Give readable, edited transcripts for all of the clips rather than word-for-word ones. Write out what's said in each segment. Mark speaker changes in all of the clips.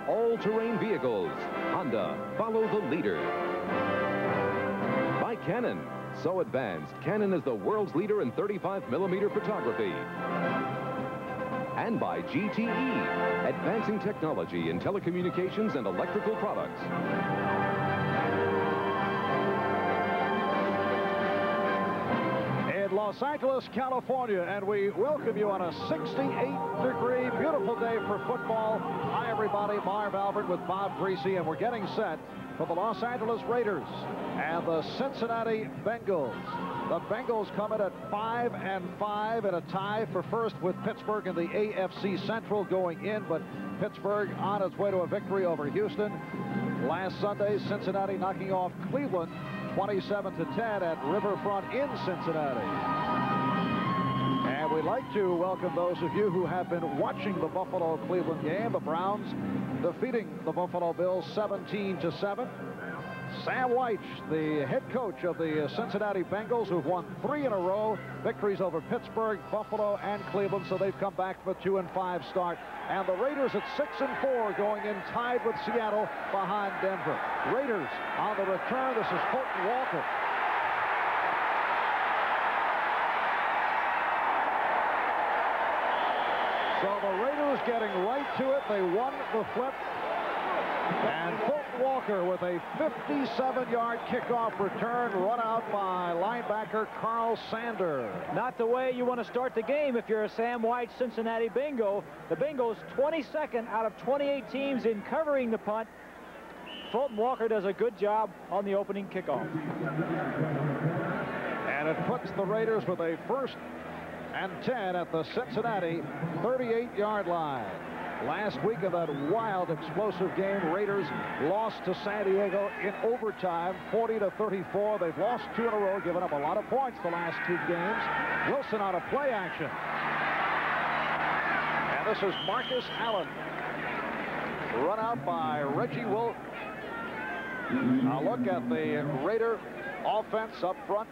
Speaker 1: All-terrain vehicles. Honda, follow the leader. By Canon. So advanced, Canon is the world's leader in 35mm photography. And by GTE, advancing technology in telecommunications and electrical products.
Speaker 2: Los Angeles, California, and we welcome you on a 68-degree, beautiful day for football. Hi, everybody. Marv Albert with Bob Griese, and we're getting set for the Los Angeles Raiders and the Cincinnati Bengals. The Bengals come in at 5-5 in a tie for first with Pittsburgh in the AFC Central going in, but Pittsburgh on its way to a victory over Houston. Last Sunday, Cincinnati knocking off Cleveland 27-10 at Riverfront in Cincinnati. And we'd like to welcome those of you who have been watching the Buffalo-Cleveland game. The Browns defeating the Buffalo Bills 17-7. Sam White, the head coach of the Cincinnati Bengals, who've won 3 in a row, victories over Pittsburgh, Buffalo, and Cleveland, so they've come back from a 2-5 start. And the Raiders at 6-4 going in tied with Seattle behind Denver. Raiders on the return. This is Fulton Walker. So the Raiders getting right to it. They won the flip. And Fulton Walker with a 57-yard kickoff return run out by linebacker Carl Sander.
Speaker 3: Not the way you want to start the game if you're a Sam White Cincinnati Bingo. The Bengals 22nd out of 28 teams in covering the punt. Fulton Walker does a good job on the opening kickoff.
Speaker 2: And it puts the Raiders with a 1st and 10 at the Cincinnati 38-yard line. Last week of that wild, explosive game, Raiders lost to San Diego in overtime, 40-34. They've lost 2 in a row, given up a lot of points the last 2 games. Wilson on a play action. And this is Marcus Allen. Run out by Reggie Wilson. Now look at the Raider offense up front.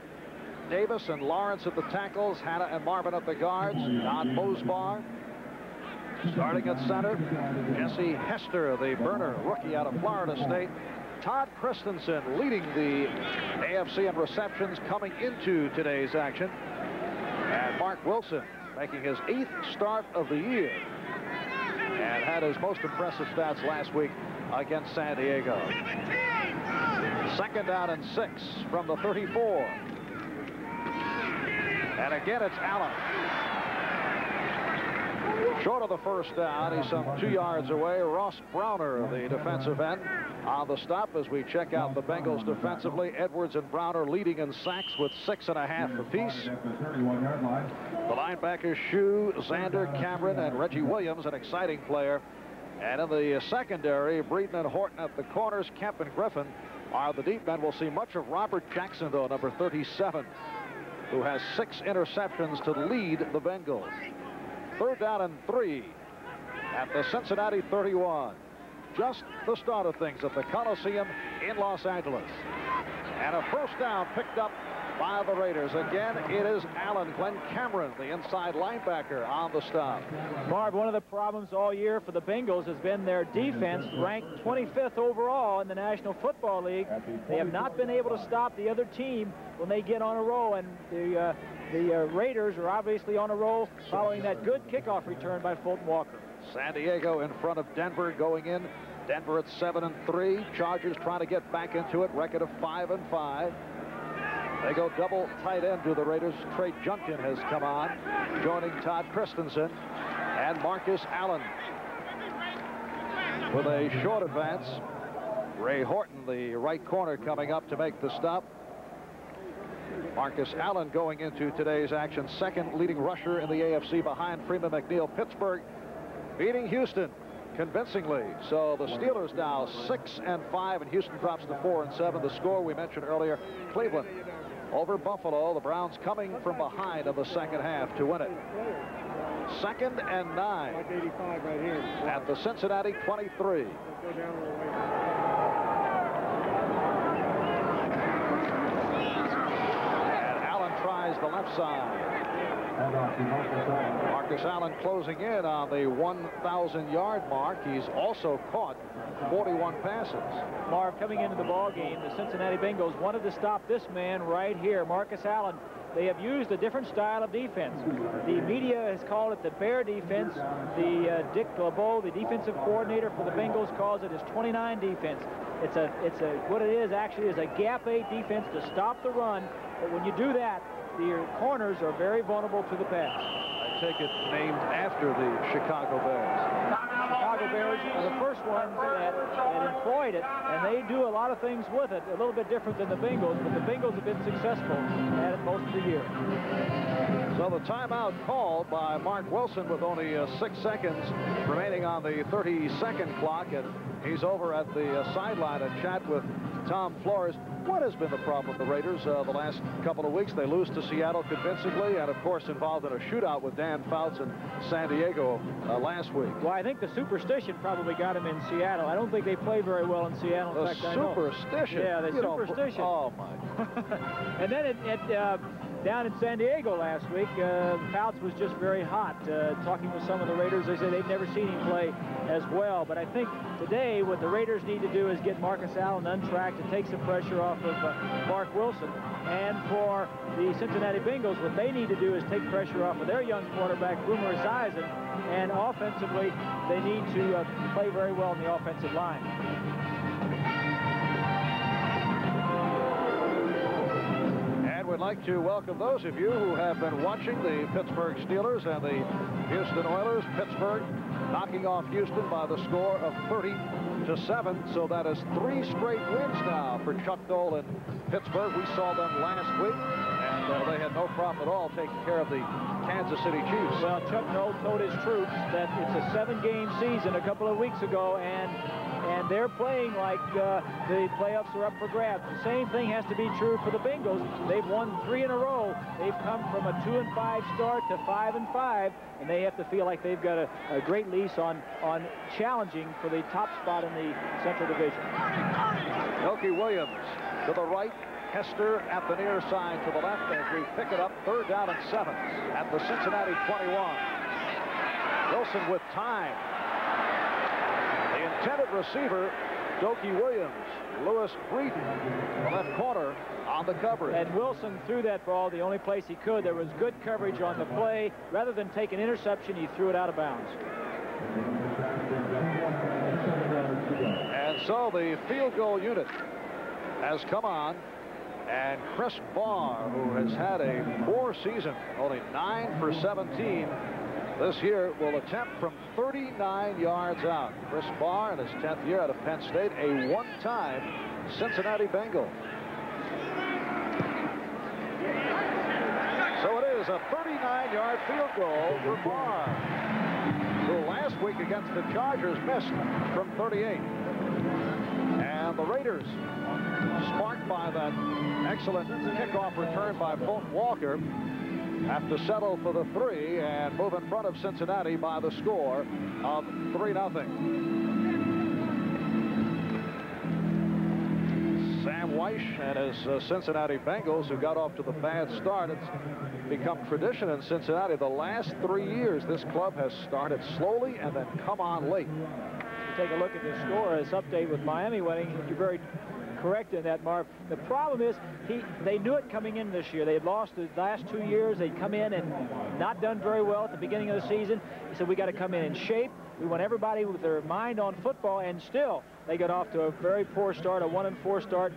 Speaker 2: Davis and Lawrence at the tackles, Hanna and Marvin at the guards, Don Mosbar. Starting at center, Jesse Hester, the burner rookie out of Florida State. Todd Christensen leading the AFC in receptions coming into today's action. And Mark Wilson making his 8th start of the year. And had his most impressive stats last week against San Diego. 2nd down and 6 from the 34. And again, it's Allen. Short of the 1st down, he's some 2 yards away. Ross Browner, the defensive end, on the stop as we check out the Bengals defensively. Edwards and Browner leading in sacks with 6.5 apiece. The linebackers, Shue, Xander, Cameron, and Reggie Williams, an exciting player. And in the secondary, Breeden and Horton at the corners. Kemp and Griffin are the deep men. We'll see much of Robert Jackson, though, number 37, who has 6 interceptions to lead the Bengals. 3rd down and 3 at the Cincinnati 31. Just the start of things at the Coliseum in Los Angeles. And a 1st down picked up by the Raiders. Again, it is Allen, Glenn Cameron, the inside linebacker, on the stop.
Speaker 3: Marv, one of the problems all year for the Bengals has been their defense, ranked 25th overall in the National Football League. They have not been able to stop the other team when they get on a roll, and the Raiders are obviously on a roll following that good kickoff return by Fulton Walker.
Speaker 2: San Diego in front of Denver going in. Denver at 7-3. Chargers trying to get back into it. Record of 5-5. They go double tight end to the Raiders. Trey Junkin has come on, joining Todd Christensen and Marcus Allen. With a short advance, Ray Horton, the right corner, coming up to make the stop. Marcus Allen going into today's action, 2nd leading rusher in the AFC behind Freeman McNeil. Pittsburgh beating Houston convincingly. So the Steelers now 6-5, and Houston drops to 4-7. The score we mentioned earlier, Cleveland over Buffalo. The Browns coming from behind in the 2nd half to win it. 2nd and 9 at the Cincinnati 23. And Allen tries the left side. Marcus Allen closing in on the 1,000-yard mark. He's also caught 41 passes.
Speaker 3: Marv, coming into the ball game, the Cincinnati Bengals wanted to stop this man right here, Marcus Allen. They have used a different style of defense. The media has called it the bear defense. The Dick LeBeau, the defensive coordinator for the Bengals, calls it his 29 defense. What it is actually is a gap 8 defense to stop the run. But when you do that, your corners are very vulnerable to the pass.
Speaker 2: I take it named after the Chicago Bears.
Speaker 3: Chicago Bears are the first ones that employed it, and they do a lot of things with it, a little bit different than the Bengals, but the Bengals have been successful at it most of the year.
Speaker 2: So the timeout called by Mark Wilson with only 6 seconds remaining on the 30-second clock, and he's over at the sideline to chat with Tom Flores. What has been the problem with the Raiders the last couple of weeks? They lose to Seattle convincingly, and of course involved in a shootout with Dan Fouts in San Diego last week.
Speaker 3: Well, I think the superstition probably got him in Seattle. I don't think they play very well in Seattle.
Speaker 2: The superstition?
Speaker 3: Yeah, the superstition.
Speaker 2: Oh, my.
Speaker 3: And then down in San Diego last week, Fouts was just very hot. Talking with some of the Raiders, they said they've never seen him play as well. But I think today what the Raiders need to do is get Marcus Allen untracked to take some pressure off of Mark Wilson. And for the Cincinnati Bengals, what they need to do is take pressure off of their young quarterback, Boomer Esiason. And offensively, they need to play very well in the offensive line.
Speaker 2: We'd like to welcome those of you who have been watching the Pittsburgh Steelers and the Houston Oilers. Pittsburgh knocking off Houston by the score of 30-7. So that is 3 straight wins now for Chuck Noll in Pittsburgh. We saw them last week, and they had no problem at all taking care of the Kansas City Chiefs.
Speaker 3: Well, Chuck Noll told his troops that it's a 7-game season a couple of weeks ago, and they're playing like the playoffs are up for grabs. The same thing has to be true for the Bengals. They've won 3 in a row. They've come from a 2-5 start to 5-5, and they have to feel like they've got a great lease on challenging for the top spot in the Central Division.
Speaker 2: Milky Williams to the right. Hester at the near side to the left as we pick it up 3rd down and 7 at the Cincinnati 21. Wilson with time. The intended receiver, Dokie Williams. Lewis Breeden, the left corner, on the coverage.
Speaker 3: And Wilson threw that ball the only place he could. There was good coverage on the play. Rather than take an interception, he threw it out of bounds.
Speaker 2: And so the field goal unit has come on. And Chris Barr, who has had a poor season, only 9 for 17 this year, will attempt from 39 yards out. Chris Barr in his 10th year out of Penn State, a one-time Cincinnati Bengal. So it is a 39-yard field goal for Barr, who last week against the Chargers missed from 38. And the Raiders, sparked by that excellent kickoff return by Fulton Walker, have to settle for the 3 and move in front of Cincinnati by the score of 3-0. Sam Weish and his Cincinnati Bengals, who got off to the bad start. It's become tradition in Cincinnati. The last 3 years, this club has started slowly and then come on late.
Speaker 3: Take a look at the score, this update with Miami winning. You're very correct in that, Marv. The problem is they knew it coming in this year. They had lost the last 2 years. They'd come in and not done very well at the beginning of the season. He said, we got to come in shape. We want everybody with their mind on football, and still they got off to a very poor start, a 1-4 start.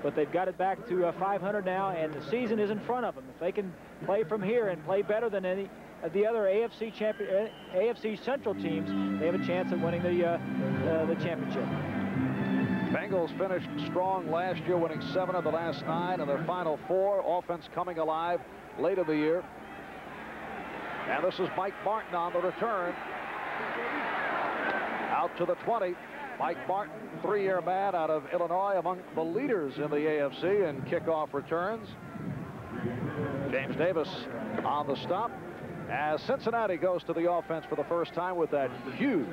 Speaker 3: But they've got it back to 500 now, and the season is in front of them. If they can play from here and play better than any of the other AFC Central teams, they have a chance at winning the championship.
Speaker 2: Bengals finished strong last year, winning 7 of the last 9 in their final 4. Offense coming alive late in the year. And this is Mike Martin on the return. Out to the 20. Mike Martin, 3-year man out of Illinois, among the leaders in the AFC in kickoff returns. James Davis on the stop. As Cincinnati goes to the offense for the first time with that huge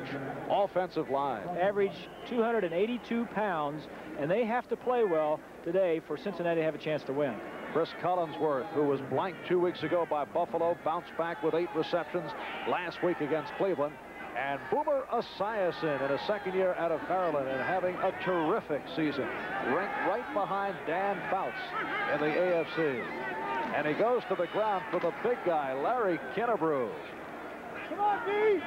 Speaker 2: offensive line.
Speaker 3: Average 282 pounds, and they have to play well today for Cincinnati to have a chance to win.
Speaker 2: Chris Collinsworth, who was blanked 2 weeks ago by Buffalo, bounced back with 8 receptions last week against Cleveland. And Boomer Esiason in his second year out of Maryland and having a terrific season. Ranked right behind Dan Fouts in the AFC. And he goes to the ground for the big guy, Larry Kinnebrew.
Speaker 3: Come on, D.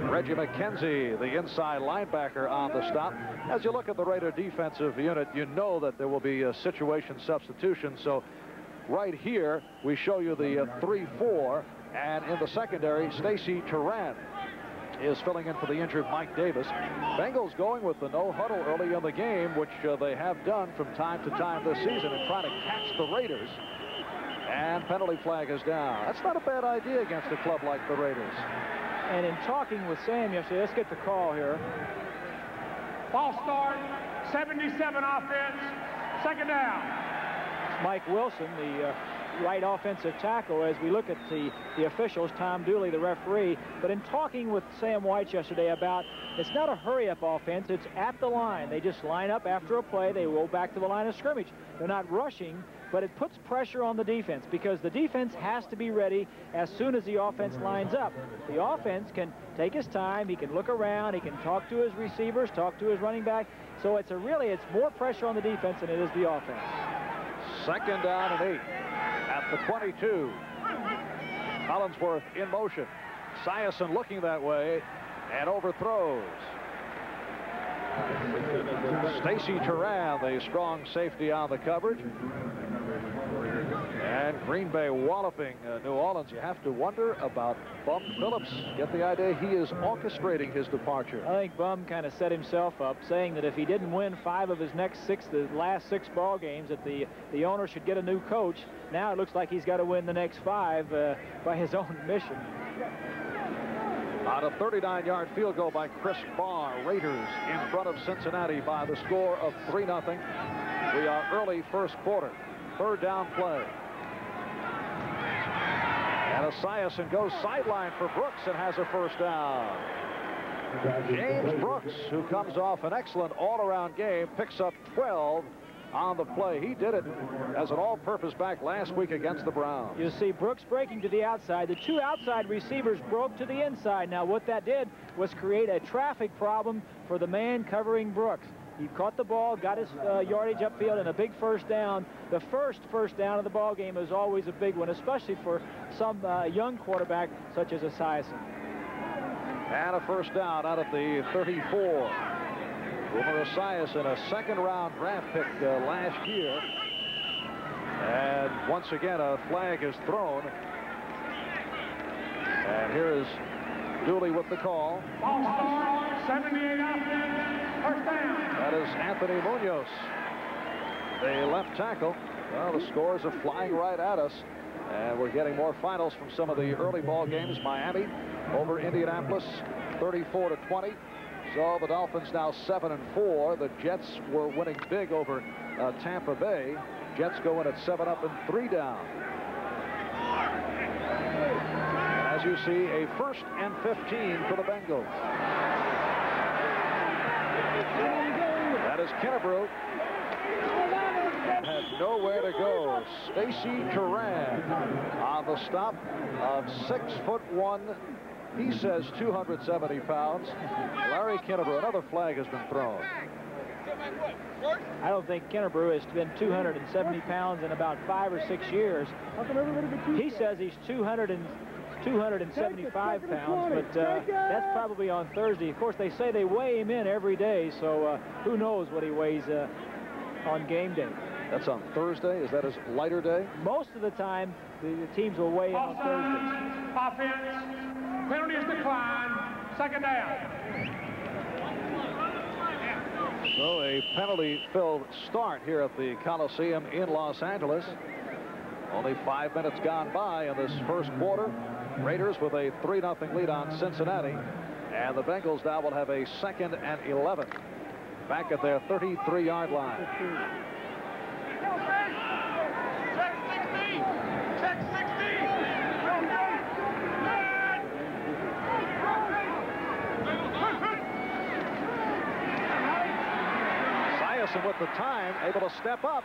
Speaker 2: Reggie McKenzie, the inside linebacker, on the stop. As you look at the Raider defensive unit, you know that there will be a situation substitution. So right here, we show you the 3-4. And in the secondary, Stacy Turan is filling in for the injured Mike Davis. Bengals going with the no huddle early in the game, which they have done from time to time this season, and trying to catch the Raiders. And penalty flag is down. That's not a bad idea against a club like the Raiders.
Speaker 3: And in talking with Sam yesterday, let's get the call here.
Speaker 4: False start, 77 offense, second down.
Speaker 3: Mike Wilson, the right offensive tackle, as we look at the officials, Tom Dooley, the referee. But in talking with Sam White yesterday about, it's not a hurry-up offense, it's at the line. They just line up after a play, they roll back to the line of scrimmage. They're not rushing, but it puts pressure on the defense because the defense has to be ready as soon as the offense lines up. The offense can take his time, he can look around, he can talk to his receivers, talk to his running back. So it's more pressure on the defense than it is the offense.
Speaker 2: Second down and 8 at the 22. Collinsworth in motion. Esiason looking that way and overthrows. Stacy Turan, the strong safety on the coverage. And Green Bay walloping New Orleans. You have to wonder about Bum Phillips. Get the idea he is orchestrating his departure.
Speaker 3: I think Bum kind of set himself up, saying that if he didn't win 5 of his next 6, the last 6 ball games, that the owner should get a new coach. Now it looks like he's got to win the next 5 by his own mission.
Speaker 2: On a 39-yard field goal by Chris Barr, Raiders in front of Cincinnati by the score of 3-0. We are early first quarter. Third down play. And Esiason goes sideline for Brooks and has a first down. James Brooks, who comes off an excellent all-around game, picks up 12 on the play. He did it as an all-purpose back last week against the Browns.
Speaker 3: You see Brooks breaking to the outside. The 2 outside receivers broke to the inside. Now what that did was create a traffic problem for the man covering Brooks. He caught the ball, got his yardage upfield, and a big first down. The first down of the ball game is always a big one, especially for some young quarterback such as Esiason.
Speaker 2: And a first down out at the 34. Boomer Esiason, a second-round draft pick last year. And once again, a flag is thrown. And here is Dooley with the call.
Speaker 4: False start, 78 offense, first down.
Speaker 2: That is Anthony Munoz, the left tackle. Well, the scores are flying right at us. And we're getting more finals from some of the early ball games. Miami over Indianapolis, 34-20. So the Dolphins now 7-4. The Jets were winning big over Tampa Bay. Jets go in at 7-up and 3 down. And as you see, a 1st and 15 for the Bengals. That is Kinnebrew. Had nowhere to go. Stacy Turan on the stop of 6'1". He says 270 pounds. Larry Kinnebrew, another flag has been thrown.
Speaker 3: I don't think Kinnebrew has been 270 pounds in about 5 or 6 years. He says he's 275 pounds, but that's probably on Thursday. Of course, they say they weigh him in every day, so who knows what he weighs on game day.
Speaker 2: That's on Thursday? Is that his lighter day?
Speaker 3: Most of the time, the teams will weigh in on Thursdays.
Speaker 4: Offense. Penalty is declined. Second down.
Speaker 2: So a penalty-filled start here at the Coliseum in Los Angeles. Only 5 minutes gone by in this first quarter. Raiders with a 3-0 lead on Cincinnati. And the Bengals now will have a 2nd and 11 back at their 33-yard line.
Speaker 4: Check 16. Check 16.
Speaker 2: Esiason with the time, able to step up.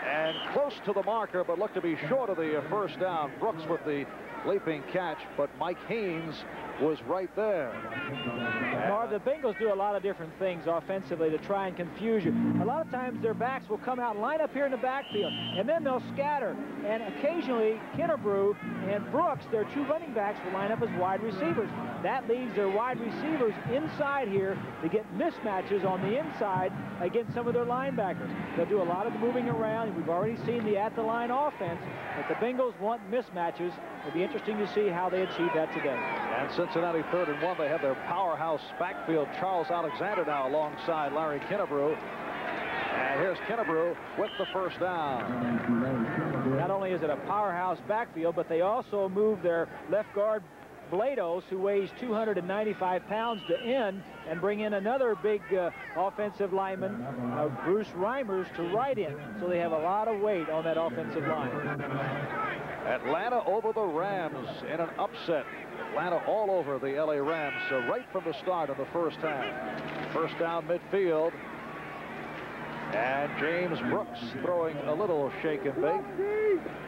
Speaker 2: and close to the marker, but looked to be short of the first down. Brooks with the leaping catch, but Mike Haynes was right there.
Speaker 3: Marv, the Bengals do a lot of different things offensively to try and confuse you. A lot of times their backs will come out and line up here in the backfield, and then they'll scatter. And occasionally, Kennebrew and Brooks, their two running backs, will line up as wide receivers. That leaves their wide receivers inside here to get mismatches on the inside against some of their linebackers. They'll do a lot of the moving around. We've already seen the at-the-line offense, but the Bengals want mismatches. It'll be interesting to see how they achieve that today.
Speaker 2: And Cincinnati 3rd and 1. They have their powerhouse backfield, Charles Alexander, now alongside Larry Kennebrew. And here's Kennebrew with the first down.
Speaker 3: Not only is it a powerhouse backfield, but they also move their left guard Blados, who weighs 295 pounds, to end and bring in another big offensive lineman, Bruce Reimers, to right end. So they have a lot of weight on that offensive line.
Speaker 2: Atlanta over the Rams in an upset. Atlanta all over the LA Rams, so right from the start of the first half. First down midfield. And James Brooks throwing a little shake and bake.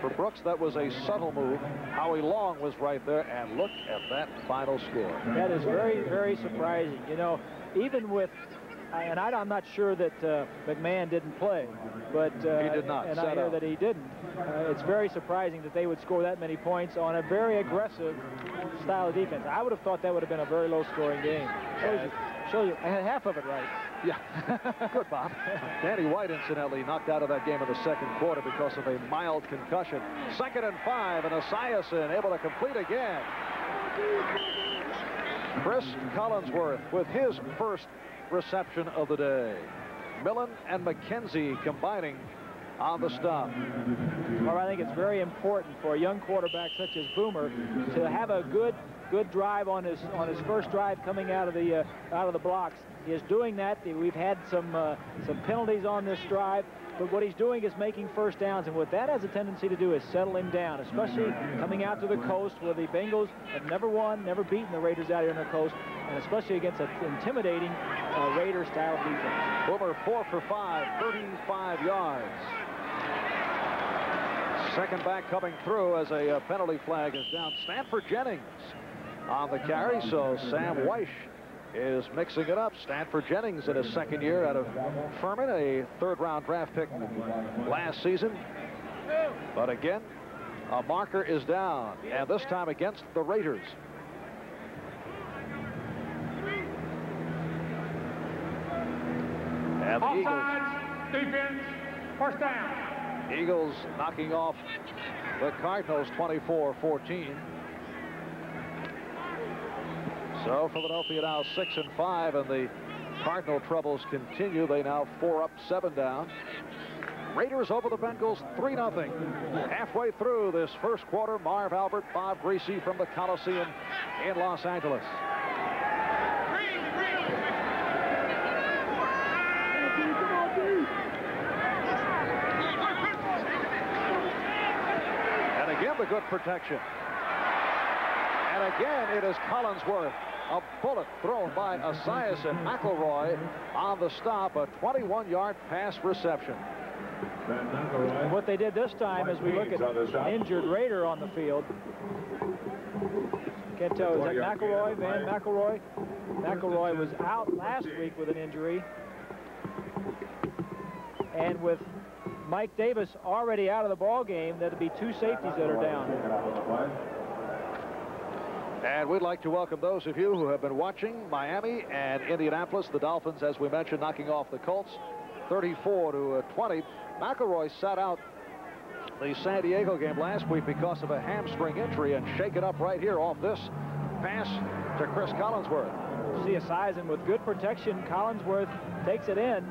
Speaker 2: For Brooks, that was a subtle move. Howie Long was right there, and look at that final score.
Speaker 3: That is very, very surprising. You know, even with, and I'm not sure that McMahon didn't play, but
Speaker 2: he did not.
Speaker 3: And I hear that he didn't. It's very surprising that they would score that many points on a very aggressive style of defense. I would have thought that would have been a very low-scoring game. Shows you, I had half of it right.
Speaker 2: Yeah, good, Bob. Danny White, incidentally, knocked out of that game in the second quarter because of a mild concussion. 2nd and 5, and Esiason able to complete again. Chris Collinsworth with his first reception of the day. Millen and McKenzie combining on the stop.
Speaker 3: Well, I think it's very important for a young quarterback such as Boomer to have a good drive on his first drive coming out of the blocks. He is doing that. We've had some penalties on this drive, but what he's doing is making first downs, and what that has a tendency to do is settle him down, especially coming out to the coast where the Bengals have never beaten the Raiders out here on the coast, and especially against an intimidating Raider style defense.
Speaker 2: Boomer 4 for 5, 35 yards. Second back coming through as a penalty flag is down. Stanford Jennings on the carry, so Sam Weish is mixing it up. Stanford Jennings in his second year out of Furman, a third-round draft pick last season. But again, a marker is down, and this time against the Raiders. And the
Speaker 4: Eagles. Defense, first down.
Speaker 2: Eagles knocking off the Cardinals 24-14. So Philadelphia now 6 and 5, and the Cardinal troubles continue. They now 4 up, 7 down. Raiders over the Bengals 3-0. Halfway through this first quarter, Marv Albert, Bob Griese from the Coliseum in Los Angeles. And again, the good protection. And again, it is Collinsworth. A bullet thrown by Esiason. McElroy on the stop, a 21-yard pass reception.
Speaker 3: And what they did this time is we look at an injured Raider on the field. Can't tell, is that McElroy, Van McElroy? McElroy was out last week with an injury. And with Mike Davis already out of the ball game, that'll be 2 safeties that are down.
Speaker 2: And we'd like to welcome those of you who have been watching Miami and Indianapolis. The Dolphins, as we mentioned, knocking off the Colts 34-20. McElroy sat out the San Diego game last week because of a hamstring injury, and shaken up right here off this pass to Chris Collinsworth.
Speaker 3: See Esiason with good protection. Collinsworth takes it in.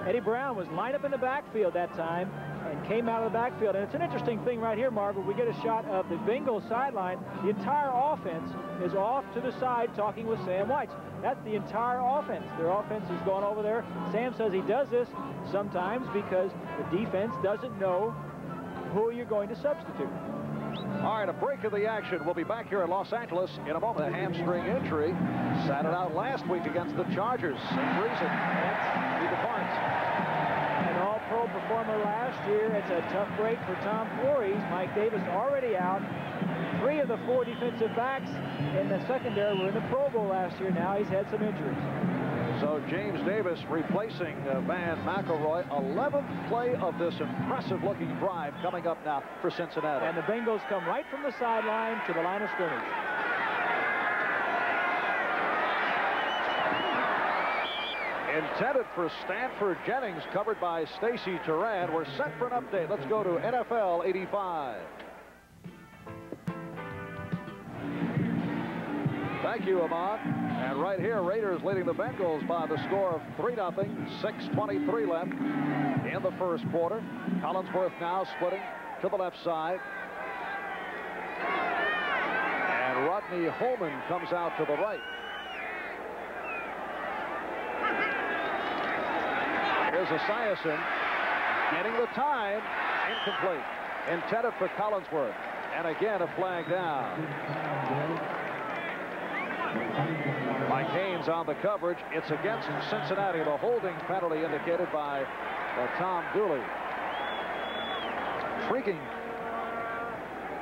Speaker 3: Eddie Brown was lined up in the backfield that time and came out of the backfield. And it's an interesting thing right here, Marvin. We get a shot of the Bengals sideline. The entire offense is off to the side talking with Sam White. That's the entire offense. Their offense has gone over there. Sam says he does this sometimes because the defense doesn't know who you're going to substitute.
Speaker 2: All right, a break of the action. We'll be back here in Los Angeles in a moment. A hamstring injury. Sat it out last week against the Chargers. Same reason. He departs.
Speaker 3: And an all-pro performer last year. It's a tough break for Tom Flores. Mike Davis already out. 3 of the 4 defensive backs in the secondary were in the Pro Bowl last year. Now he's had some injuries.
Speaker 2: So James Davis replacing Van McElroy. 11th play of this impressive-looking drive coming up now for Cincinnati.
Speaker 3: And the Bengals come right from the sideline to the line of scrimmage.
Speaker 2: Intended for Stanford Jennings, covered by Stacy Turan. We're set for an update. Let's go to NFL 85. Thank you, Ahmad. And right here, Raiders leading the Bengals by the score of 3-0. 6:23 left in the first quarter. Collinsworth now splitting to the left side. And Rodney Holman comes out to the right. Here's Esiason getting the time. Incomplete. Intended for Collinsworth. And again, a flag down. Mike Haynes on the coverage. It's against Cincinnati. The holding penalty indicated by Tom Dooley. Intriguing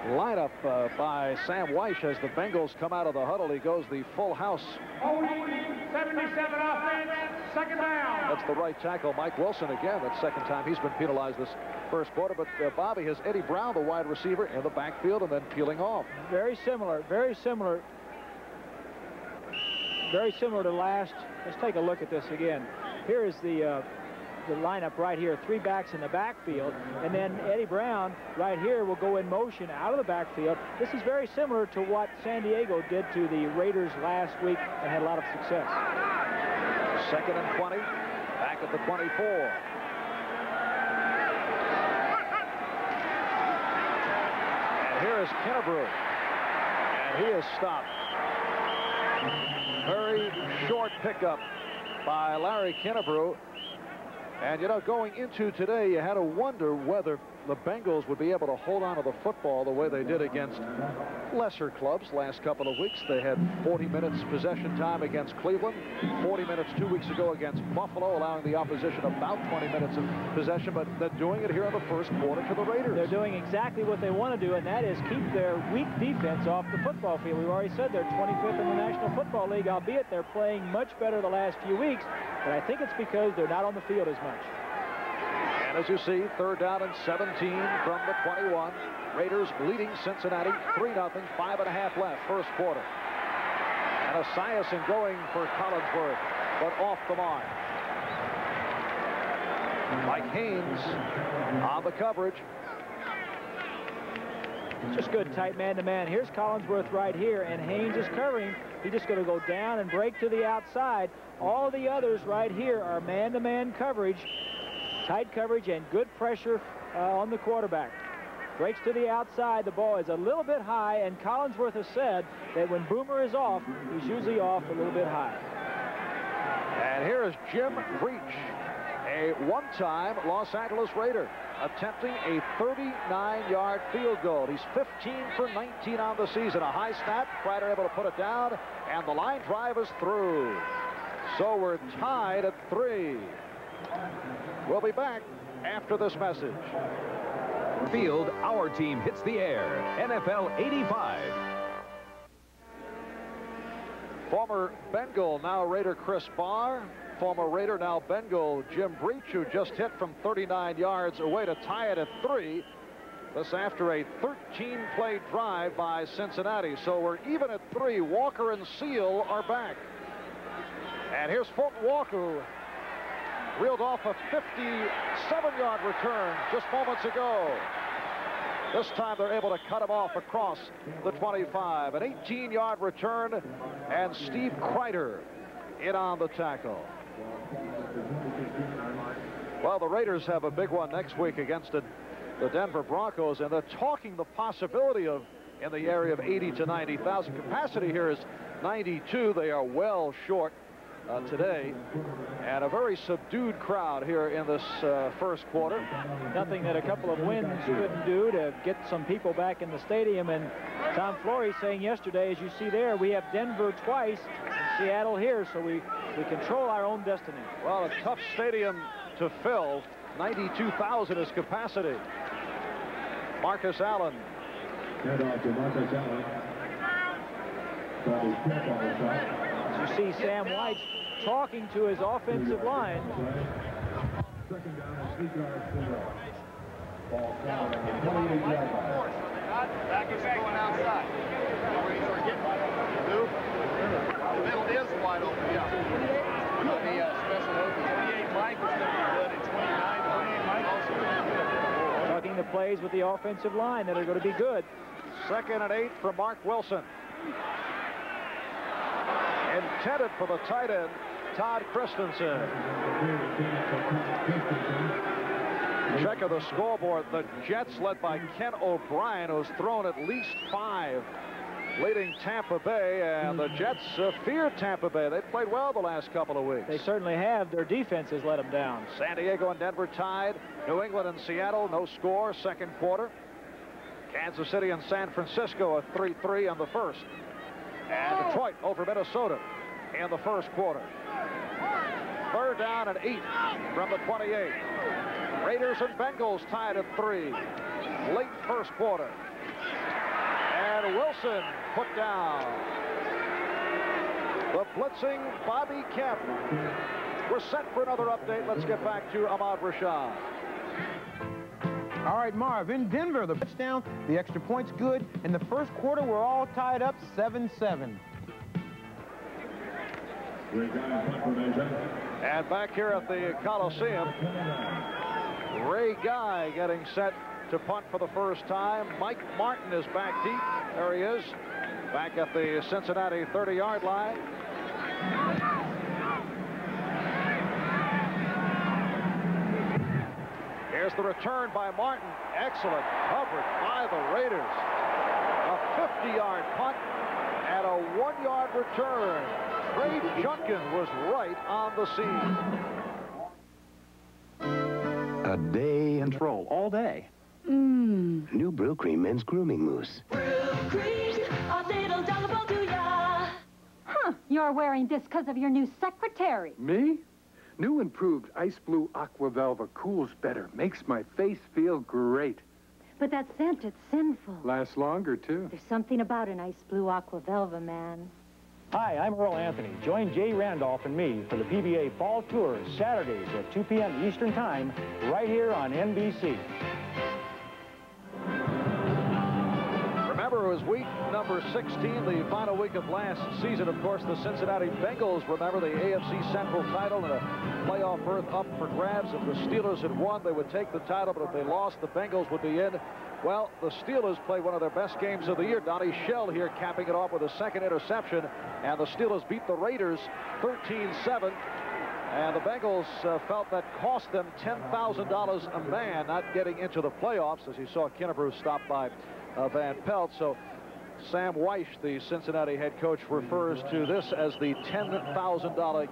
Speaker 2: lineup by Sam Weish as the Bengals come out of the huddle. He goes the full house.
Speaker 4: 77 offense, second down.
Speaker 2: That's the right tackle, Mike Wilson again. That's the second time he's been penalized this first quarter. But Bobby has Eddie Brown, the wide receiver, in the backfield and then peeling off.
Speaker 3: Very similar. Very similar. Very similar to last. Let's take a look at this again. Here is the lineup right here. 3 backs in the backfield. And then Eddie Brown right here will go in motion out of the backfield. This is very similar to what San Diego did to the Raiders last week and had a lot of success.
Speaker 2: 2nd and 20. Back at the 24. And here is Kennebrew. And he is stopped. Very short pickup by Larry Kennebrew. And, you know, going into today, you had to wonder whether the Bengals would be able to hold on to the football the way they did against lesser clubs last couple of weeks. They had 40 minutes possession time against Cleveland, 40 minutes 2 weeks ago against Buffalo, allowing the opposition about 20 minutes of possession, but they're doing it here in the first quarter to the Raiders.
Speaker 3: They're doing exactly what they want to do, and that is keep their weak defense off the football field. We've already said they're 25th in the National Football League, albeit they're playing much better the last few weeks, but I think it's because they're not on the field as much.
Speaker 2: And as you see, 3rd down and 17 from the 21. Raiders leading Cincinnati 3-0, 5.5 left, first quarter. And Esiason going for Collinsworth, but off the mark. Mike Haynes on the coverage.
Speaker 3: Just good tight man-to-man. Here's Collinsworth right here, and Haynes is covering. He's just going to go down and break to the outside. All the others right here are man-to-man coverage. Tight coverage and good pressure on the quarterback. Breaks to the outside. The ball is a little bit high, and Collinsworth has said that when Boomer is off, he's usually off a little bit high.
Speaker 2: And here is Jim Breach, a one-time Los Angeles Raider, attempting a 39-yard field goal. He's 15 for 19 on the season. A high snap. Kreider able to put it down, and the line drive is through. So we're tied at 3. We'll be back after this message.
Speaker 1: Field, our team hits the air. NFL 85.
Speaker 2: Former Bengal, now Raider Chris Barr. Former Raider, now Bengal Jim Breach, who just hit from 39 yards away to tie it at 3. This after a 13-play drive by Cincinnati. So we're even at 3. Walker and Seal are back. And here's Fulton Walker, reeled off a 57-yard return just moments ago. This time they're able to cut him off across the 25. An 18-yard return, and Steve Kreider in on the tackle. Well, the Raiders have a big one next week against the Denver Broncos, and they're talking the possibility of in the area of 80 to 90,000. Capacity here is 92. They are well short today, and a very subdued crowd here in this first quarter. Nothing that a couple of wins couldn't do to get some people back in the stadium. And Tom Flores saying yesterday, as you see there, we have Denver twice and Seattle here, so we control our own destiny. Well, a tough stadium to fill. 92,000 is capacity. Marcus Allen.
Speaker 5: Handoff to Marcus Allen.
Speaker 3: You see Sam White talking to his offensive line.
Speaker 5: Second down, a sneak yard single. Ball down on the 28-yard line.
Speaker 6: Back is going outside. The middle is wide open, yeah. The special open. 28 Mike is going to be good, and 29 Mike also going to be good.
Speaker 3: Talking the plays with the offensive line that are going to be good.
Speaker 2: 2nd and 8 from Mark Wilson. Intended for the tight end, Todd Christensen. Check of the scoreboard. The Jets, led by Ken O'Brien, who's thrown at least 5, leading Tampa Bay. And the Jets fear Tampa Bay. They played well the last couple of weeks.
Speaker 3: They certainly have. Their defense has let them down.
Speaker 2: San Diego and Denver tied. New England and Seattle, no score, second quarter. Kansas City and San Francisco, a 3-3 in the first. And Detroit over Minnesota in the first quarter. 3rd down and 8 from the 28. Raiders and Bengals tied at 3. Late first quarter. And Wilson put down. The blitzing Bobby Kemp. We're set for another update. Let's get back to Ahmad Rashad.
Speaker 7: All right, Marv, in Denver, the touchdown, the extra point's good. In the first quarter, we're all tied up 7-7.
Speaker 2: And back here at the Coliseum, Ray Guy getting set to punt for the first time. Mike Martin is back deep. There he is, back at the Cincinnati 30-yard line. Here's the return by Martin. Excellent coverage by the Raiders. A 50-yard punt and a 1-yard return. Trey Junkin was right on the scene.
Speaker 8: A day and roll all day. New Brew Cream Men's Grooming Mousse.
Speaker 9: Brew Cream, a little dollop to ya. Huh, you're wearing this because of your new secretary.
Speaker 10: Me? New improved Ice Blue Aqua Velva cools better, makes my face feel great.
Speaker 9: But that scent, it's sinful.
Speaker 10: Lasts longer, too.
Speaker 9: There's something about an Ice Blue Aqua Velva, man.
Speaker 3: Hi, I'm Earl Anthony. Join Jay Randolph and me for the PBA Fall Tour Saturdays at 2 p.m. Eastern Time, right here on NBC.
Speaker 2: Remember, it was week number 16, the final week of last season. Of course, the Cincinnati Bengals, remember, the AFC Central title and a playoff berth up for grabs. If the Steelers had won, they would take the title, but if they lost, the Bengals would be in. Well, the Steelers played one of their best games of the year. Donnie Shell here capping it off with a second interception, and the Steelers beat the Raiders 13-7. And the Bengals felt that cost them $10,000 a man not getting into the playoffs, as you saw Kennebrew stop by Van Pelt. So Sam Weish, the Cincinnati head coach, refers to this as the $10,000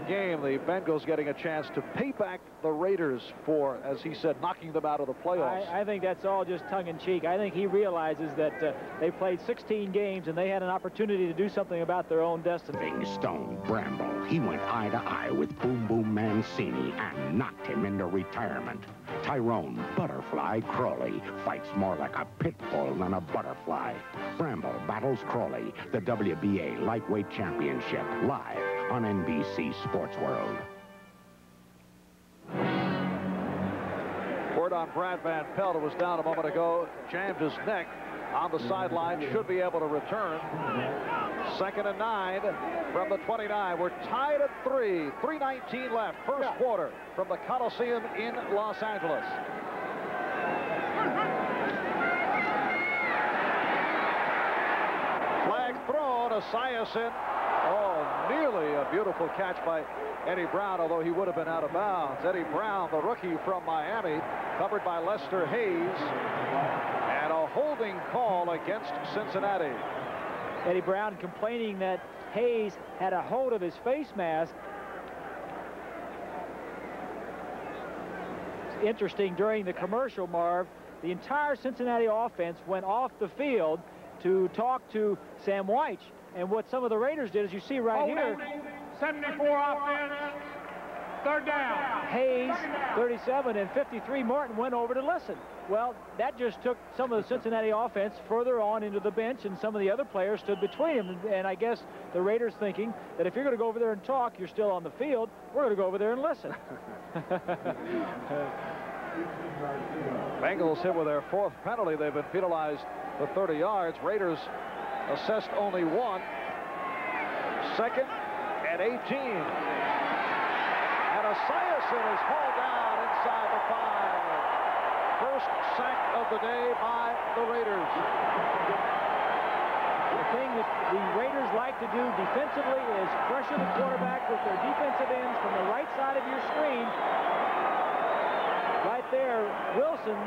Speaker 2: game. The Bengals getting a chance to pay back the Raiders for, as he said, knocking them out of the playoffs.
Speaker 3: I think that's all just tongue-in-cheek. I think he realizes that they played 16 games and they had an opportunity to do something about their own destiny.
Speaker 11: Stone Bramble, he went eye to eye with Boom Boom Mancini and knocked him into retirement. Tyrone Butterfly Crawley fights more like a pit bull than a butterfly. Bramble battles Crawley, the WBA Lightweight Championship, live on NBC Sports World.
Speaker 2: Word on Brad Van Pelt, who was down a moment ago, jammed his neck on the sideline, should be able to return. 2nd and 9 from the 29. We're tied at 3. 3:19 left. First quarter from the Coliseum in Los Angeles. Flag thrown. Esiason. Oh, nearly a beautiful catch by Eddie Brown, although he would have been out of bounds. Eddie Brown, the rookie from Miami, covered by Lester Hayes. And a holding call against Cincinnati.
Speaker 3: Eddie Brown complaining that Hayes had a hold of his face mask. It's interesting, during the commercial, Marv, the entire Cincinnati offense went off the field to talk to Sam White. And what some of the Raiders did, as you see right here,
Speaker 4: 74 offense. Third down.
Speaker 3: Hayes, 37, and 53, Martin went over to listen. Well, that just took some of the Cincinnati offense further on into the bench, and some of the other players stood between them. And I guess the Raiders thinking that if you're going to go over there and talk, you're still on the field. We're going to go over there and listen.
Speaker 2: Bengals hit with their 4th penalty. They've been penalized for 30 yards. Raiders assessed only 1. 2nd and 18. And Esiason is hauled down inside the 5. First sack of the day by the Raiders.
Speaker 3: The thing that the Raiders like to do defensively is pressure the quarterback with their defensive ends from the right side of your screen. Right there, Wilson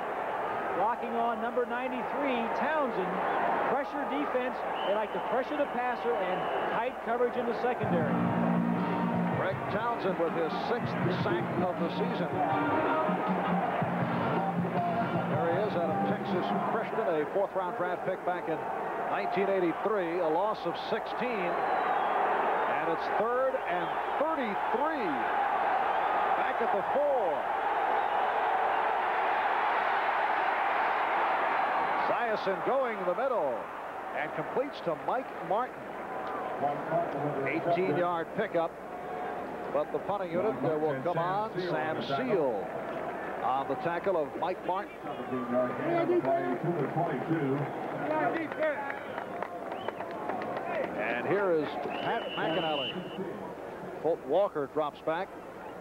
Speaker 3: blocking on number 93, Townsend. Pressure defense. They like to pressure the passer and tight coverage in the secondary.
Speaker 2: Greg Townsend with his 6th sack of the season. There he is out of Texas Christian, a 4th-round draft pick back in 1983, a loss of 16. And it's 3rd and 33. Back at the 4. Esiason going the middle and completes to Mike Martin. 18-yard pickup, but the punting unit will come on. Sam Seal on the tackle of Mike Martin. And here is Pat McAnally. Colt Walker drops back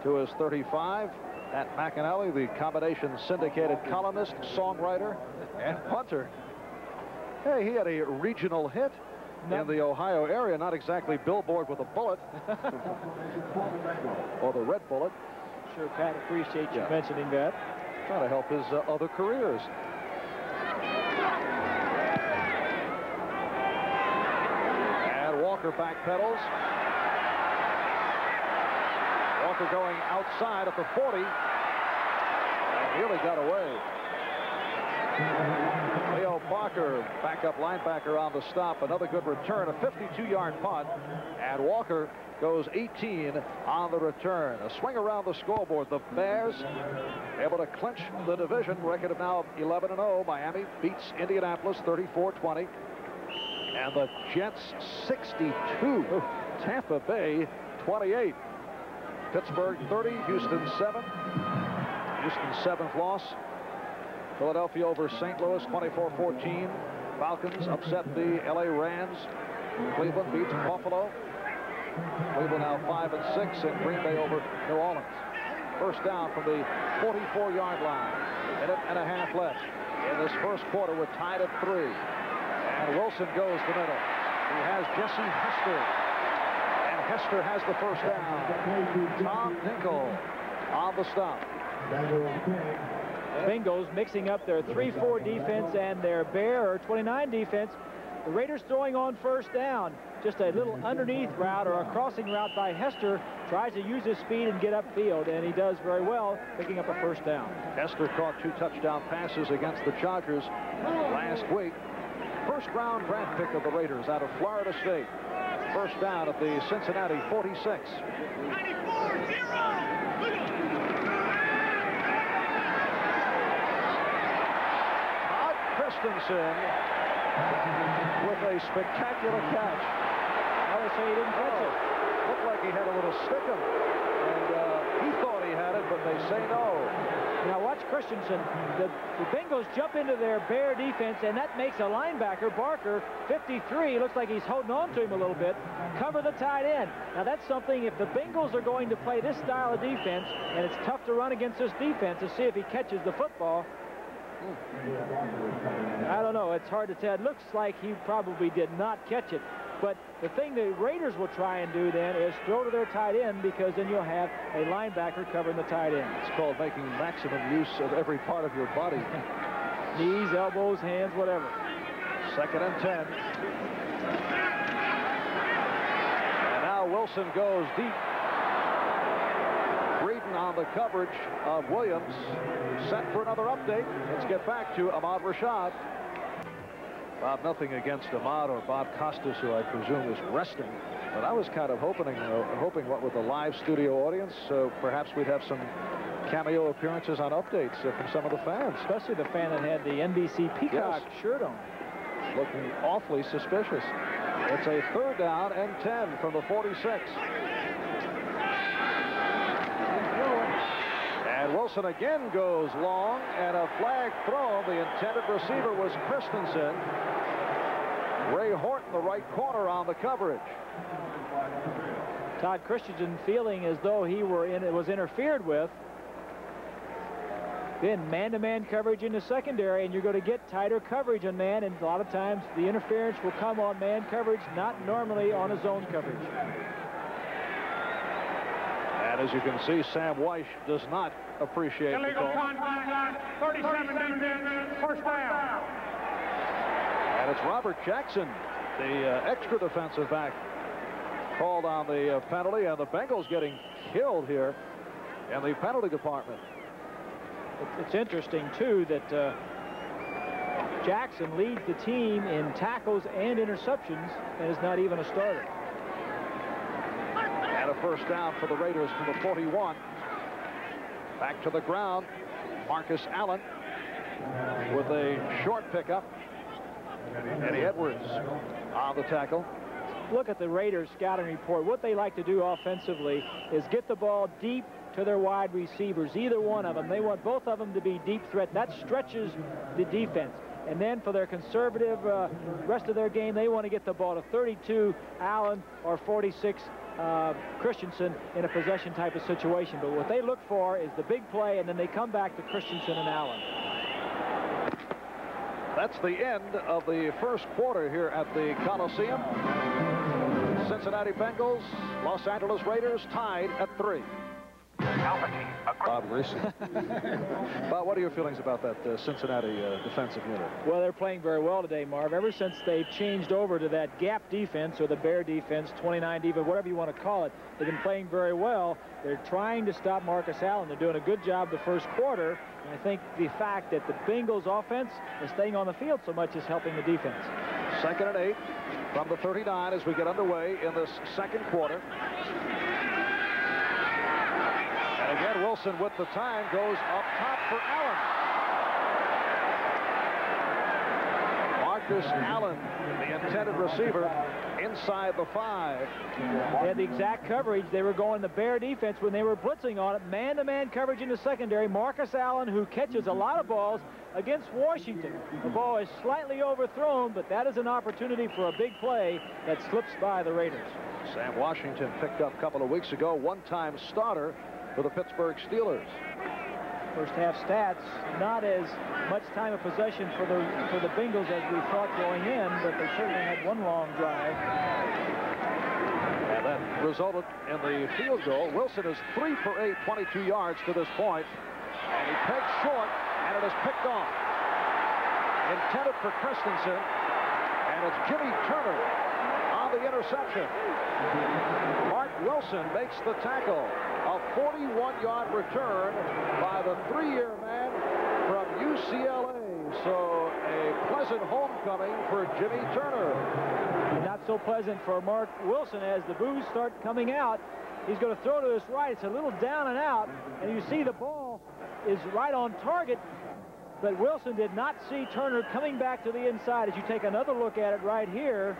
Speaker 2: to his 35. Pat McAnally, the combination syndicated columnist, songwriter, and punter. Hey, he had a regional hit in the Ohio area, not exactly Billboard with a bullet. Or the Red Bullet.
Speaker 3: Sure, Pat appreciates you mentioning that.
Speaker 2: Trying to help his other careers. And Walker backpedals. Walker going outside at the 40. And nearly got away. Leo Parker, backup linebacker on the stop. Another good return, a 52-yard punt. And Walker goes 18 on the return. A swing around the scoreboard. The Bears able to clinch the division. Record of now 11-0. Miami beats Indianapolis 34-20. And the Jets 62. Tampa Bay 28. Pittsburgh 30. Houston 7. Houston's 7th loss. Philadelphia over St. Louis 24-14. Falcons upset the LA Rams. Cleveland beats Buffalo. Cleveland now 5-6, and Green Bay over New Orleans. First down from the 44-yard line. Minute and a half left in this first quarter. We're tied at 3. And Wilson goes the middle. He has Jesse Hester. And Hester has the first down. Tom Dinkle on the stop.
Speaker 3: Bengals mixing up their 3-4 defense and their Bear or 29 defense. The Raiders throwing on first down. Just a little underneath route or a crossing route by Hester. Tries to use his speed and get upfield, and he does very well, picking up a first down.
Speaker 2: Hester caught 2 touchdown passes against the Chargers last week. First-round draft pick of the Raiders out of Florida State. First down at the Cincinnati 46. Christensen with a spectacular catch.
Speaker 3: I would say he didn't catch it.
Speaker 2: Looked like he had a little stickum, and he thought he had it, but they say no.
Speaker 3: Now watch Christensen. The Bengals jump into their Bear defense, and that makes a linebacker, Barker, 53, looks like he's holding on to him a little bit, cover the tight end. Now that's something, if the Bengals are going to play this style of defense, and it's tough to run against this defense to see if he catches the football, I don't know. It's hard to tell. It looks like he probably did not catch it. But the thing the Raiders will try and do then is throw to their tight end, because then you'll have a linebacker covering the tight end.
Speaker 2: It's called making maximum use of every part of your body.
Speaker 3: Knees, elbows, hands, whatever.
Speaker 2: 2nd and 10. And now Wilson goes deep. Breeden on the coverage of Williams. Set for another update. Let's get back to Ahmad Rashad. Bob, nothing against Ahmad or Bob Costas, who I presume is resting. But I was kind of hoping what with the live studio audience, perhaps we'd have some cameo appearances on updates from some of the fans.
Speaker 3: Especially the fan that had the NBC Peacock shirt on.
Speaker 2: Looking awfully suspicious. It's a 3rd down and 10 from the 46. And Wilson again goes long, and a flag thrown. The intended receiver was Christensen. Ray Horton, the right corner, on the coverage.
Speaker 3: Todd Christensen feeling as though he was interfered with. Then man-to-man coverage in the secondary, and you're going to get tighter coverage on man, and a lot of times the interference will come on man coverage, not normally on a zone coverage.
Speaker 2: And as you can see, Sam Weish does not appreciate the
Speaker 4: Illegal
Speaker 2: call.
Speaker 4: contact, 37 defense, 1st down.
Speaker 2: And it's Robert Jackson, the extra defensive back, called on the penalty, and the Bengals getting killed here in the penalty department.
Speaker 3: It's interesting, too, that Jackson leads the team in tackles and interceptions and is not even a starter.
Speaker 2: And a 1st down for the Raiders from the 41. Back to the ground. Marcus Allen with a short pickup. Eddie Edwards on the tackle.
Speaker 3: Look at the Raiders scouting report. What they like to do offensively is get the ball deep to their wide receivers, either one of them. They want both of them to be deep threat. That stretches the defense. And then for their conservative rest of their game, they want to get the ball to 32 Allen or 46 Christensen in a possession type of situation. But what they look for is the big play, and then they come back to Christensen and Allen.
Speaker 2: That's the end of the 1st quarter here at the Coliseum. Cincinnati Bengals, Los Angeles Raiders tied at 3. Bob Grease. Bob, what are your feelings about that Cincinnati defensive unit?
Speaker 3: Well, they're playing very well today, Marv. Ever since they've changed over to that gap defense or the bear defense, 29 defense, whatever you want to call it, they've been playing very well. They're trying to stop Marcus Allen. They're doing a good job the 1st quarter. And I think the fact that the Bengals offense is staying on the field so much is helping the defense.
Speaker 2: 2nd and 8 from the 39 as we get underway in this 2nd quarter. And again, Wilson with the time goes up top for Allen. Marcus Allen, the intended receiver, inside the 5.
Speaker 3: They had the exact coverage. They were going the bear defense when they were blitzing on it. Man-to-man coverage in the secondary. Marcus Allen, who catches a lot of balls against Washington. The ball is slightly overthrown, but that is an opportunity for a big play that slips by the Raiders.
Speaker 2: Sam Washington picked up a couple of weeks ago, one-time starter for the Pittsburgh Steelers.
Speaker 3: First half stats, not as much time of possession for the Bengals as we thought going in, but they certainly had one long drive.
Speaker 2: And that resulted in the field goal. Wilson is 3 for 8, 22 yards to this point. And he pegs short, and it is picked off. Intended for Christensen, and it's Jimmy Turner on the interception. Mark Wilson makes the tackle. A 41-yard return by the 3-year man from UCLA. So a pleasant homecoming for Jimmy Turner.
Speaker 3: And not so pleasant for Mark Wilson as the boos start coming out. He's going to throw to his right. It's a little down and out, and you see the ball is right on target. But Wilson did not see Turner coming back to the inside. As you take another look at it right here,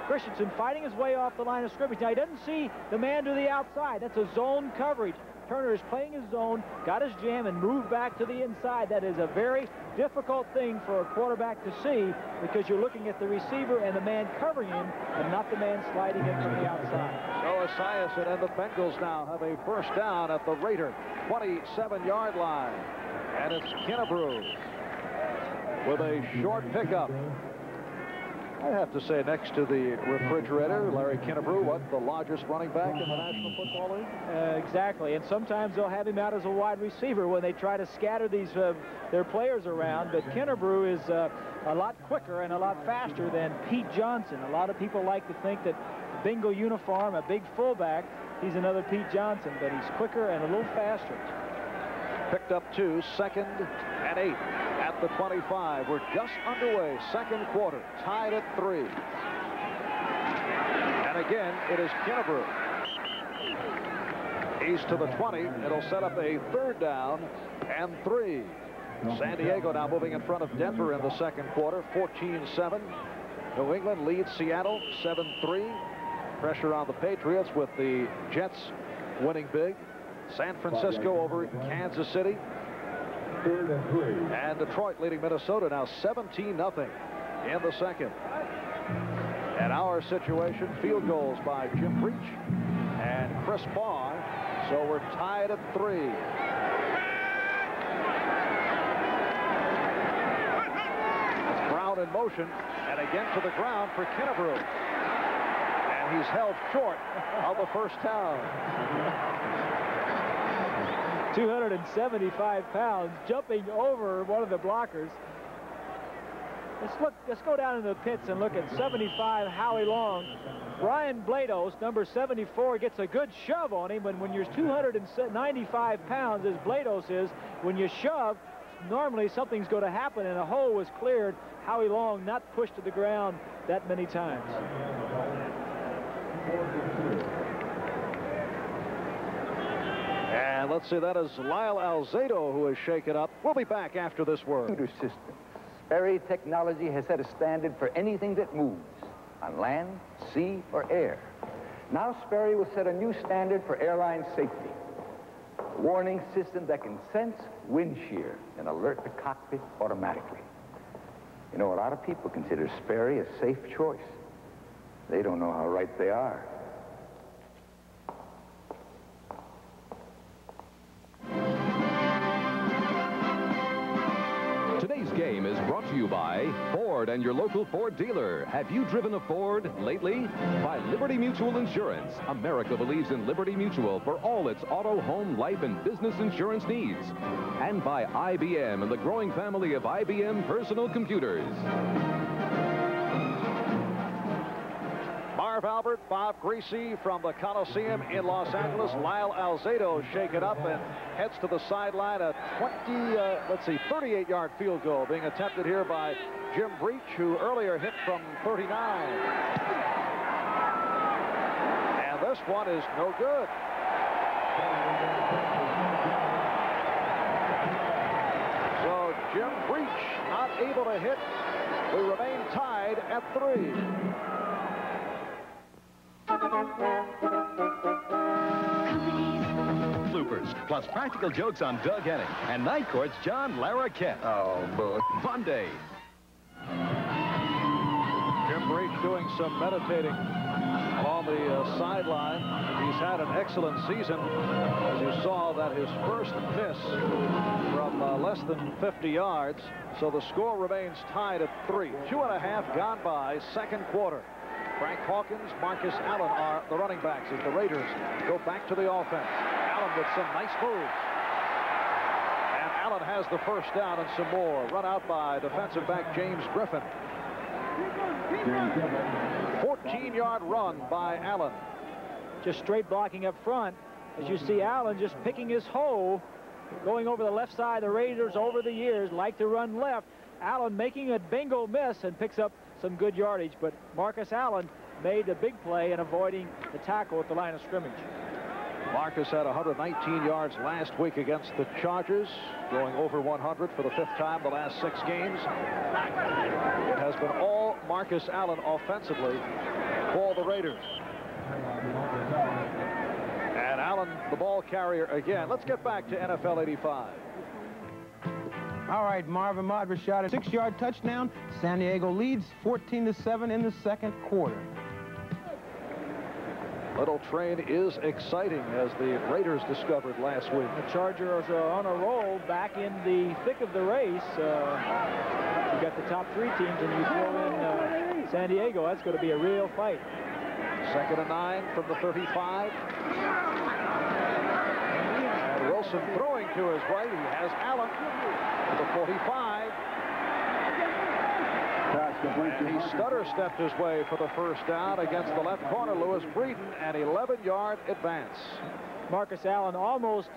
Speaker 3: Christensen fighting his way off the line of scrimmage. Now, he doesn't see the man to the outside. That's a zone coverage. Turner is playing his zone, got his jam, and moved back to the inside. That is a very difficult thing for a quarterback to see because you're looking at the receiver and the man covering him and not the man sliding in from the outside.
Speaker 2: So Esiason and the Bengals now have a 1st down at the Raider 27-yard line. And it's Kennebrew with a short pickup. I have to say, next to the refrigerator, Larry Kennebrew, the largest running back in the National Football League?
Speaker 3: Exactly, and sometimes they'll have him out as a wide receiver when they try to scatter their players around, but Kennebrew is a lot quicker and a lot faster than Pete Johnson. A lot of people like to think that Bengal uniform, a big fullback, he's another Pete Johnson, but he's quicker and a little faster.
Speaker 2: Picked up 2, 2nd and 8 at the 25. We're just underway, 2nd quarter, tied at 3. And again, it is Kennebrew. He's to the 20. It'll set up a 3rd down and 3. San Diego now moving in front of Denver in the second quarter, 14-7. New England leads Seattle 7-3. Pressure on the Patriots with the Jets winning big. San Francisco over Kansas City.
Speaker 5: 3rd and 3.
Speaker 2: And Detroit leading Minnesota now 17-0 in the second. And our situation, field goals by Jim Breach and Chris Barr. So we're tied at 3. It's Brown in motion, and again to the ground for Kennebrew. And he's held short of the first down.
Speaker 3: 275 pounds, jumping over one of the blockers. Let's go down in the pits and look at 75 Howie Long. Brian Blados, number 74, gets a good shove on him. And when you're 295 pounds, as Blados is, when you shove, normally something's going to happen, and a hole was cleared. Howie Long not pushed to the ground that many times.
Speaker 2: And let's see, that is Lyle Alzado who is shaken up. We'll be back after this word.
Speaker 12: System. Sperry technology has set a standard for anything that moves, on land, sea, or air. Now Sperry will set a new standard for airline safety. A warning system that can sense wind shear and alert the cockpit automatically. You know, a lot of people consider Sperry a safe choice. They don't know how right they are.
Speaker 1: Today's game is brought to you by Ford and your local Ford dealer. Have you driven a Ford lately? By Liberty Mutual Insurance. America believes in Liberty Mutual for all its auto, home, life, and business insurance needs. And by IBM and the growing family of IBM personal computers.
Speaker 2: Marv Albert, Bob Griese from the Coliseum in Los Angeles. Lyle Alzado shaken up and heads to the sideline. A 38-yard field goal being attempted here by Jim Breach, who earlier hit from 39. And this one is no good. So Jim Breach not able to hit. We remain tied at 3.
Speaker 13: Bloopers, plus practical jokes on Doug Henning and Night Court's John Larroquette.
Speaker 12: Oh, boy.
Speaker 13: Monday.
Speaker 2: Jim Breach doing some meditating on the sideline. He's had an excellent season. As you saw, that his first miss from less than 50 yards. So the score remains tied at 3. 2.5 gone by, second quarter. Frank Hawkins, Marcus Allen are the running backs as the Raiders go back to the offense. Allen with some nice moves. And Allen has the first down and some more. Run out by defensive back James Griffin. 14-yard run by Allen.
Speaker 3: Just straight blocking up front. As you see Allen just picking his hole, going over the left side. The Raiders over the years like to run left. Allen making a bingo miss and picks up some good yardage, but Marcus Allen made a big play in avoiding the tackle at the line of scrimmage.
Speaker 2: Marcus had 119 yards last week against the Chargers, going over 100 for the 5th time the last 6 games. It has been all Marcus Allen offensively for the Raiders. And Allen, the ball carrier again. Let's get back to NFL 85.
Speaker 7: All right, Marvin Ahmad shot a 6-yard touchdown. San Diego leads 14-7 in the second quarter.
Speaker 2: Little Train is exciting, as the Raiders discovered last week.
Speaker 3: The Chargers are on a roll, back in the thick of the race. You got the top 3 teams, and you throw in San Diego. That's going to be a real fight.
Speaker 2: 2nd and 9 from the 35. And Wilson throwing to his right. He has Allen to the 45. And he stutter-stepped his way for the first down against the left corner, Lewis Breeden, an 11-yard advance.
Speaker 3: Marcus Allen almost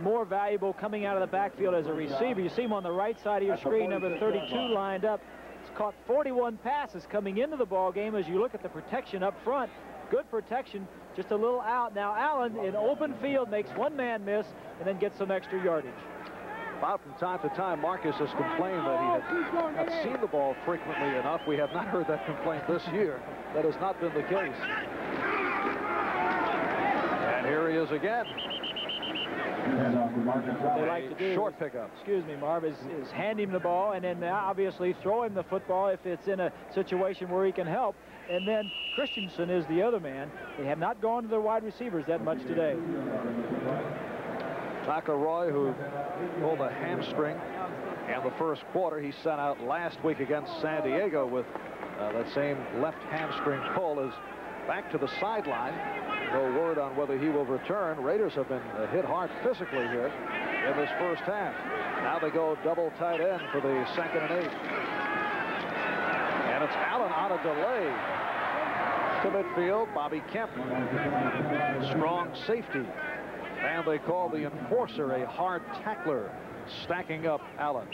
Speaker 3: more valuable coming out of the backfield as a receiver. You see him on the right side of your screen, number 32 lined up. He's caught 41 passes coming into the ball game. As you look at the protection up front, good protection, just a little out. Now Allen in open field makes one man miss and then gets some extra yardage.
Speaker 2: About from time to time, Marcus has complained that he had not seen the ball frequently enough. We have not heard that complaint this year. That has not been the case. And here he is again.
Speaker 3: They like to do
Speaker 2: short pickup.
Speaker 3: Excuse me, Marv, is hand him the ball and then obviously throw him the football if it's in a situation where he can help. And then Christensen is the other man. They have not gone to their wide receivers that much today.
Speaker 2: McElroy, who pulled a hamstring in the first quarter, he sent out last week against San Diego with that same left hamstring pull, is back to the sideline. No word on whether he will return. Raiders have been hit hard physically here in this first half. Now they go double tight end for the 2nd and 8. And it's Allen on a delay to midfield. Bobby Kemp, strong safety. And they call the enforcer a hard tackler, stacking up Allen.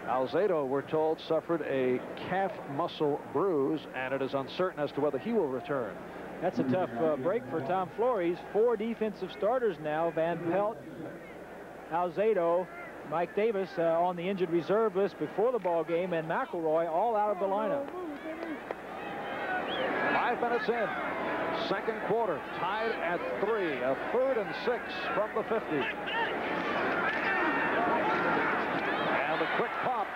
Speaker 2: Alzado, we're told, suffered a calf muscle bruise, and it is uncertain as to whether he will return.
Speaker 3: That's a tough break for Tom Flores. 4 defensive starters now. Van Pelt, Alzado, Mike Davis on the injured reserve list before the ball game, and McElroy all out of the lineup.
Speaker 2: 5 minutes in. 2nd quarter, tied at 3. A 3rd and 6 from the 50. And a quick pop.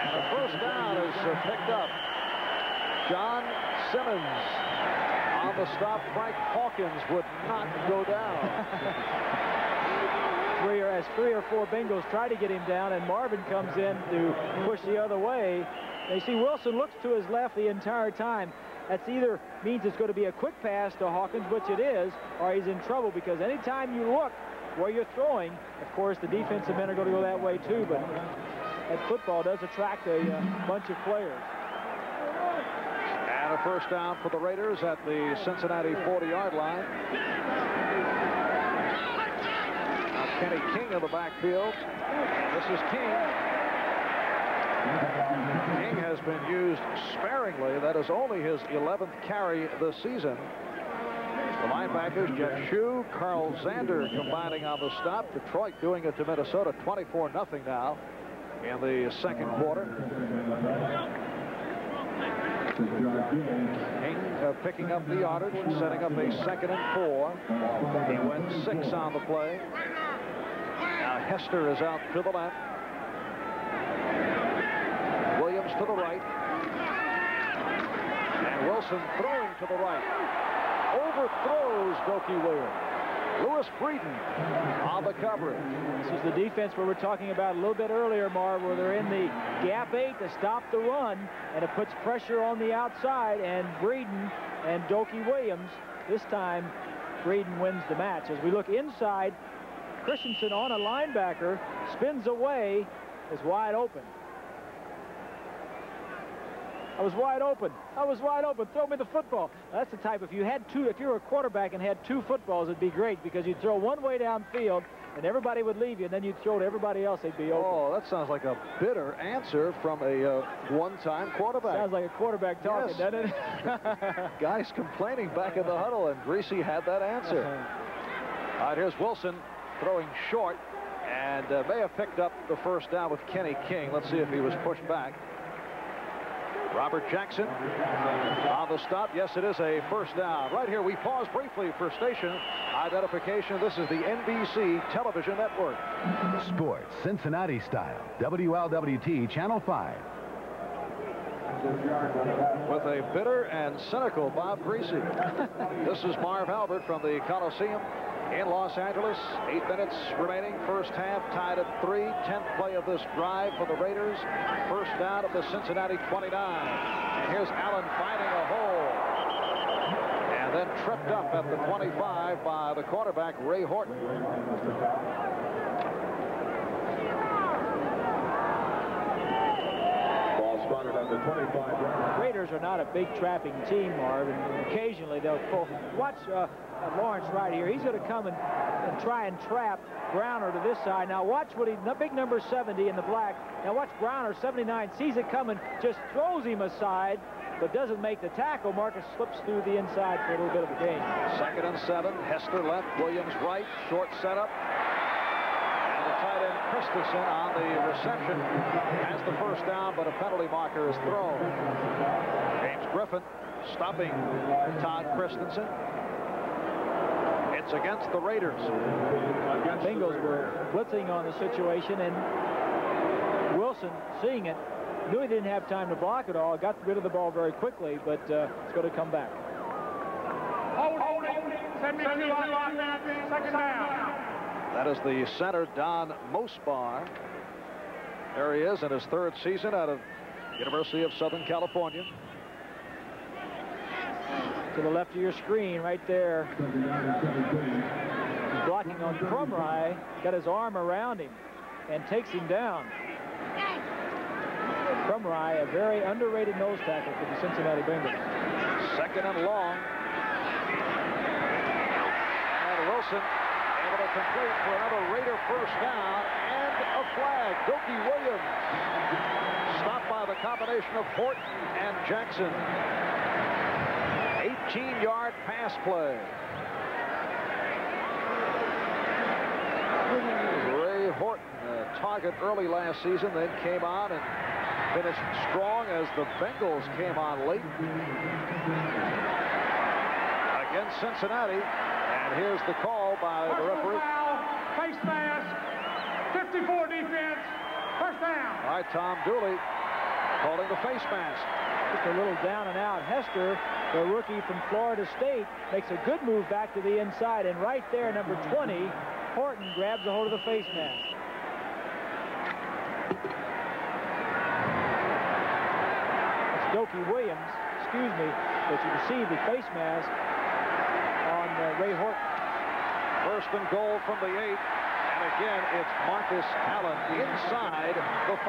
Speaker 2: And the first down is picked up. John Simmons on the stop. Frank Hawkins would not go down.
Speaker 3: 3 or 4 Bengals try to get him down, and Marvin comes in to push the other way. They see Wilson looks to his left the entire time. That's either means it's going to be a quick pass to Hawkins, which it is, or he's in trouble, because anytime you look where you're throwing, of course, the defensive men are going to go that way too, but that football does attract a bunch of players.
Speaker 2: And a first down for the Raiders at the Cincinnati 40-yard line. Now Kenny King in the backfield. This is King. King has been used sparingly. That is only his 11th carry this season. The linebackers, Jeff Shue, Carl Zander combining on the stop. Detroit doing it to Minnesota, 24-0 now in the 2nd quarter. King picking up the yardage, setting up a 2nd and 4. He went 6 on the play. Now Hester is out to the left. Williams to the right. And Wilson throwing to the right. Overthrows Doki Williams. Lewis Breeden on the coverage.
Speaker 3: This is the defense where we're talking about a little bit earlier, Marv, where they're in the gap 8 to stop the run, and it puts pressure on the outside, and Breeden and Doki Williams, this time Breeden wins the match. As we look inside, Christensen on a linebacker, spins away, is wide open. I was wide open. I was wide open. Throw me the football. That's the type. If you were a quarterback and had 2 footballs, it'd be great, because you'd throw one way downfield and everybody would leave you, and then you'd throw to everybody else. They'd be open.
Speaker 2: Oh, that sounds like a bitter answer from a one-time quarterback.
Speaker 3: Sounds like a quarterback talking,
Speaker 2: yes.
Speaker 3: doesn't it?
Speaker 2: Guys complaining back in the huddle, and Greasy had that answer. All right, here's Wilson throwing short, and may have picked up the first down with Kenny King. Let's see if he was pushed back. Robert Jackson on the stop. Yes, it is a first down. Right here, we pause briefly for station identification. This is the NBC Television Network.
Speaker 14: Sports, Cincinnati style. WLWT Channel 5.
Speaker 2: With a bitter and cynical Bob Greasy. This is Marv Albert from the Coliseum in Los Angeles. 8 minutes remaining. First half tied at 3. 10th play of this drive for the Raiders. First down at the Cincinnati 29. And here's Allen finding a hole. And then tripped up at the 25 by the quarterback, Ray Horton.
Speaker 3: Raiders are not a big trapping team, Marv, and occasionally they'll pull. Watch Lawrence right here. He's going to come and try and trap Browner to this side. Now watch what big number 70 in the black. Now watch Browner, 79, sees it coming, just throws him aside, but doesn't make the tackle. Marcus slips through the inside for a little bit of a gain.
Speaker 2: 2nd and 7. Hester left, Williams right, short setup. And the tight end Christensen on the reception has the first down, but a penalty marker is thrown. James Griffin stopping Todd Christensen. It's against the Raiders.
Speaker 3: The Bengals were blitzing on the situation, and Wilson, seeing it, knew he didn't have time to block it all, got rid of the ball very quickly, but it's going to come back.
Speaker 4: Holding, 72 on lock, 2nd down.
Speaker 2: That is the center, Don Mosbar. There he is in his 3rd season out of University of Southern California.
Speaker 3: To the left of your screen, right there. He's blocking on Crumry, got his arm around him, and takes him down. Crumry, a very underrated nose tackle for the Cincinnati Bengals.
Speaker 2: 2nd and long. And Wilson able to complete for another Raider first down and a flag. Doki Williams stopped by the combination of Horton and Jackson. 18-yard pass play. Ray Horton, a target early last season, then came on and finished strong as the Bengals came on late against Cincinnati. And here's the call by the referee.
Speaker 4: Face mask, 54 defense, first down.
Speaker 2: All right, Tom Dooley calling the face mask.
Speaker 3: Just a little down and out. Hester, the rookie from Florida State, makes a good move back to the inside, and right there, number 20, Horton grabs a hold of the face mask. It's Doki Williams, excuse me, but you can see the face mask on Ray Horton.
Speaker 2: 1st and goal from the 8, and again, it's Marcus Allen inside the 5.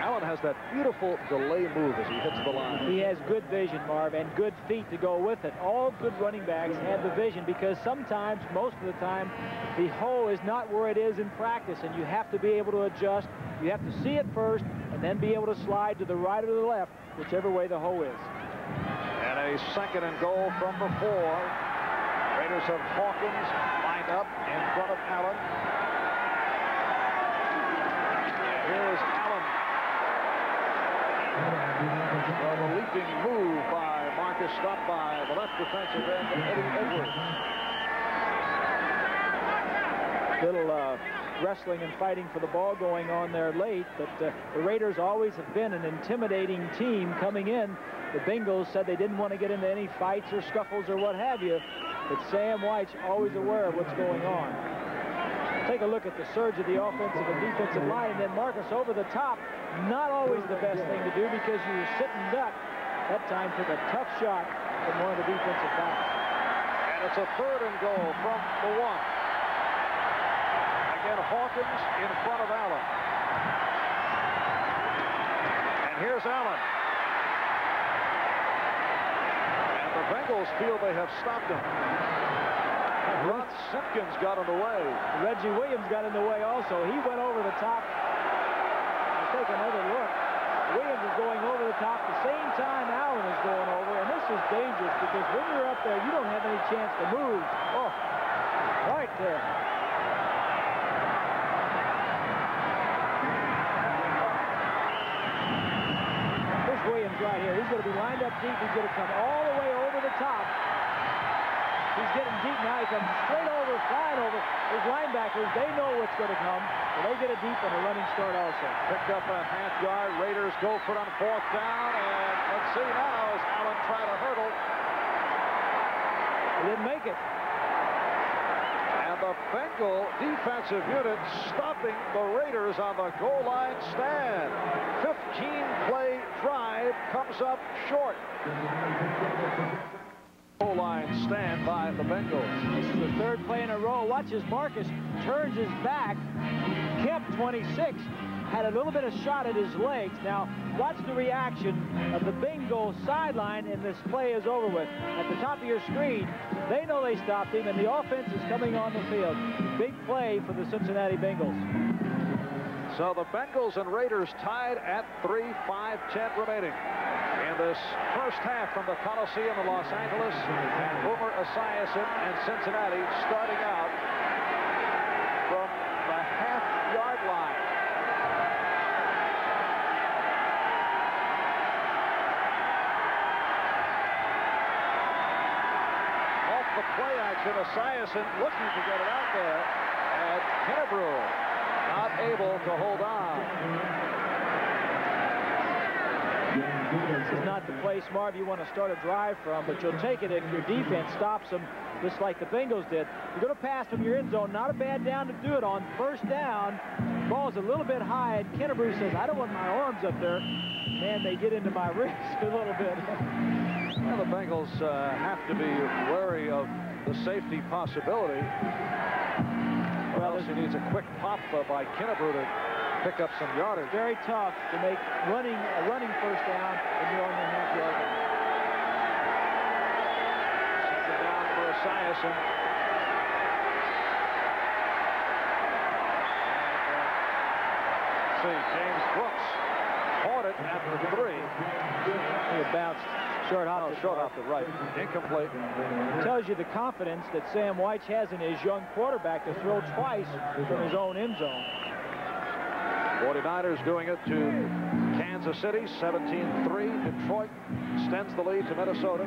Speaker 2: Allen has that beautiful delay move as he hits the line.
Speaker 3: He has good vision, Marv, and good feet to go with it. All good running backs have the vision, because sometimes, most of the time, the hole is not where it is in practice, and you have to be able to adjust. You have to see it first, and then be able to slide to the right or the left, whichever way the hole is.
Speaker 2: And a 2nd and goal from the 4. Raiders have Hawkins lined up in front of Allen. Here's Allen. Well, the leaping move by Marcus, stopped by the left defensive end, Eddie Edwards.
Speaker 3: Little wrestling and fighting for the ball going on there late, but the Raiders always have been an intimidating team coming in. The Bengals said they didn't want to get into any fights or scuffles or what have you, but Sam White's always aware of what's going on. Take a look at the surge of the offensive and defensive line, and then Marcus over the top. Not always the best thing to do, because you were sitting duck. That time took a tough shot from one of the defensive backs.
Speaker 2: And it's a 3rd and goal from the 1. Again, Hawkins in front of Allen. And here's Allen. And the Bengals feel they have stopped him. Ron Simpkins got in the way.
Speaker 3: Reggie Williams got in the way also. He went over the top. Let's take another look. Williams is going over the top the same time Allen is going over, and this is dangerous, because when you're up there, you don't have any chance to move. Oh, right there. Here's Williams right here. He's going to be lined up deep. He's going to come all the way over the top. He's getting deep now. He comes straight over, flying over. His linebackers, they know what's going to come. So they get it deep on a running start also.
Speaker 2: Picked up a half yard. Raiders go for it on 4th down. And let's see now as Allen try to hurdle.
Speaker 3: He didn't make it.
Speaker 2: And the Bengal defensive unit stopping the Raiders on the goal line stand. 15-play drive comes up short. Goal line stand by the Bengals.
Speaker 3: This is the 3rd play in a row. Watch as Marcus turns his back. Kemp, 26, had a little bit of shot at his legs. Now, watch the reaction of the Bengals sideline, and this play is over with. At the top of your screen, they know they stopped him, and the offense is coming on the field. Big play for the Cincinnati Bengals.
Speaker 2: So the Bengals and Raiders tied at 3, 5:10 remaining in this first half from the Coliseum in Los Angeles. And Boomer Esiason and Cincinnati starting out from the half-yard line. Off the play action, Esiason looking to get it out there, and Kennebrew not able to hold on.
Speaker 3: This is not the place, Marv, you want to start a drive from, but you'll take it if your defense stops them, just like the Bengals did. You're going to pass from your end zone, not a bad down to do it on. First down, ball's a little bit high, and Kennebrew says, I don't want my arms up there. Man, they get into my ribs a little bit.
Speaker 2: Well, the Bengals have to be wary of the safety possibility. Well, he needs a quick pop by Kennebrew to pick up some yardage.
Speaker 3: Very tough to make a running first down when you're on the half-yard line.
Speaker 2: Second down for Esiason. See, James Brooks caught it at the 3.
Speaker 3: It bounced short off the right.
Speaker 2: Incomplete.
Speaker 3: It tells you the confidence that Sam White has in his young quarterback to throw twice from his own end zone.
Speaker 2: 49ers doing it to Kansas City, 17-3. Detroit extends the lead to Minnesota.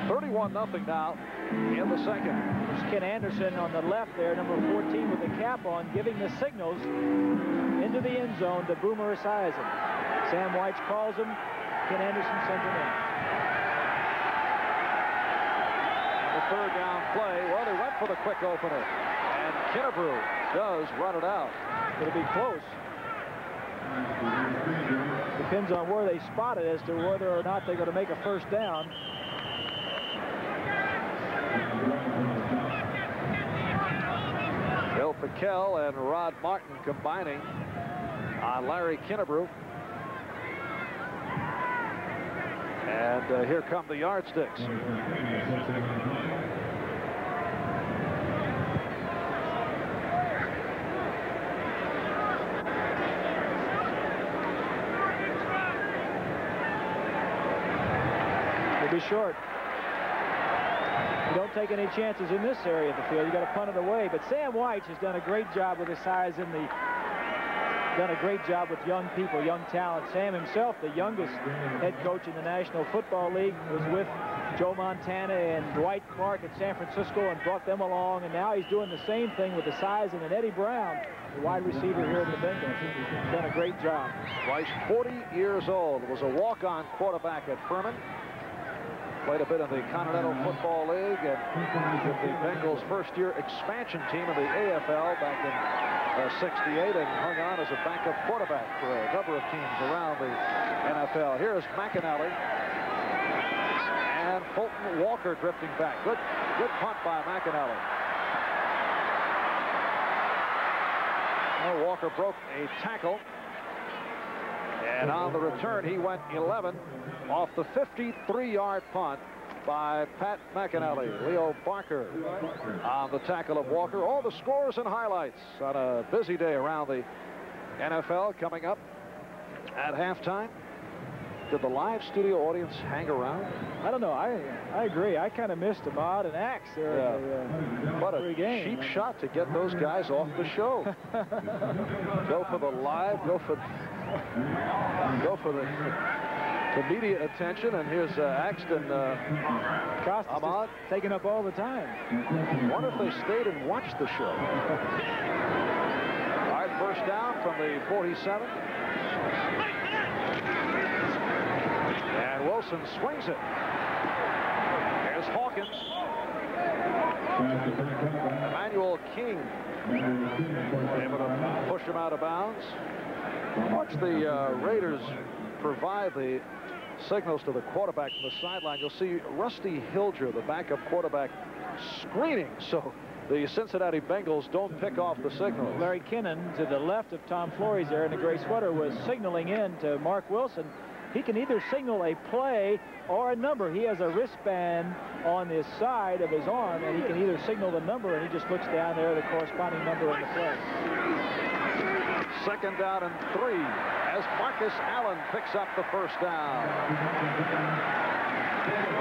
Speaker 2: 31-0 now in the second.
Speaker 3: There's Ken Anderson on the left there, number 14 with the cap on, giving the signals into the end zone to Boomer Esiason. Sam White calls him. Ken Anderson sends him in.
Speaker 2: The third down play, well, they went for the quick opener. And Kennebrew does run it out.
Speaker 3: It'll be close. Depends on where they spot it as to whether or not they're going to make a first down.
Speaker 2: Bill Pickell and Rod Martin combining on Larry Kennebrew. And here come the yardsticks.
Speaker 3: Be short. You don't take any chances in this area of the field. You got to punt it away. But Sam White has done a great job with his size in the. Done a great job with young people, young talent. Sam himself, the youngest head coach in the National Football League, was with Joe Montana and Dwight Clark at San Francisco and brought them along. And now he's doing the same thing with the size and Eddie Brown, the wide receiver here in the Bengals. He's done a great job.
Speaker 2: White's 40 years old. Was a walk-on quarterback at Furman. Played a bit in the Continental Football League and with the Bengals' first-year expansion team in the AFL back in '68 and hung on as a backup quarterback for a number of teams around the NFL. Here's McAnally and Fulton Walker drifting back. Good punt by McAnally. Well, Walker broke a tackle. And on the return, he went 11 off the 53-yard punt by Pat McAnally. Leo Barker on the tackle of Walker. All the scores and highlights on a busy day around the NFL coming up at halftime. Did the live studio audience hang around?
Speaker 3: I don't know. I agree. I kind of missed Ahmad and Axe there.
Speaker 2: Yeah. What a cheap shot to get those guys off the show. Go for the live. Go for the media attention. And here's Axton.
Speaker 3: Ahmad taking up all the time.
Speaker 2: I wonder if they stayed and watched the show. All right, first down from the 47. And Wilson swings it. There's Hawkins. Emmanuel King able to push him out of bounds. Watch the Raiders provide the signals to the quarterback from the sideline. You'll see Rusty Hilger, the backup quarterback, screening so the Cincinnati Bengals don't pick off the signal.
Speaker 3: Larry Kinnan to the left of Tom Flores there in the gray sweater was signaling in to Mark Wilson. He can either signal a play or a number. He has a wristband on his side of his arm, and he can either signal the number, and he just looks down there, the corresponding number in the play.
Speaker 2: Second down and 3 as Marcus Allen picks up the first down.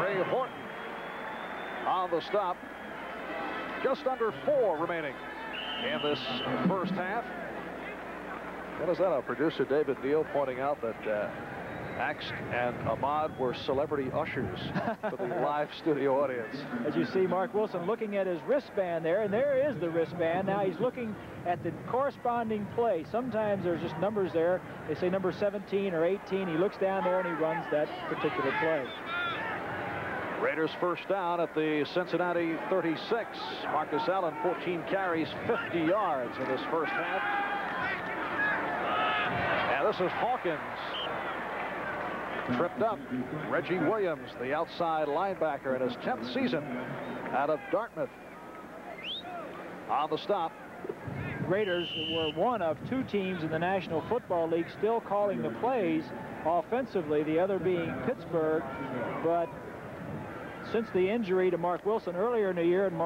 Speaker 2: Ray Horton on the stop. Just under 4 remaining in this first half. What is that? Our producer David Neal pointing out that Axe and Ahmad were celebrity ushers for the live studio audience.
Speaker 3: As you see Mark Wilson looking at his wristband there, and there is the wristband. Now he's looking at the corresponding play. Sometimes there's just numbers there. They say number 17 or 18. He looks down there and he runs that particular play.
Speaker 2: Raiders first down at the Cincinnati 36. Marcus Allen, 14 carries, 50 yards in this first half. And this is Hawkins. Tripped up. Reggie Williams, the outside linebacker in his 10th season out of Dartmouth. On the stop.
Speaker 3: Raiders were one of 2 teams in the National Football League still calling the plays offensively, the other being Pittsburgh. But since the injury to Mark Wilson earlier in the year, and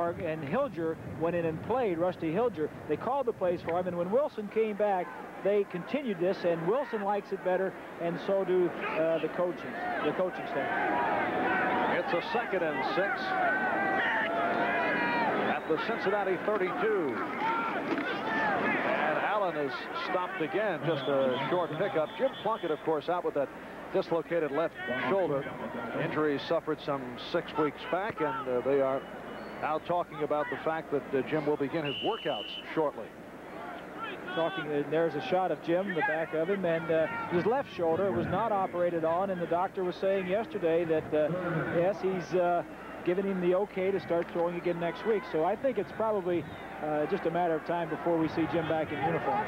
Speaker 3: Hilger went in and played, Rusty Hilger, they called the plays for him, and when Wilson came back, they continued this, and Wilson likes it better, and so do the coaching staff.
Speaker 2: It's a 2nd and 6 at the Cincinnati 32. And Allen is stopped again, just a short pickup. Jim Plunkett, of course, out with that dislocated left shoulder. Injury suffered some 6 weeks back, and they are now talking about the fact that Jim will begin his workouts shortly.
Speaker 3: There's a shot of Jim, the back of him, and his left shoulder was not operated on, and the doctor was saying yesterday that yes, he's giving him the okay to start throwing again next week. So I think it's probably just a matter of time before we see Jim back in uniform.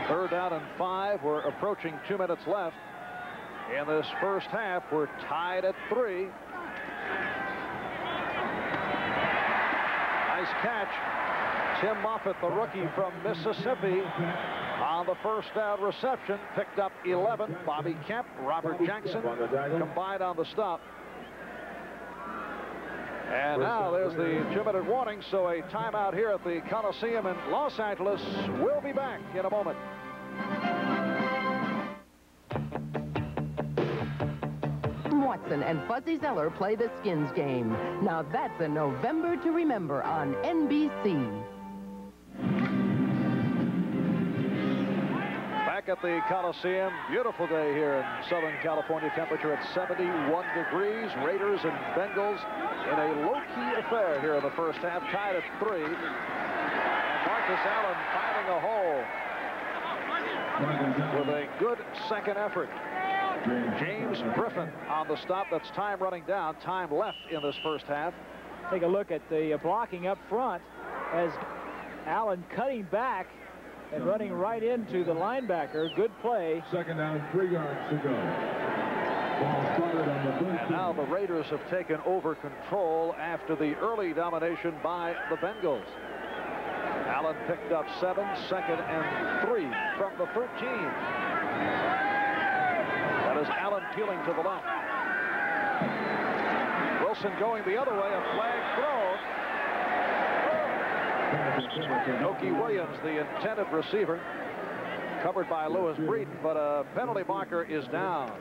Speaker 2: 3rd down and 5. We're approaching 2 minutes left in this first half. We're tied at 3. Nice catch. Tim Moffitt, the rookie from Mississippi, on the first down reception, picked up 11. Bobby Kemp, Robert Jackson combined on the stop. And now there's the 2-minute warning, so a timeout here at the Coliseum in Los Angeles. We'll be back in a moment.
Speaker 15: Watson and Fuzzy Zeller play the Skins game. Now that's a November to remember on NBC.
Speaker 2: Back at the Coliseum, beautiful day here in Southern California. Temperature at 71 degrees. Raiders and Bengals in a low-key affair here in the first half, tied at 3. And Marcus Allen finding a hole with a good second effort. James Griffin on the stop. That's time running down. Time left in this first half.
Speaker 3: Take a look at the blocking up front as Allen cutting back and running right into the linebacker. Good play.
Speaker 5: 2nd down, 3 yards to go. Ball started on the 13.
Speaker 2: And now the Raiders have taken over control after the early domination by the Bengals. Allen picked up 7, 2nd and 3 from the 13. That is Allen peeling to the left. Wilson going the other way, a flag thrown. Noki Williams, the intended receiver, covered by Lewis Breeden, but a penalty marker is down.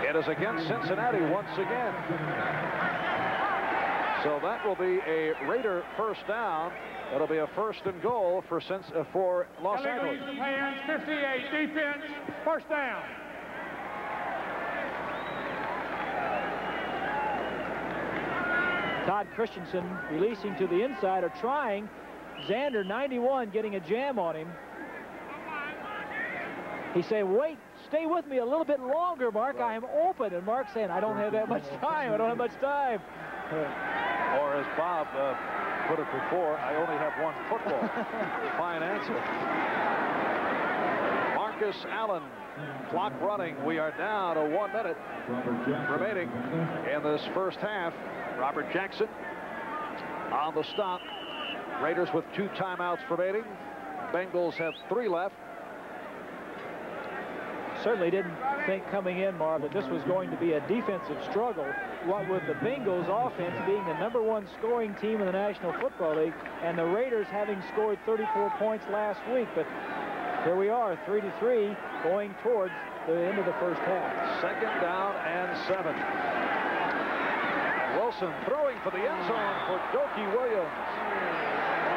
Speaker 2: It is against Cincinnati once again. So that will be a Raider first down. That'll be a 1st and goal for Los Angeles.
Speaker 4: Hands, 58, defense, first down.
Speaker 3: Todd Christensen releasing to the inside, or trying. Xander, 91, getting a jam on him. He said, wait, stay with me a little bit longer, Mark. I am open. And Mark saying, I don't have that much time. I don't have much time.
Speaker 2: Or as Bob put it before, I only have one football. Fine answer. Marcus Allen, clock running. We are down to 1 minute remaining in this first half. Robert Jackson on the stop. Raiders with 2 timeouts remaining. Bengals have 3 left.
Speaker 3: certainly didn't think coming in, Marv, that this was going to be a defensive struggle. What with the Bengals offense being the #1 scoring team in the National Football League and the Raiders having scored 34 points last week. But here we are, 3-3, going towards the end of the first half.
Speaker 2: 2nd down and 7. Wilson throwing for the end zone for Dokie Williams.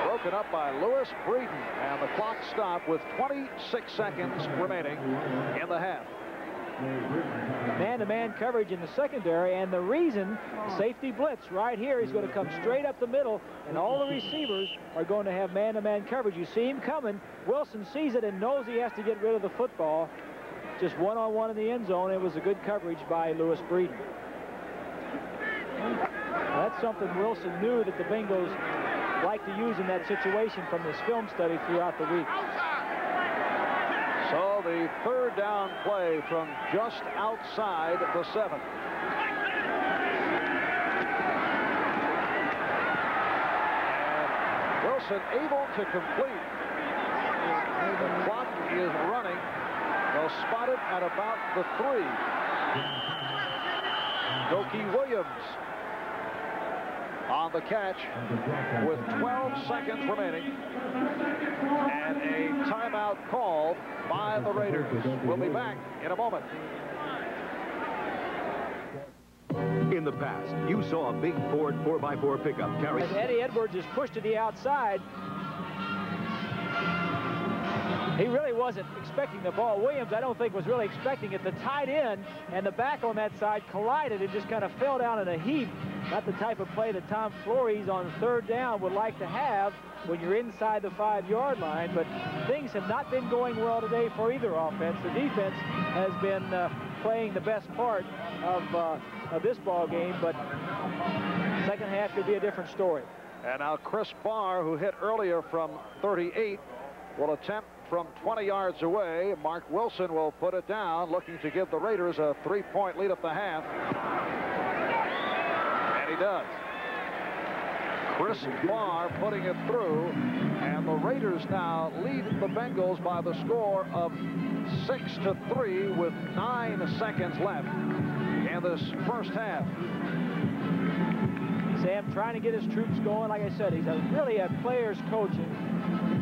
Speaker 2: Broken up by Lewis Breeden, and the clock stopped with 26 seconds remaining in the half.
Speaker 3: Man-to-man coverage in the secondary, and the reason, safety blitz right here, he's going to come straight up the middle, and all the receivers are going to have man-to-man coverage. You see him coming. Wilson sees it and knows he has to get rid of the football. Just one-on-one in the end zone. It was a good coverage by Lewis Breeden. That's something Wilson knew that the Bengals like to use in that situation from this film study throughout the week.
Speaker 2: So the 3rd down play from just outside the 7. And Wilson able to complete. The clock is running. They'll spot it at about the 3. Dokie Williams on the catch with 12 seconds remaining, and a timeout called by the Raiders. We'll be back in a moment.
Speaker 13: In the past, you saw a big Ford 4x4 pickup carry.
Speaker 3: As Eddie Edwards is pushed to the outside, he really wasn't expecting the ball. Williams, I don't think, was really expecting it. The tight end and the back on that side collided and just kind of fell down in a heap. Not the type of play that Tom Flores on 3rd down would like to have when you're inside the 5-yard line. But things have not been going well today for either offense. The defense has been playing the best part of this ball game, but second half could be a different story.
Speaker 2: And now Chris Barr, who hit earlier from 38, will attempt from 20 yards away. Mark Wilson will put it down, looking to give the Raiders a 3-point lead at the half. And he does. Chris Barr putting it through, and the Raiders now lead the Bengals by the score of 6-3 with 9 seconds left in this first half.
Speaker 3: Sam trying to get his troops going. Like I said, he's really a player's coach.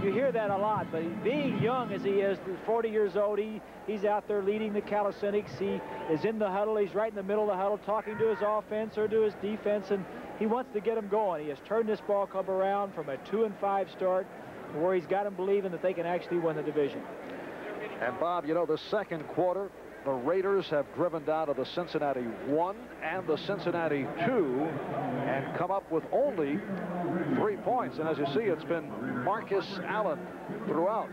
Speaker 3: You hear that a lot, but being young as he is, 40 years old, he's out there leading the calisthenics. He is in the huddle. He's right in the middle of the huddle talking to his offense or to his defense, and he wants to get them going. He has turned this ball club around from a 2-5 start to where he's got them believing that they can actually win the division.
Speaker 2: And Bob, you know, the second quarter, the Raiders have driven down to the Cincinnati 1 and the Cincinnati 2 and come up with only 3 points. And as you see, it's been Marcus Allen throughout.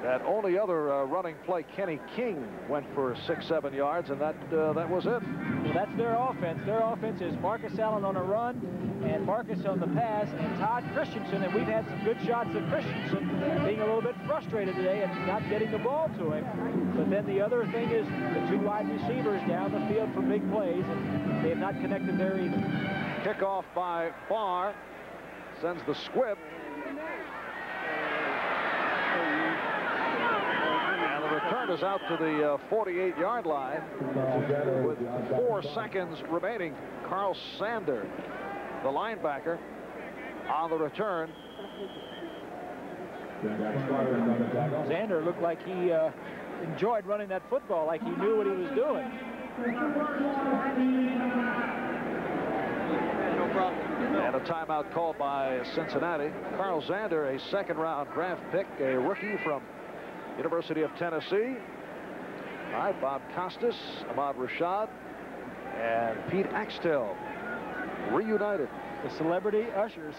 Speaker 2: That only other running play, Kenny King went for 6-7 yards, and that was it.
Speaker 3: Well, that's their offense. Their offense is Marcus Allen on a run and Marcus on the pass and Todd Christensen, and we've had some good shots of Christensen being a little bit frustrated today and not getting the ball to him. But then the other thing is the 2 wide receivers down the field for big plays, and they have not connected there either.
Speaker 2: Kickoff by Barr sends the squib. Return is out to the 48-yard line with 4 seconds remaining. Carl Sander, the linebacker, on the return.
Speaker 3: Sander looked like he enjoyed running that football, like he knew what he was doing.
Speaker 2: And a timeout called by Cincinnati. Carl Sander, a 2nd-round draft pick, a rookie from University of Tennessee. All right, Bob Costas, Ahmad Rashad, and Pete Axtell reunited.
Speaker 3: The celebrity ushers.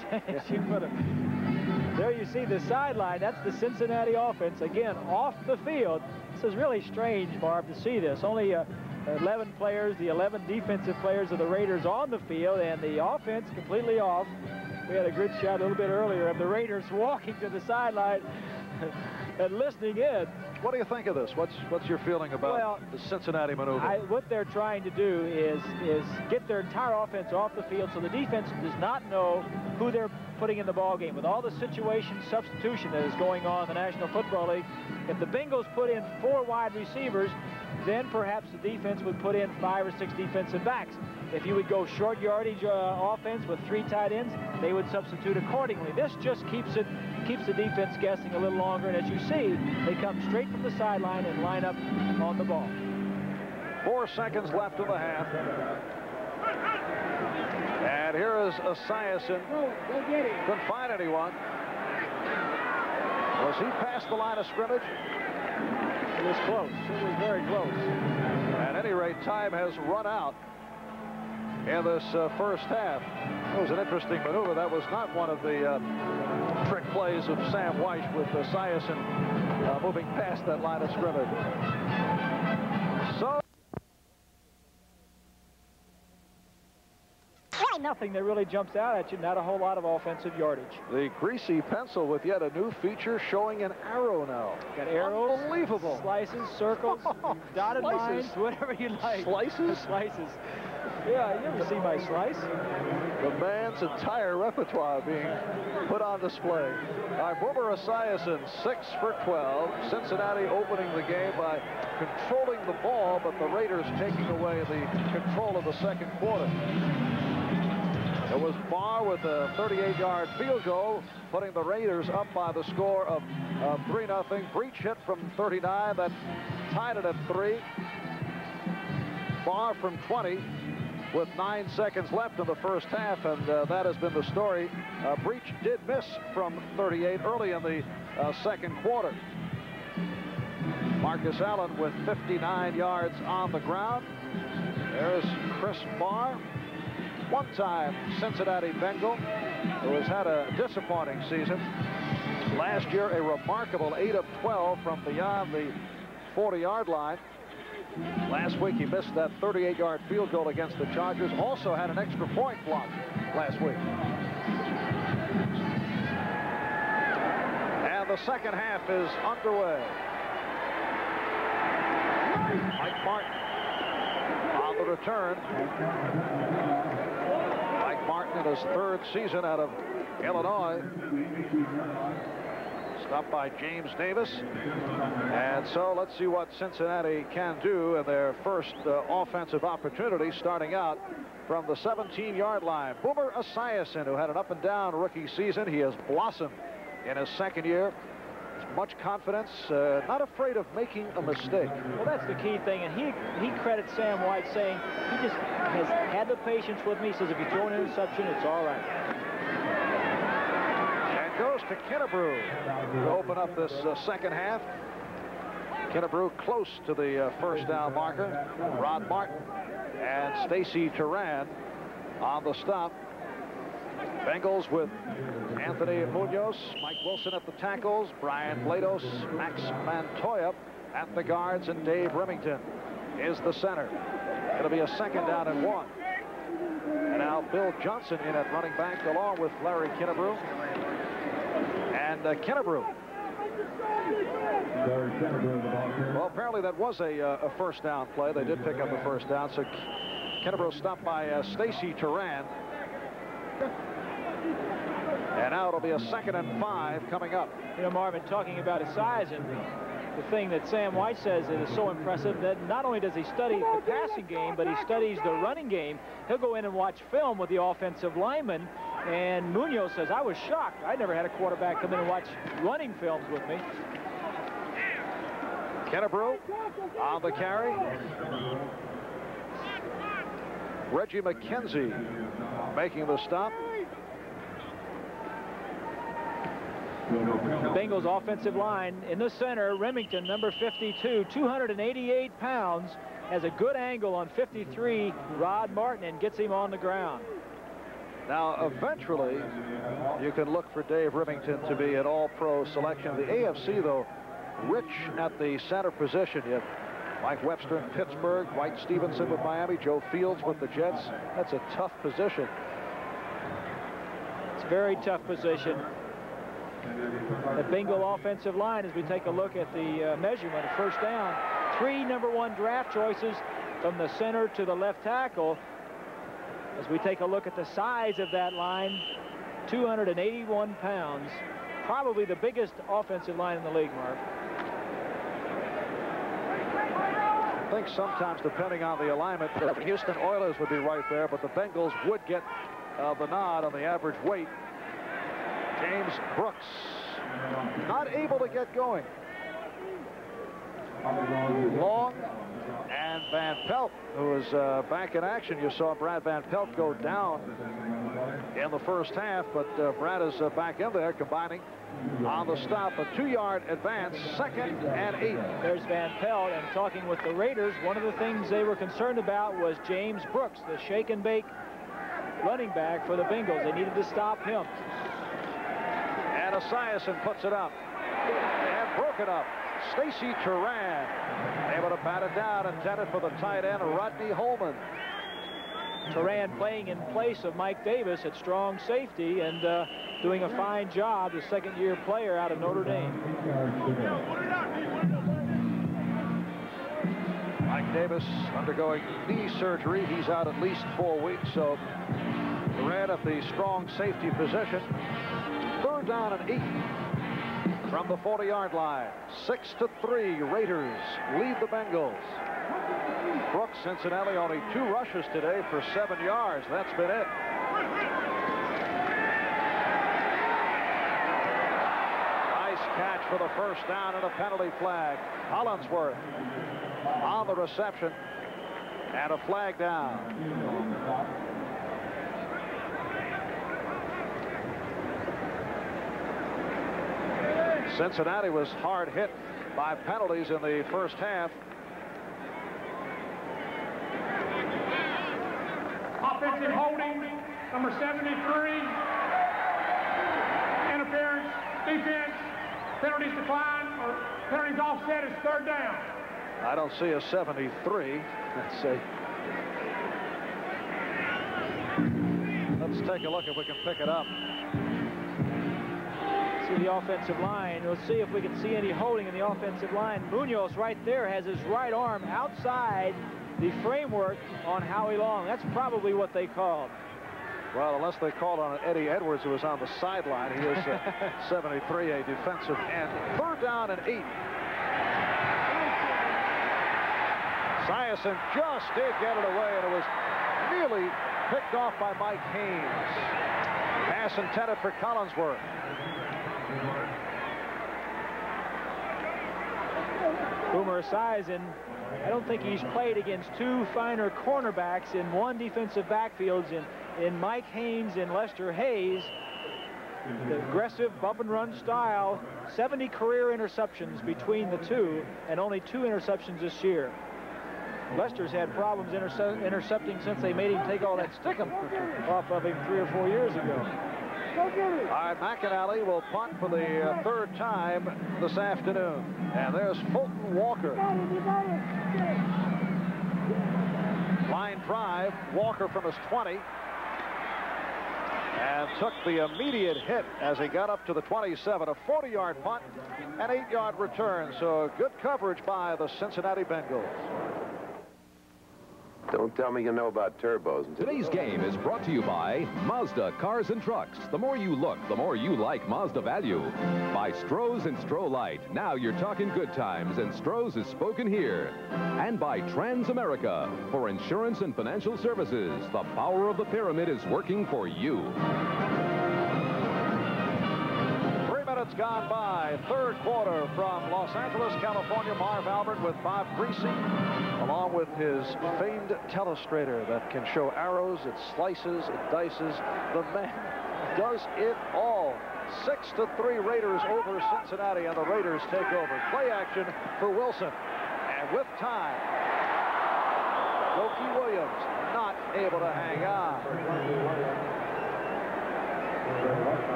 Speaker 3: There you see the sideline. That's the Cincinnati offense. Again, off the field. This is really strange, Marv, to see this. Only 11 players, the 11 defensive players of the Raiders on the field, and the offense completely off. We had a good shot a little bit earlier of the Raiders walking to the sideline and listening in.
Speaker 2: What do you think of this? What's your feeling about the Cincinnati maneuver?
Speaker 3: What they're trying to do is get their entire offense off the field so the defense does not know who they're putting in the ball game. With all the situation substitution that is going on in the National Football League, If the Bengals put in 4 wide receivers, then perhaps the defense would put in 5 or 6 defensive backs. If you would go short yardage offense with 3 tight ends, they would substitute accordingly. This just keeps the defense guessing a little longer, and as you see, they come straight from the sideline and line up on the ball.
Speaker 2: 4 seconds left in the half. And here is Esiason. Couldn't find anyone. Was he past the line of scrimmage?
Speaker 3: It was close. It was very close.
Speaker 2: At any rate, time has run out in this first half. It was an interesting maneuver. That was not one of the trick plays of Sam Wyche with Esiason moving past that line of scrimmage. So
Speaker 3: nothing that really jumps out at you. Not a whole lot of offensive yardage.
Speaker 2: The greasy pencil with yet a new feature showing an arrow now.
Speaker 3: Got arrows,
Speaker 2: unbelievable,
Speaker 3: slices, circles, dotted lines, whatever you like.
Speaker 2: Slices?
Speaker 3: Slices. Yeah, you ever see my slice?
Speaker 2: The man's entire repertoire being put on display. All right, Boomer Esiason, 6 for 12. Cincinnati opening the game by controlling the ball, but the Raiders taking away the control of the second quarter. It was Barr with a 38-yard field goal, putting the Raiders up by the score of 3-0. Breach hit from 39, that tied it at 3. Barr from 20 with 9 seconds left in the first half, and that has been the story. Breach did miss from 38 early in the second quarter. Marcus Allen with 59 yards on the ground. There's Chris Barr, one-time Cincinnati Bengal, who has had a disappointing season. Last year, a remarkable 8 of 12 from beyond the 40-yard line. Last week, he missed that 38-yard field goal against the Chargers. Also had an extra point block last week. And the second half is underway. Mike Martin on the return. Mike Martin in his 3rd season out of Illinois. Stopped by James Davis. And so let's see what Cincinnati can do in their first offensive opportunity, starting out from the 17-yard line. Boomer Esiason, who had an up-and-down rookie season. He has blossomed in his second year. Much confidence, not afraid of making a mistake.
Speaker 3: Well, that's the key thing, and he credits Sam Wyche, saying he just has had the patience with me. He says if you throw an interception, it's all right.
Speaker 2: And goes to Kennebrew to open up this second half. Kennebrew close to the first down marker. Rod Martin and Stacy Turan on the stop. Bengals with Anthony Munoz, Mike Wilson at the tackles, Brian Blados, Max Montoya at the guards, and Dave Remington is the center. It'll be a second down and 1. And now Bill Johnson in at running back along with Larry Kennebrew. And Kennebrew. Well, apparently that was a first down play. They did pick up a first down. So Kennebrew stopped by Stacy Turan. And now it'll be a 2nd and 5 coming up.
Speaker 3: You know, Marvin, talking about his size, and the thing that Sam Wyche says that is so impressive, that not only does he study the passing game, but he studies the running game. He'll go in and watch film with the offensive linemen, and Munoz says, I was shocked. I never had a quarterback come in and watch running films with me.
Speaker 2: Kennebrew on the carry. Reggie McKenzie making the stop.
Speaker 3: Bengals offensive line in the center. Remington, number 52, 288 pounds, has a good angle on 53, Rod Martin, and gets him on the ground.
Speaker 2: Now, eventually, you can look for Dave Remington to be an all-pro selection. The AFC, though, rich at the center position. You have Mike Webster in Pittsburgh, Dwight Stevenson with Miami, Joe Fields with the Jets. That's a tough position.
Speaker 3: It's a very tough position. The Bengal offensive line, as we take a look at the measurement of first down, 3 number 1 draft choices from the center to the left tackle. As we take a look at the size of that line, 281 pounds, probably the biggest offensive line in the league, Marv.
Speaker 2: I think sometimes, depending on the alignment, the Houston Oilers would be right there, but the Bengals would get the nod on the average weight. James Brooks not able to get going. Long and Van Pelt, who is back in action. You saw Brad Van Pelt go down in the first half, but Brad is back in there combining on the stop. A 2-yard advance, 2nd and 8.
Speaker 3: There's Van Pelt, and talking with the Raiders, one of the things they were concerned about was James Brooks, the shake and bake running back for the Bengals. They needed to stop him.
Speaker 2: And Esiason puts it up and broke it up. Stacy Turan able to bat it down, intended for the tight end Rodney Holman.
Speaker 3: Turan playing in place of Mike Davis at strong safety and doing a fine job, the second-year player out of Notre Dame.
Speaker 2: Mike Davis undergoing knee surgery. He's out at least 4 weeks, so Turan at the strong safety position. 3rd down and 8 from the 40-yard line. 6-3, Raiders lead the Bengals. Brooks, Cincinnati, only 2 rushes today for 7 yards. That's been it. Nice catch for the first down and a penalty flag. Collinsworth on the reception and a flag down. Cincinnati was hard hit by penalties in the first half.
Speaker 4: Offensive holding, number 73. Interference, defense, penalties decline, or penalties offset is 3rd down.
Speaker 2: I don't see a 73. Let's take a look if we can pick it up.
Speaker 3: See the offensive line. We'll see if we can see any holding in the offensive line. Munoz right there has his right arm outside the framework on Howie Long. That's probably what they called.
Speaker 2: Well, unless they called on Eddie Edwards, who was on the sideline. He is 73, a defensive end. 3rd down and 8. Esiason just did get it away, and it was nearly picked off by Mike Haynes. Pass intended for Collinsworth.
Speaker 3: Boomer Esiason, I don't think he's played against 2 finer cornerbacks in one defensive backfields in Mike Haynes and Lester Hayes. The aggressive bump and run style, 70 career interceptions between the two, and only 2 interceptions this year. Lester's had problems intercepting since they made him take all that stickum off of him 3 or 4 years ago.
Speaker 2: All right, McAnally will punt for the 3rd time this afternoon. And there's Fulton Walker. Line drive, Walker from his 20. And took the immediate hit as he got up to the 27. A 40-yard punt, an 8-yard return. So good coverage by the Cincinnati Bengals.
Speaker 16: Don't tell me you know about turbos.
Speaker 1: Today's game is brought to you by Mazda Cars and Trucks. The more you look, the more you like Mazda value. By Stroh's and Stroh Light. Now you're talking good times, and Stroh's is spoken here. And by Transamerica. For insurance and financial services, the power of the pyramid is working for you.
Speaker 2: 3 minutes gone by. 3rd quarter from Los Angeles, California. Marv Albert with Bob Greasy, along with his famed telestrator that can show arrows, it slices, it dices. The man does it all. 6-3 Raiders over Cincinnati, and the Raiders take over. Play action for Wilson. And with time, Loki Williams not able to hang on.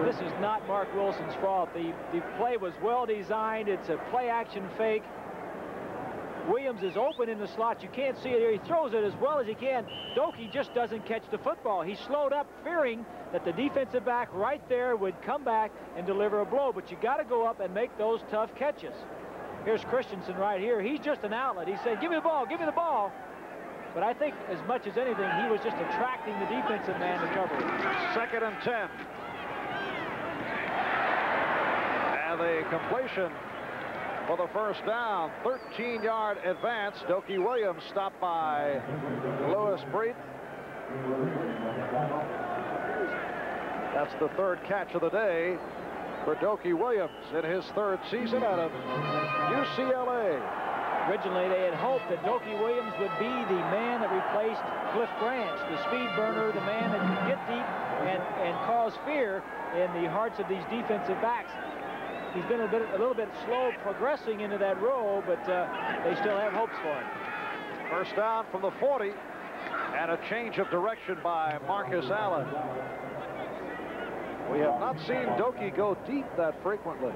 Speaker 3: This is not Mark Wilson's fault. The play was well designed. It's a play action fake. Williams is open in the slot. You can't see it here. He throws it as well as he can. Doki just doesn't catch the football. He slowed up, fearing that the defensive back right there would come back and deliver a blow. But you got to go up and make those tough catches. Here's Christensen right here. He's just an outlet. He said, give me the ball, give me the ball. But I think as much as anything, he was just attracting the defensive man to cover.
Speaker 2: 2nd and 10. And the completion for the first down. 13-yard advance. Dokie Williams stopped by Lewis Breed. That's the third catch of the day for Dokie Williams in his third season out of UCLA.
Speaker 3: Originally, they had hoped that Dokie Williams would be the man that replaced Cliff Branch, the speed burner, the man that could get deep and cause fear in the hearts of these defensive backs. He's been a little bit slow progressing into that role, but they still have hopes for him.
Speaker 2: First down from the 40, and a change of direction by Marcus Allen. We have not seen Dokie go deep that frequently,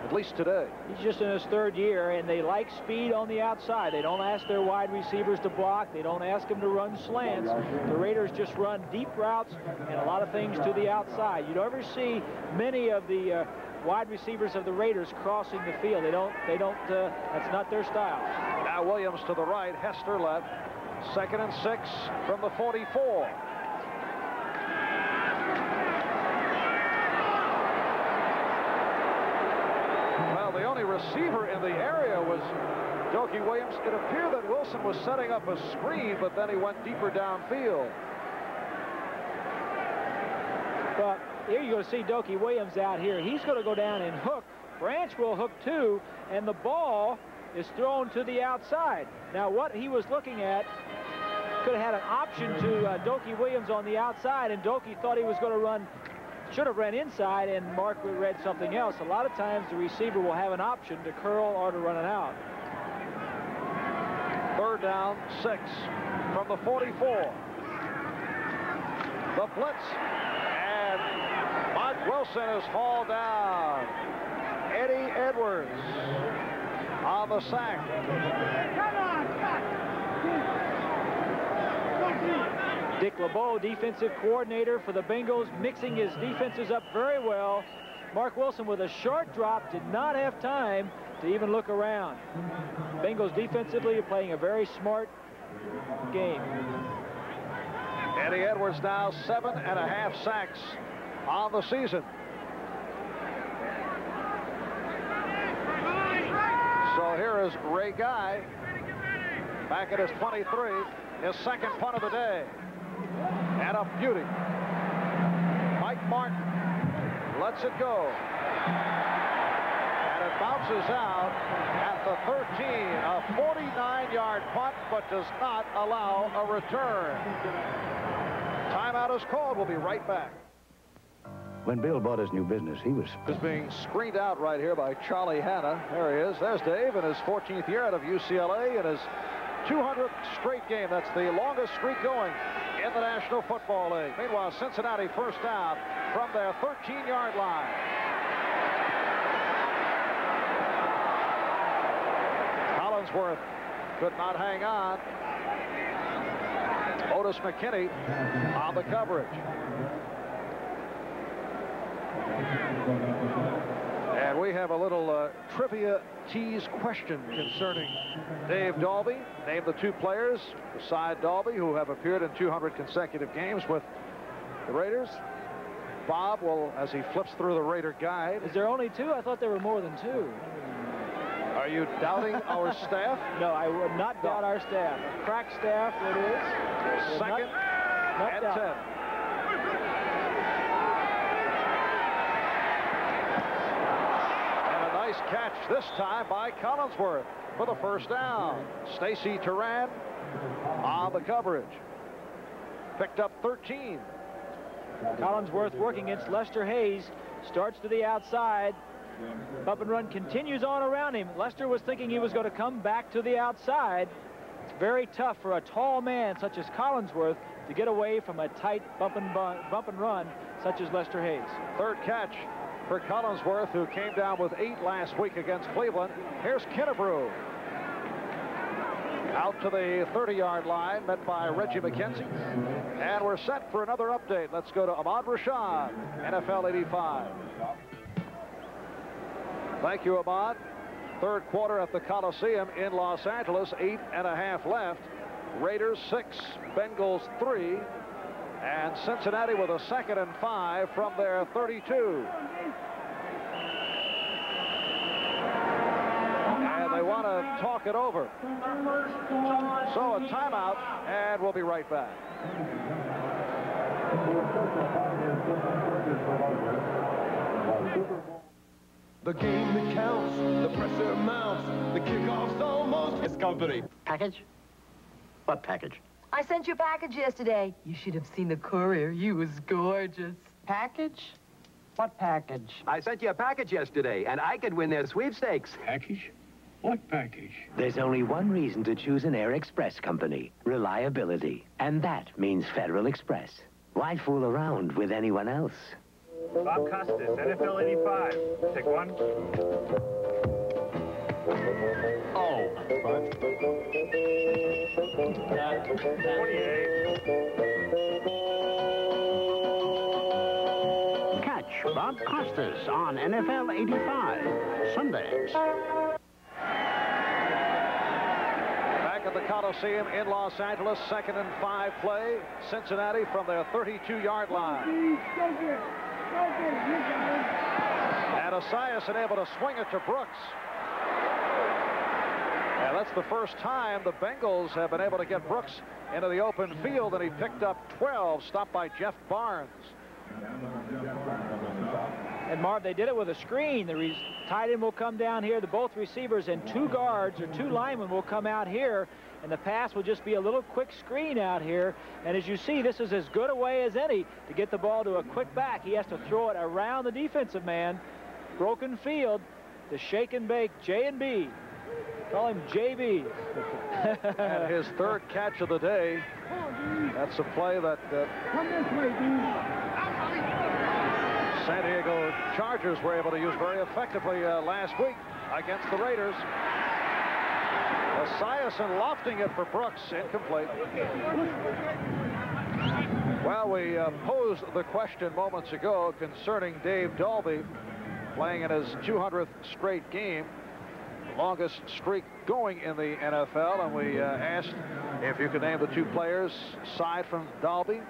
Speaker 2: at least today.
Speaker 3: He's just in his third year, and they like speed on the outside. They don't ask their wide receivers to block. They don't ask them to run slants. The Raiders just run deep routes and a lot of things to the outside. You don't ever see many of the wide receivers of the Raiders crossing the field. That's not their style.
Speaker 2: Now Williams to the right, Hester left. 2nd and 6 from the 44. Well, the only receiver in the area was Dokie Williams. It appeared that Wilson was setting up a screen, but then he went deeper downfield.
Speaker 3: But here you're going to see Dokie Williams out here. He's going to go down and hook. Branch will hook too, and the ball is thrown to the outside. Now, what he was looking at could have had an option to Dokie Williams on the outside, and Dokie thought he was going to run, should have ran inside, and Mark read something else. A lot of times the receiver will have an option to curl or to run it out.
Speaker 2: 3rd down, 6 from the 44. The blitz, and Mike Wilson is hauled down. Eddie Edwards on the sack.
Speaker 3: Dick LeBeau, defensive coordinator for the Bengals, mixing his defenses up very well. Mark Wilson with a short drop, did not have time to even look around. Bengals defensively are playing a very smart game.
Speaker 2: Eddie Edwards now 7.5 sacks on the season. So here is Ray Guy back at his 23, his second punt of the day. And a beauty. Mike Martin lets it go. And it bounces out at the 13. A 49-yard punt, but does not allow a return. Timeout is called. We'll be right back.
Speaker 17: When Bill bought his new business, he was
Speaker 2: being screened out right here by Charlie Hanna. There he is. There's Dave in his 14th year out of UCLA and his 200th straight game. That's the longest streak going in the National Football League. Meanwhile, Cincinnati first down from their 13-yard line. Collinsworth could not hang on. Otis McKinney on the coverage. And we have a little trivia tease question concerning Dave Dalby. Name the 2 players beside Dalby who have appeared in 200 consecutive games with the Raiders. Bob will, as he flips through the Raider guide.
Speaker 3: Is there only 2? I thought there were more than 2.
Speaker 2: Are you doubting our staff?
Speaker 3: No, I would not doubt our staff. A crack staff it is.
Speaker 2: 2nd and 10. Catch this time by Collinsworth for the first down. Stacy Turan on the coverage. Picked up 13.
Speaker 3: Collinsworth working against Lester Hayes. Starts to the outside. Bump and run continues on around him. Lester was thinking he was going to come back to the outside. It's very tough for a tall man such as Collinsworth to get away from a tight bump and run such as Lester Hayes.
Speaker 2: 3rd catch for Collinsworth, who came down with 8 last week against Cleveland. Here's Kennebrew. Out to the 30-yard line, met by Reggie McKenzie. And we're set for another update. Let's go to Ahmad Rashad, NFL 85. Thank you, Ahmad. 3rd quarter at the Coliseum in Los Angeles, 8.5 left. Raiders 6, Bengals 3. And Cincinnati with a 2nd and 5 from their 32. to talk it over. So a timeout, and we'll be right back.
Speaker 18: The game that counts, the pressure mounts, the kickoff's almost. It's company.
Speaker 17: Package? What package?
Speaker 15: I sent you a package yesterday. You should have seen the courier. He was gorgeous.
Speaker 19: Package? What package?
Speaker 8: I sent you a package yesterday, and I could win their sweepstakes.
Speaker 20: Package? What package?
Speaker 8: There's only one reason to choose an Air Express company: reliability. And that means Federal Express. Why fool around with anyone else?
Speaker 21: Bob Costas, NFL 85. Take one.
Speaker 20: Oh.
Speaker 21: 28.
Speaker 11: Catch Bob Costas on NFL 85, Sundays.
Speaker 2: Back at the Coliseum in Los Angeles, 2nd and 5 play. Cincinnati from their 32-yard line. And Esiason able to swing it to Brooks. And that's the first time the Bengals have been able to get Brooks into the open field, and he picked up 12, stopped by Jeff Barnes.
Speaker 3: And Marv, they did it with a screen. The tight end will come down here. Both receivers and 2 guards or 2 linemen will come out here. And the pass will just be a little quick screen out here. And as you see, this is as good a way as any to get the ball to a quick back. He has to throw it around the defensive man. Broken field. The shake and bake J&B. Call him JB.
Speaker 2: And his 3rd catch of the day. That's a play that San Diego Chargers were able to use very effectively last week against the Raiders. Esiason lofting it for Brooks, incomplete. Well, we posed the question moments ago concerning Dave Dalby playing in his 200th straight game, the longest streak going in the NFL, and we asked if you could name the 2 players aside from Dalby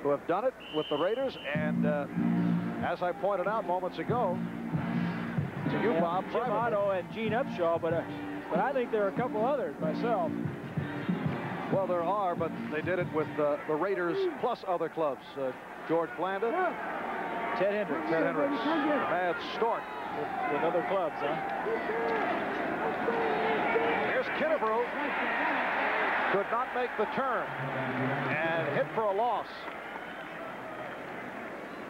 Speaker 2: who have done it with the Raiders. And as I pointed out moments ago to you, Bob,
Speaker 3: Jim Otto and Gene Upshaw, but I think there are a couple others myself.
Speaker 2: Well, there are, but they did it with the Raiders plus other clubs. George Blanda,
Speaker 3: Ted Hendricks,
Speaker 2: Mad Stork
Speaker 3: with other clubs, huh?
Speaker 2: Here's Kinnebrew. Could not make the turn and hit for a loss.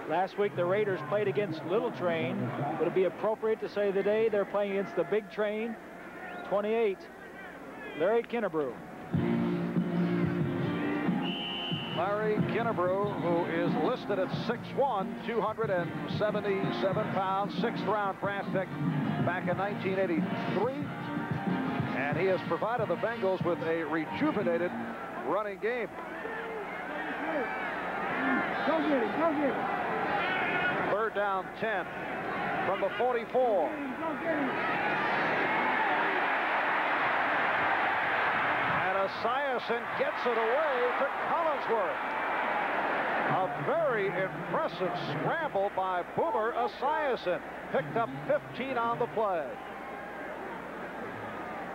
Speaker 3: Last week the Raiders played against Little Train. Would it be appropriate to say today they're playing against the Big Train? 28, Larry Kinnebrew.
Speaker 2: Larry Kinnebrew, who is listed at 6'1", 277 pounds, 6th round draft pick back in 1983. And he has provided the Bengals with a rejuvenated running game.
Speaker 4: Go get it, go get it.
Speaker 2: 3rd down 10 from the 44. Esiason gets it away to Collinsworth. A very impressive scramble by Boomer Esiason. Picked up 15 on the play.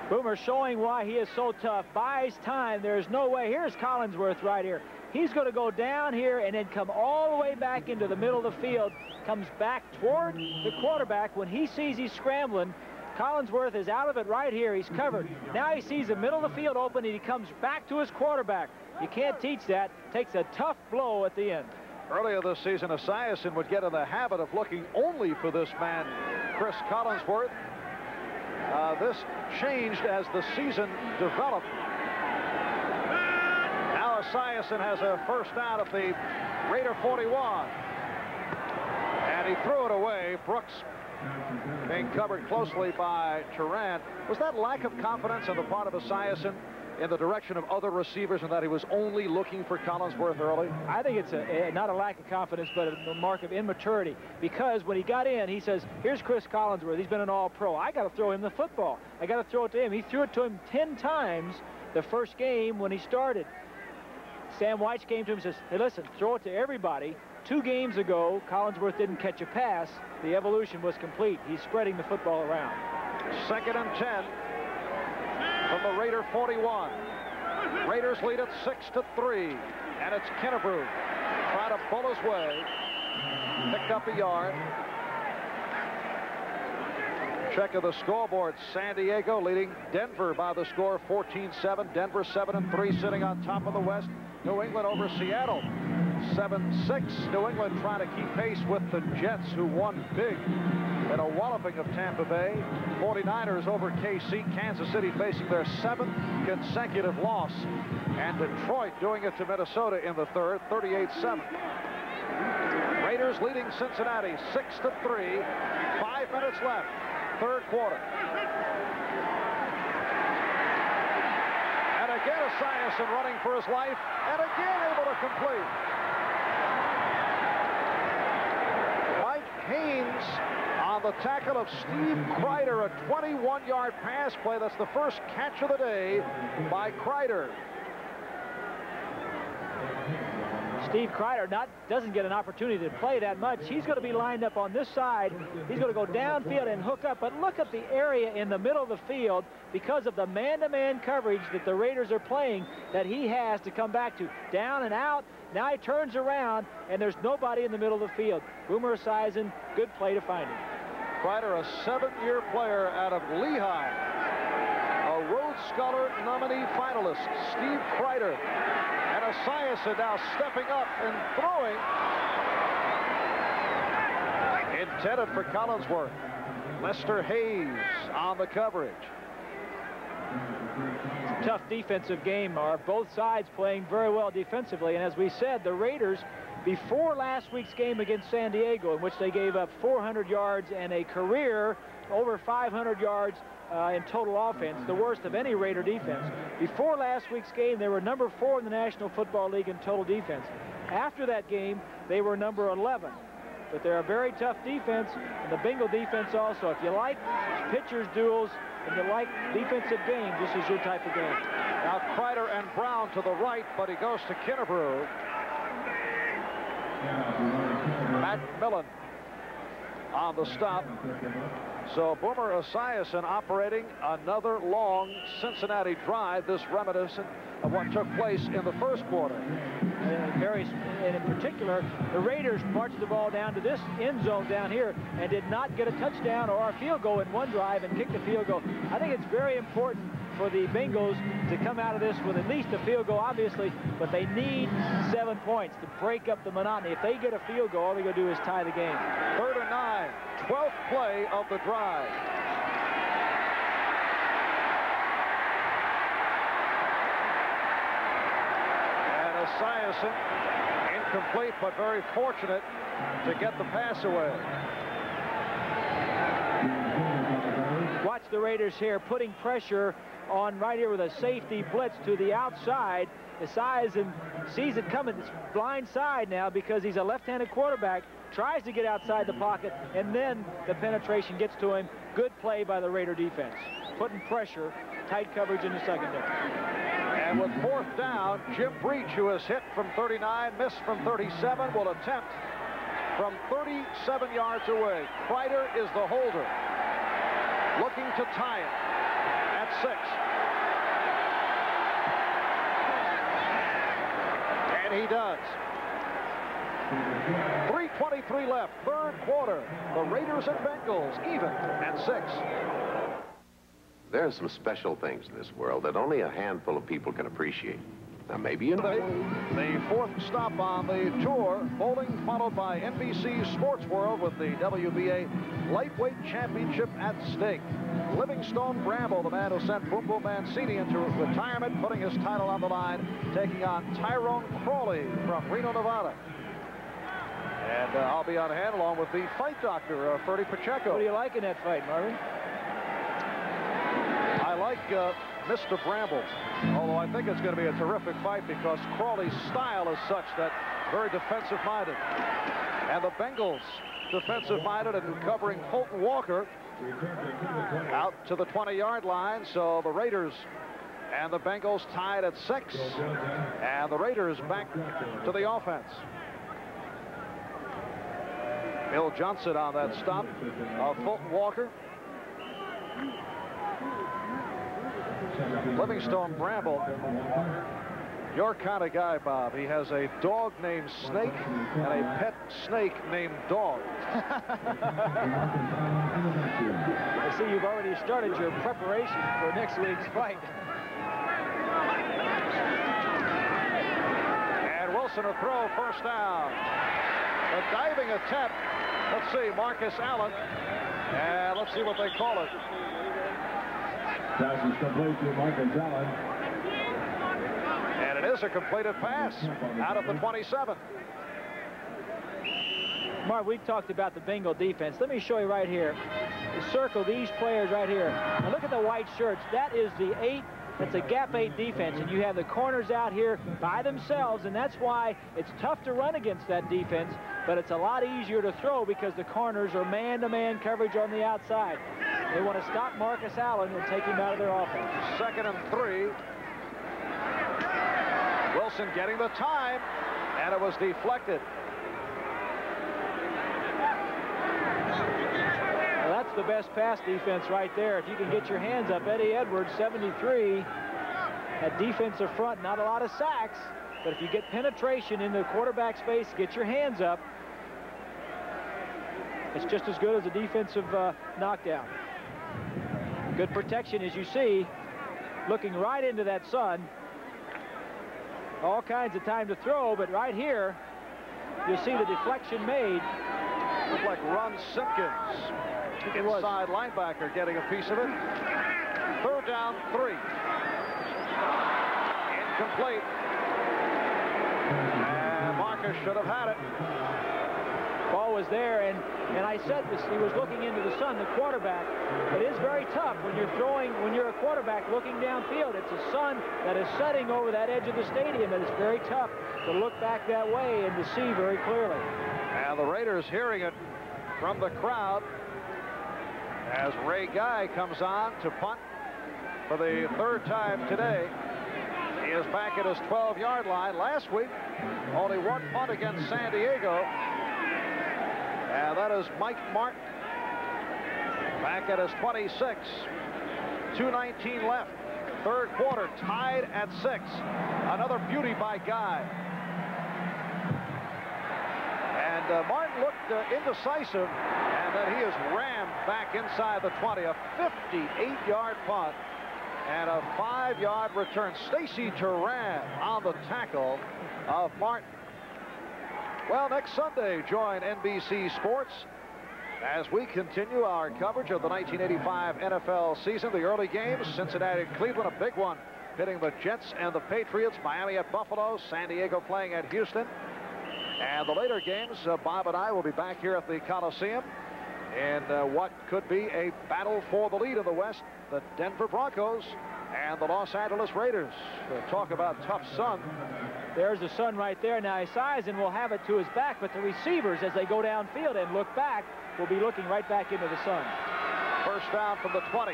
Speaker 3: Boomer showing why he is so tough. Buys time. There's no way. Here's Collinsworth right here. He's going to go down here and then come all the way back into the middle of the field. Comes back toward the quarterback. When he sees he's scrambling, Collinsworth is out of it right here. He's covered. Now he sees the middle of the field open, and he comes back to his quarterback. You can't teach that. Takes a tough blow at the end.
Speaker 2: Earlier this season, Esiason would get in the habit of looking only for this man, Chris Collinsworth. This changed as the season developed. Now Esiason has a 1st down at the Raider 41. And he threw it away. Brooks being covered closely by Turan. Was that lack of confidence on the part of Esiason in the direction of other receivers, and that he was only looking for Collinsworth early?
Speaker 3: I think it's not a lack of confidence, but a mark of immaturity. Because when he got in, he says, here's Chris Collinsworth. He's been an all-pro. I got to throw him the football. I got to throw it to him. He threw it to him 10 times the first game when he started. Sam Weitz came to him and says, hey, listen, throw it to everybody. 2 games ago, Collinsworth didn't catch a pass. The evolution was complete. He's spreading the football around.
Speaker 2: 2nd and 10 Raider 41. Raiders lead it 6-3. And it's Kennebrew trying to pull his way. Picked up a yard. Check of the scoreboard. San Diego leading Denver by the score 14-7. Denver 7-3, sitting on top of the West. New England over Seattle 7-6. New England trying to keep pace with the Jets, who won big in a walloping of Tampa Bay. 49ers over KC. Kansas City facing their 7th consecutive loss. And Detroit doing it to Minnesota in the third, 38-7. Raiders leading Cincinnati 6-3. 5 minutes left. Third quarter. And again, Esiason running for his life, and again able to complete. Mike Haynes on the tackle of Steve Kreider, a 21-yard pass play. That's the first catch of the day by Kreider.
Speaker 3: Steve Kreider doesn't get an opportunity to play that much. He's going to be lined up on this side. He's going to go downfield and hook up. But look at the area in the middle of the field because of the man-to-man coverage that the Raiders are playing that he has to come back to. Down and out. Now he turns around, and there's nobody in the middle of the field. Boomer Esiason, good play to find him.
Speaker 2: Kreider, a 7-year player out of Lehigh. A Rhodes Scholar nominee finalist, Steve Kreider. And Esiason now stepping up and throwing. Intended for Collinsworth. Lester Hayes on the coverage.
Speaker 3: It's a tough defensive game, Marv. Both sides playing very well defensively. And as we said, the Raiders, before last week's game against San Diego, in which they gave up 400 yards and a career over 500 yards in total offense, the worst of any Raider defense. Before last week's game, they were number 4 in the National Football League in total defense. After that game, they were number 11. But they're a very tough defense, and the Bengal defense also. If you like pitchers' duels and you like defensive games, this is your type of game.
Speaker 2: Now Kreider and Brown to the right, but he goes to Kennebrew. Macmillan on the stop. So Boomer Esiason operating another long Cincinnati drive, this reminiscent of what took place in the first quarter.
Speaker 3: And in particular, the Raiders marched the ball down to this end zone down here and did not get a touchdown or a field goal in one drive and kicked a field goal. I think it's very important for the Bengals to come out of this with at least a field goal, obviously, but they need 7 points to break up the monotony. If they get a field goal, all they're going to do is tie the game.
Speaker 2: 3rd and 9, 12th play of the drive. And Esiason, incomplete, but very fortunate to get the pass away.
Speaker 3: Watch the Raiders here putting pressure on right here with a safety blitz to the outside. Esiason sees it coming. It's blind side now because he's a left-handed quarterback. Tries to get outside the pocket, and then the penetration gets to him. Good play by the Raider defense. Putting pressure, tight coverage in the secondary.
Speaker 2: And with 4th down, Jim Breach, who has hit from 39, missed from 37, will attempt from 37 yards away. Kreider is the holder. Looking to tie it at 6. And he does. 3:23 left, third quarter. The Raiders and Bengals even at 6.
Speaker 16: There are some special things in this world that only a handful of people can appreciate. Now, maybe you know.
Speaker 2: The 4th stop on the tour, bowling followed by NBC Sports World with the WBA Lightweight Championship at stake. Livingstone Bramble, the man who sent Boom Boom Mancini into retirement, putting his title on the line, taking on Tyrone Crawley from Reno, Nevada. And I'll be on hand along with the fight doctor, Ferdy Pacheco.
Speaker 3: What do you like in that fight, Marvin?
Speaker 2: I like Mr. Bramble, although I think it's going to be a terrific fight because Crawley's style is such that very defensive-minded. And the Bengals defensive-minded and covering Fulton Walker out to the 20-yard line. So the Raiders and the Bengals tied at 6. And the Raiders back to the offense. Bill Johnson on that stop of Fulton Walker. Livingstone Bramble, your kind of guy, Bob. He has a dog named Snake and a pet snake named Dog.
Speaker 3: I see you've already started your preparation for next week's fight.
Speaker 2: And Wilson a throw, first down. A diving attempt. Let's see, Marcus Allen. And let's see what they call it.
Speaker 5: Pass is complete to Marcus Allen.
Speaker 2: And it is a completed pass out of the 27.
Speaker 3: Mark, we talked about the Bengal defense. Let me show you right here. Circle these players right here. Now look at the white shirts. That is the 8. That's a gap 8 defense, and you have the corners out here by themselves, and that's why it's tough to run against that defense, but it's a lot easier to throw because the corners are man-to-man coverage on the outside. They want to stop Marcus Allen and take him out of their offense.
Speaker 2: 2nd and 3. Wilson getting the time, and it was deflected.
Speaker 3: Well, that's the best pass defense right there. If you can get your hands up, Eddie Edwards, 73, at defensive front, not a lot of sacks, but if you get penetration in the quarterback space, get your hands up, it's just as good as a defensive knockdown. Good protection, as you see, looking right into that sun. All kinds of time to throw, but right here, you'll see the deflection made.
Speaker 2: Looked like Ron Simpkins, inside linebacker, getting a piece of it. 3rd down, 3. Incomplete. And Marcus should have had it.
Speaker 3: Ball was there, and I said this, he was looking into the sun, the quarterback. It is very tough when you're throwing, when you're a quarterback looking downfield. It's a sun that is setting over that edge of the stadium, and it's very tough to look back that way and to see very clearly.
Speaker 2: And the Raiders hearing it from the crowd as Ray Guy comes on to punt for the 3rd time today. He is back at his 12-yard line. Last week, only one punt against San Diego. And that is Mike Martin back at his 26. 2:19 left. 3rd quarter, tied at 6. Another beauty by Guy. And Martin looked indecisive, and then he is rammed back inside the 20. A 58-yard punt and a 5-yard return. Stacy Turan on the tackle of Martin. Well, next Sunday, join NBC Sports as we continue our coverage of the 1985 NFL season. The early games, Cincinnati and Cleveland, a big one, pitting the Jets and the Patriots. Miami at Buffalo, San Diego playing at Houston. And the later games, Bob and I will be back here at the Coliseum in what could be a battle for the lead in the West, the Denver Broncos and the Los Angeles Raiders. Talk about tough sun.
Speaker 3: There's the sun right there. Now Eisen will have it to his back, but the receivers, as they go downfield and look back, will be looking right back into the sun.
Speaker 2: 1st down from the 20.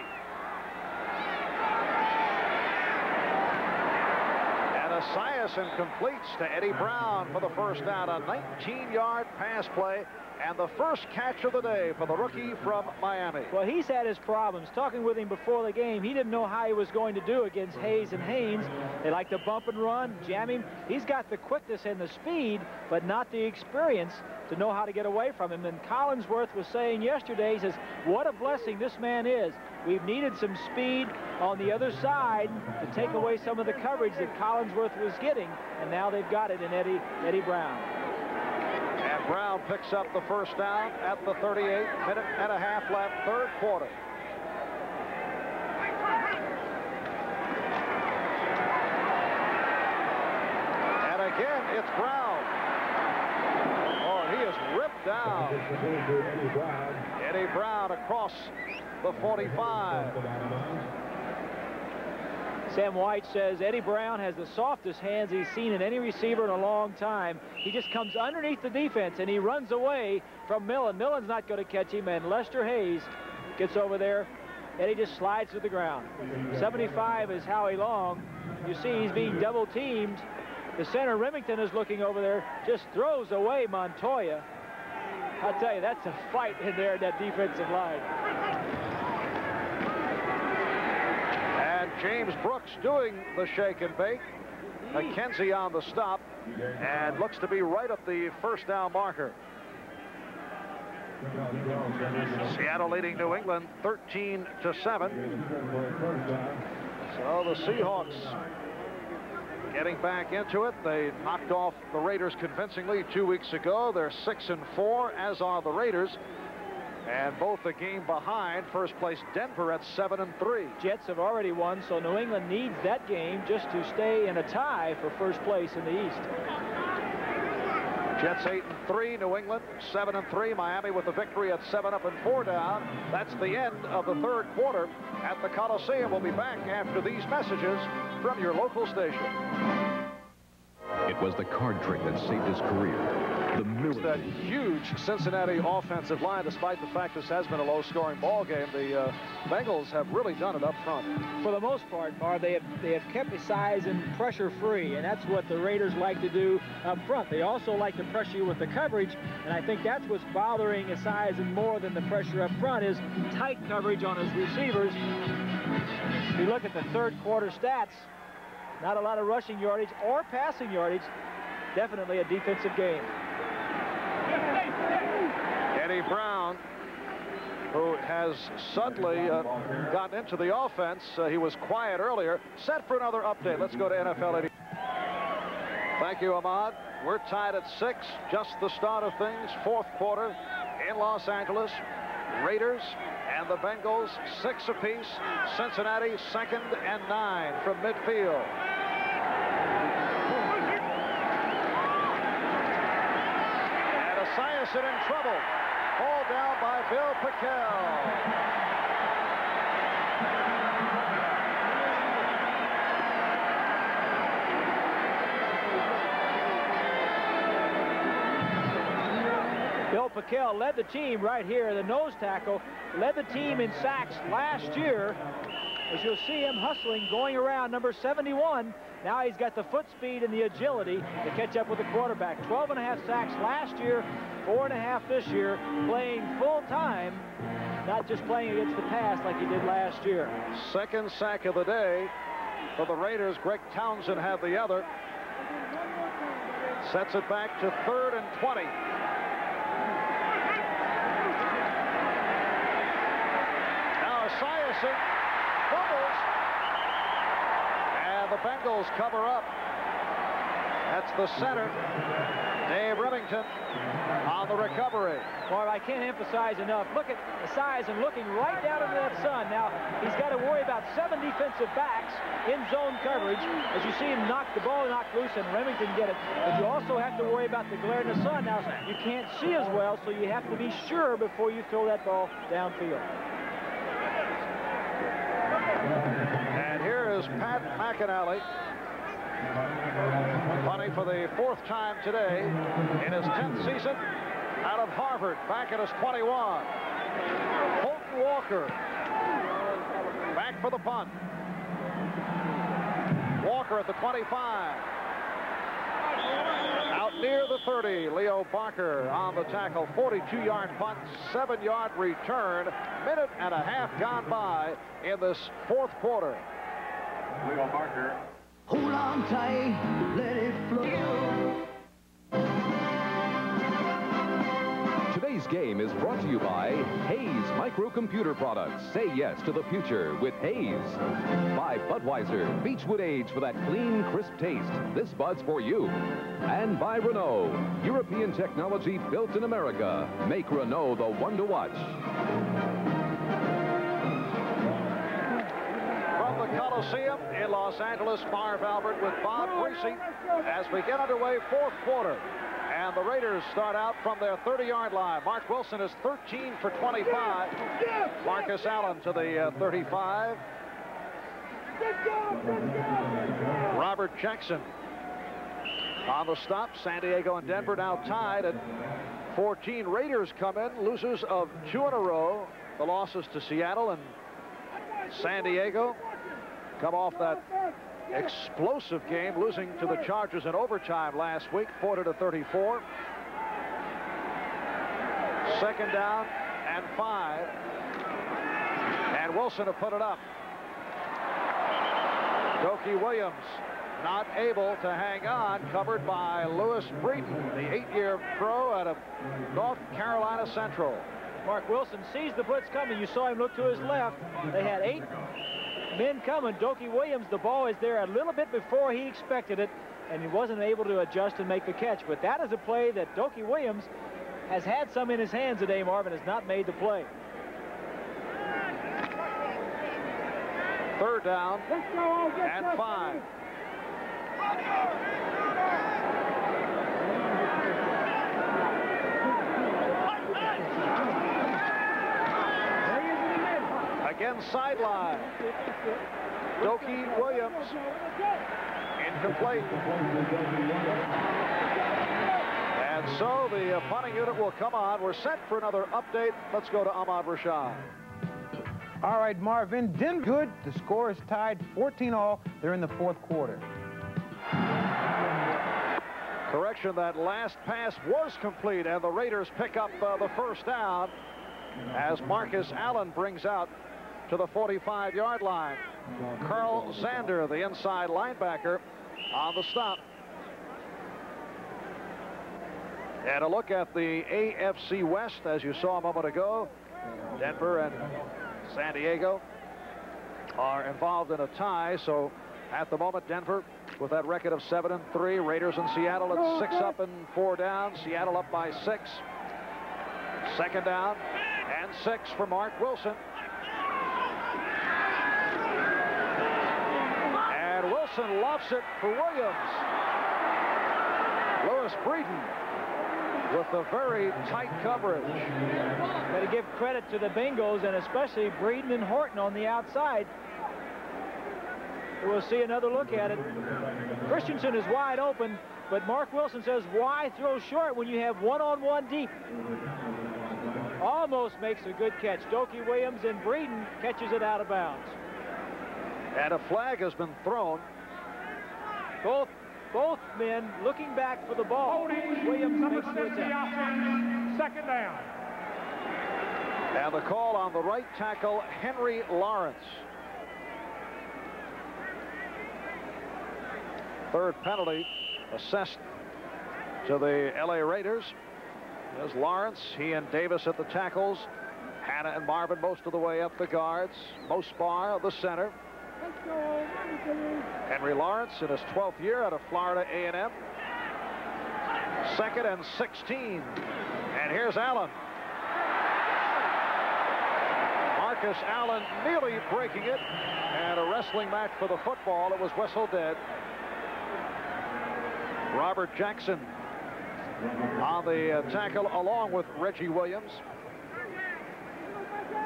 Speaker 2: And Esiason completes to Eddie Brown for the 1st down. A 19-yard pass play. And the first catch of the day for the rookie from Miami.
Speaker 3: Well, he's had his problems. Talking with him before the game, he didn't know how he was going to do against Hayes and Haynes. They like to bump and run, jam him. He's got the quickness and the speed, but not the experience to know how to get away from him. And Collinsworth was saying yesterday, he says, what a blessing this man is. We've needed some speed on the other side to take away some of the coverage that Collinsworth was getting, and now they've got it in Eddie Brown.
Speaker 2: And Brown picks up the 1st down at the 38. Minute and a half left, 3rd quarter. And again, it's Brown. Oh, he is ripped down. Eddie Brown across the 45.
Speaker 3: Sam White says Eddie Brown has the softest hands he's seen in any receiver in a long time. He just comes underneath the defense and he runs away from Millen. Millen's not going to catch him, and Lester Hayes gets over there. Eddie just slides to the ground. 75 is Howie Long. You see he's being double teamed. The center, Remington, is looking over there, just throws away Montoya. I'll tell you, that's a fight in there in that defensive line.
Speaker 2: James Brooks doing the shake and bake. McKenzie on the stop, and looks to be right at the first down marker. Seattle leading New England 13-7. So the Seahawks getting back into it. They knocked off the Raiders convincingly 2 weeks ago. They're 6-4, as are the Raiders. And both a game behind first place Denver at 7-3.
Speaker 3: Jets have already won, so New England needs that game just to stay in a tie for first place in the East.
Speaker 2: Jets 8-3, New England 7-3. Miami with the victory at 7-up and 4 down. That's the end of the third quarter at the Coliseum. We'll be back after these messages from your local station.
Speaker 1: It was the card trick that saved his career.
Speaker 2: That huge Cincinnati offensive line, despite the fact this has been a low-scoring ball game, the Bengals have really done it up front.
Speaker 3: For the most part, Marv, they have kept the size and pressure free, and that's what the Raiders like to do up front. They also like to pressure you with the coverage, and I think that's what's bothering Esiason more than the pressure up front is tight coverage on his receivers. If you look at the third quarter stats, not a lot of rushing yardage or passing yardage. Definitely a defensive game.
Speaker 2: Eddie Brown, who has suddenly gotten into the offense. He was quiet earlier. Set for another update. Let's go to NFL 80. Thank you, Ahmad. We're tied at 6. Just the start of things. Fourth quarter in Los Angeles. Raiders and the Bengals 6 apiece. Cincinnati 2nd and 9 from midfield. Esiason in trouble. Ball down by Bill Pickel.
Speaker 3: Bill Pickel led the team right here, the nose tackle, led the team in sacks last year. As you'll see him hustling, going around number 71. Now he's got the foot speed and the agility to catch up with the quarterback. 12.5 sacks last year, 4.5 this year, playing full time, not just playing against the pass like he did last year.
Speaker 2: Second sack of the day for the Raiders. Greg Townsend had the other. Sets it back to 3rd and 20. Now Esiason fumbles, and the Bengals cover up. That's the center, Dave Remington, on the recovery.
Speaker 3: Marv, I can't emphasize enough. Look at Esiason looking right down into that sun. Now, he's got to worry about 7 defensive backs in zone coverage. As you see him knock the ball knocked loose and Remington get it. But you also have to worry about the glare in the sun. Now, you can't see as well, so you have to be sure before you throw that ball downfield.
Speaker 2: And here is Pat McInally, punting for the 4th time today in his 10th season out of Harvard, back at his 21. Holton Walker back for the punt. Walker at the 25. Out near the 30, Leo Barker on the tackle. 42-yard punt, 7-yard return. Minute and a half gone by in this 4th quarter.
Speaker 18: Leo Barker.
Speaker 6: Hold on tight, let it flow.
Speaker 1: Today's game is brought to you by Hayes Microcomputer Products. Say yes to the future with Hayes. By Budweiser, Beechwood Age for that clean, crisp taste. This Bud's for you. And by Renault, European technology built in America. Make Renault the one to watch.
Speaker 2: From the Coliseum in Los Angeles, Marv Albert with Bob Griese as we get underway 4th quarter. And the Raiders start out from their 30-yard line. Mark Wilson is 13 for 25. Marcus Allen to the 35. Robert Jackson on the stop. San Diego and Denver now tied at 14. Raiders come in, losers of 2 in a row. The losses to Seattle and San Diego come off that explosive game, losing to the Chargers in overtime last week, 40-34. 2nd down and 5. And Wilson to put it up. Dokey Williams not able to hang on, covered by Lewis Breeden, the 8-year pro out of North Carolina Central.
Speaker 3: Mark Wilson sees the blitz coming. You saw him look to his left. They had 8 men coming. Dokey Williams, the ball is there a little bit before he expected it, and he wasn't able to adjust and make the catch. But that is a play that Dokey Williams has had some in his hands today, Marvin, has not made the play.
Speaker 2: 3rd down and 5. Again, sideline. Dokey Williams. Incomplete. And so the punting unit will come on. We're set for another update. Let's go to Ahmad Rashad.
Speaker 7: All right, Marvin, Denver good. The score is tied 14-all. They're in the 4th quarter.
Speaker 2: Correction, that last pass was complete, and the Raiders pick up the 1st down as Marcus Allen brings out to the 45-yard line. Carl Zander, the inside linebacker, on the stop. And a look at the AFC West, as you saw a moment ago. Denver and San Diego are involved in a tie, so at the moment Denver with that record of 7-3. Raiders and Seattle at 6 up and 4 down. Seattle up by 6. 2nd down and 6 for Mark Wilson. And Wilson lofts it for Williams. Lewis Breeden with the very tight coverage.
Speaker 3: Got to give credit to the Bengals, and especially Breeden and Horton on the outside. We'll see another look at it. Christensen is wide open, but Mark Wilson says, why throw short when you have one-on-one deep? Almost makes a good catch. Dokey Williams and Breeden catches it out of bounds.
Speaker 2: And a flag has been thrown.
Speaker 3: Both men looking back for the ball. Williams makes the attempt.
Speaker 4: 2nd down.
Speaker 2: And the call on the right tackle, Henry Lawrence. 3rd penalty assessed to the LA Raiders. There's Lawrence, he and Davis at the tackles. Hanna and Marvin most of the way up the guards. Mosbar, the center. Henry Lawrence in his 12th year out of Florida A&M. 2nd and 16. And here's Allen. Marcus Allen nearly breaking it. And a wrestling match for the football. It was whistled dead. Robert Jackson on the tackle along with Reggie Williams.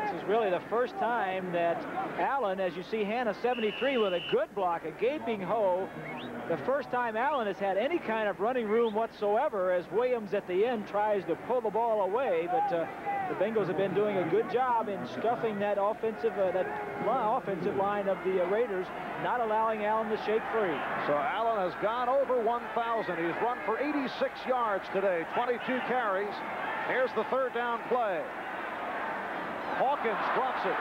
Speaker 3: This is really the first time that Allen, as you see Hanna 73 with a good block, a gaping hole. The first time Allen has had any kind of running room whatsoever as Williams at the end tries to pull the ball away. But the Bengals have been doing a good job in stuffing that offensive line of the Raiders, not allowing Allen to shake free.
Speaker 2: So Allen has gone over 1,000. He's run for 86 yards today, 22 carries. Here's the 3rd down play. Hawkins drops it.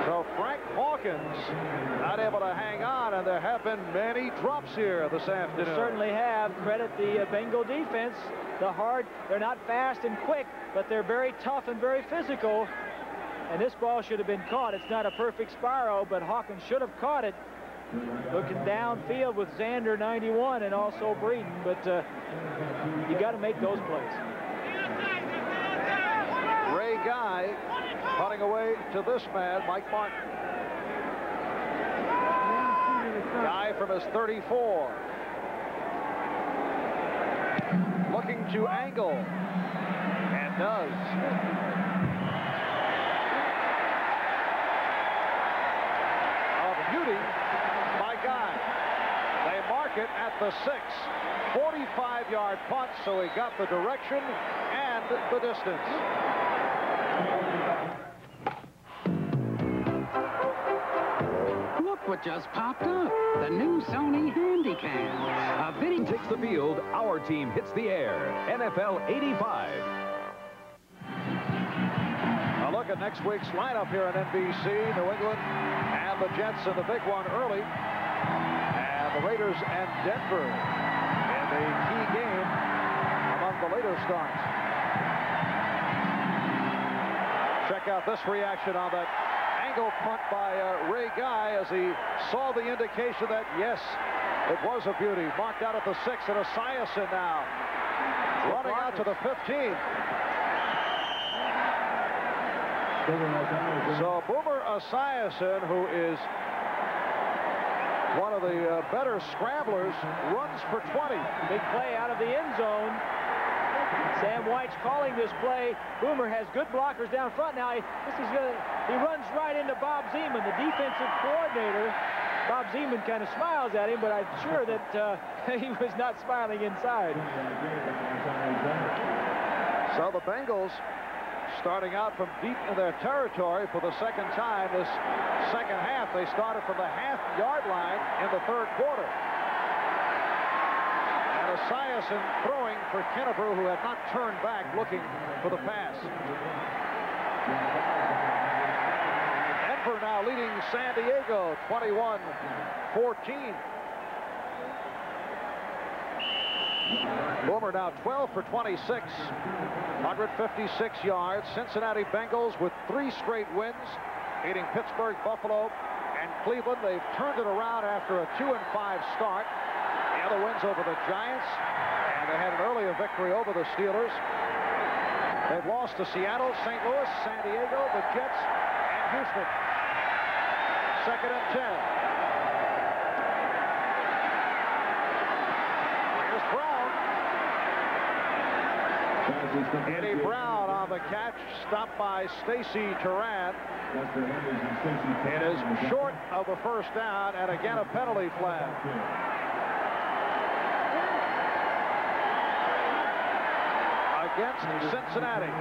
Speaker 2: So Frank Hawkins not able to hang on, and there have been many drops here this afternoon.
Speaker 3: They certainly have. Credit the Bengal defense. They're not fast and quick, but they're very tough and very physical. And this ball should have been caught. It's not a perfect spiral, but Hawkins should have caught it. Looking downfield with Zander 91 and also Breeden, but you got to make those plays.
Speaker 2: Ray Guy putting away to this man, Mike Martin. Guy from his 34. Looking to angle, and does. A beauty by Guy. They mark it at the 6. 45-yard punt, so he got the direction and the distance.
Speaker 10: Look what just popped up. The new Sony Handycam. A video
Speaker 1: takes the field, our team hits the air. NFL 85.
Speaker 2: look at next week's lineup here on NBC. New England and the Jets in the big one early. And the Raiders and Denver in the key game among the later starts. Check out this reaction on that angle punt by Ray Guy as he saw the indication that, yes, it was a beauty. Marked out at the 6, and Esiason now running out to the 15. So Boomer Esiason, who is one of the better scramblers, runs for 20.
Speaker 3: Big play out of the end zone. Sam White's calling this play. Boomer has good blockers down front. Now, he runs right into Bob Zeman, the defensive coordinator. Bob Zeman kind of smiles at him, but I'm sure that he was not smiling inside.
Speaker 2: So the Bengals starting out from deep in their territory for the second time this second half. They started from the half-yard line in the third quarter. And Esiason throwing for Kennebrew, who had not turned back looking for the pass. Denver now leading San Diego 21-14. Boomer now 12 for 26, 156 yards. Cincinnati Bengals with 3 straight wins, beating Pittsburgh, Buffalo, and Cleveland. They've turned it around after a 2-5 start. The other wins over the Giants, and they had an earlier victory over the Steelers. They've lost to Seattle, St. Louis, San Diego, the Jets, and Houston. 2nd and 10. Here's Brown. Eddie Brown on the catch, stopped by Stacy Turan. It is short of the first down, and again a penalty flag. Against Cincinnati.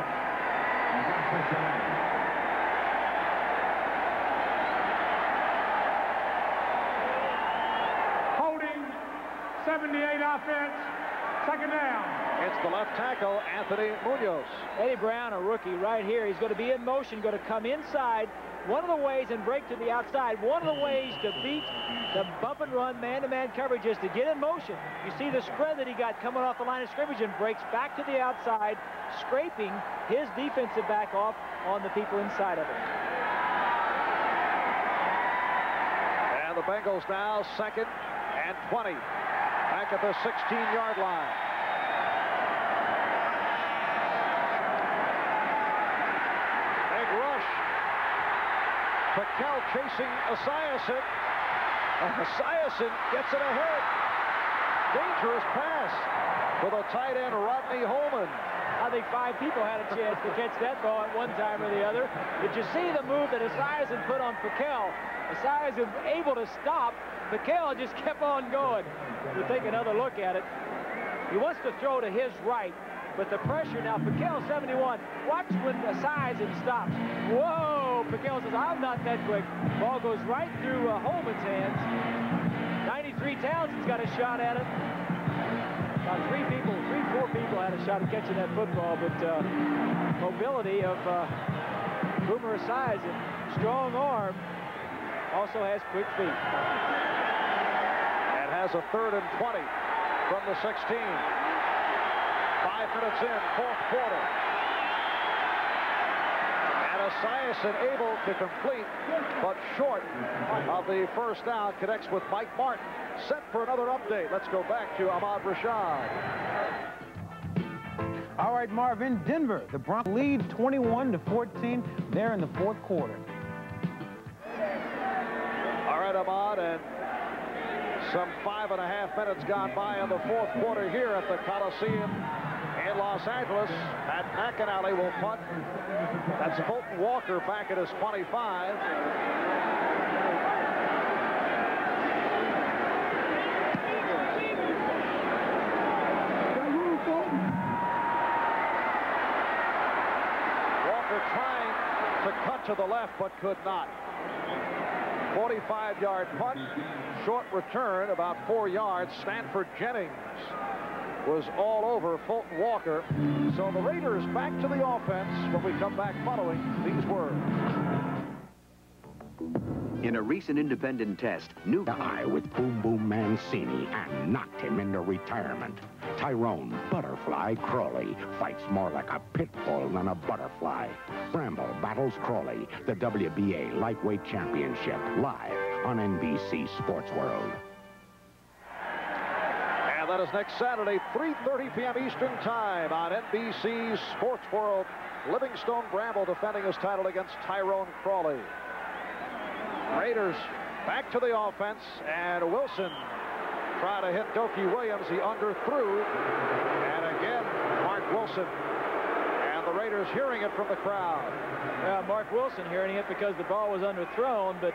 Speaker 4: Holding, 78 offense, 2nd down.
Speaker 2: It's the left tackle, Anthony Munoz.
Speaker 3: Eddie Brown, a rookie right here. He's going to be in motion, going to come inside. One of the ways, and break to the outside, one of the ways to beat the bump and run man-to-man coverage is to get in motion. You see the spread that he got coming off the line of scrimmage and breaks back to the outside, scraping his defensive back off on the people inside of it.
Speaker 2: And the Bengals now 2nd and 20. Back at the 16-yard line. Big rush. Paquel chasing Esiason. Esiason gets it ahead. Dangerous pass for the tight end, Rodney Holman.
Speaker 3: I think 5 people had a chance to catch that ball at one time or the other. Did you see the move that Esiason put on Paquel? Esiason able to stop. Paquel just kept on going. We'll take another look at it. He wants to throw to his right, but the pressure now, Paquel 71. Watch when Esiason stops. Whoa! Paquel says, I'm not that quick. Ball goes right through Holman's hands. 93 Townsend's got a shot at it. About 4 people had a shot at catching that football, but mobility of Boomer Esiason, strong arm, also has quick feet.
Speaker 2: And has a 3rd and 20 from the 16. 5 minutes in, 4th quarter. And Esiason able to complete, but short of the first down. Connects with Mike Martin. Set for another update. Let's go back to Ahmad Rashad.
Speaker 7: All right, Marv, in Denver, the Broncos lead 21-14 there in the 4th quarter.
Speaker 2: All right, Ahmad, and some 5.5 minutes gone by in the 4th quarter here at the Coliseum in Los Angeles. Pat McInally will punt. That's Fulton Walker back at his 25. Trying to cut to the left, but could not. 45-yard punt, short return, about 4 yards. Stanford Jennings was all over Fulton Walker. So the Raiders back to the offense when we come back following these words.
Speaker 11: In a recent independent test, new eye with Boom Boom Mancini and knocked him into retirement. Tyrone Butterfly Crawley fights more like a pit bull than a butterfly. Bramble battles Crawley, the WBA Lightweight Championship, live on NBC Sports World.
Speaker 2: And that is next Saturday, 3:30 p.m. Eastern Time on NBC Sports World. Livingstone Bramble defending his title against Tyrone Crawley. Raiders back to the offense, and Wilson tried to hit Dokie Williams. He underthrew, and again, Mark Wilson. And the Raiders hearing it from the crowd.
Speaker 3: Yeah, Mark Wilson hearing it because the ball was underthrown, but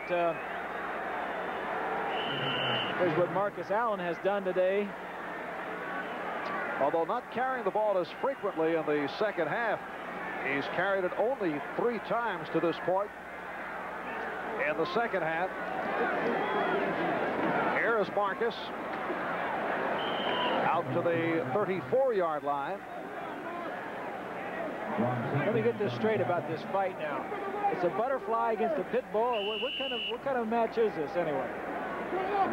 Speaker 3: here's what Marcus Allen has done today.
Speaker 2: Although not carrying the ball as frequently in the second half, he's carried it only 3 times to this point in the second half. Here is Marcus out to the 34-yard line.
Speaker 3: Let me get this straight about this fight now. It's a butterfly against a pit bull. What kind of match is this anyway?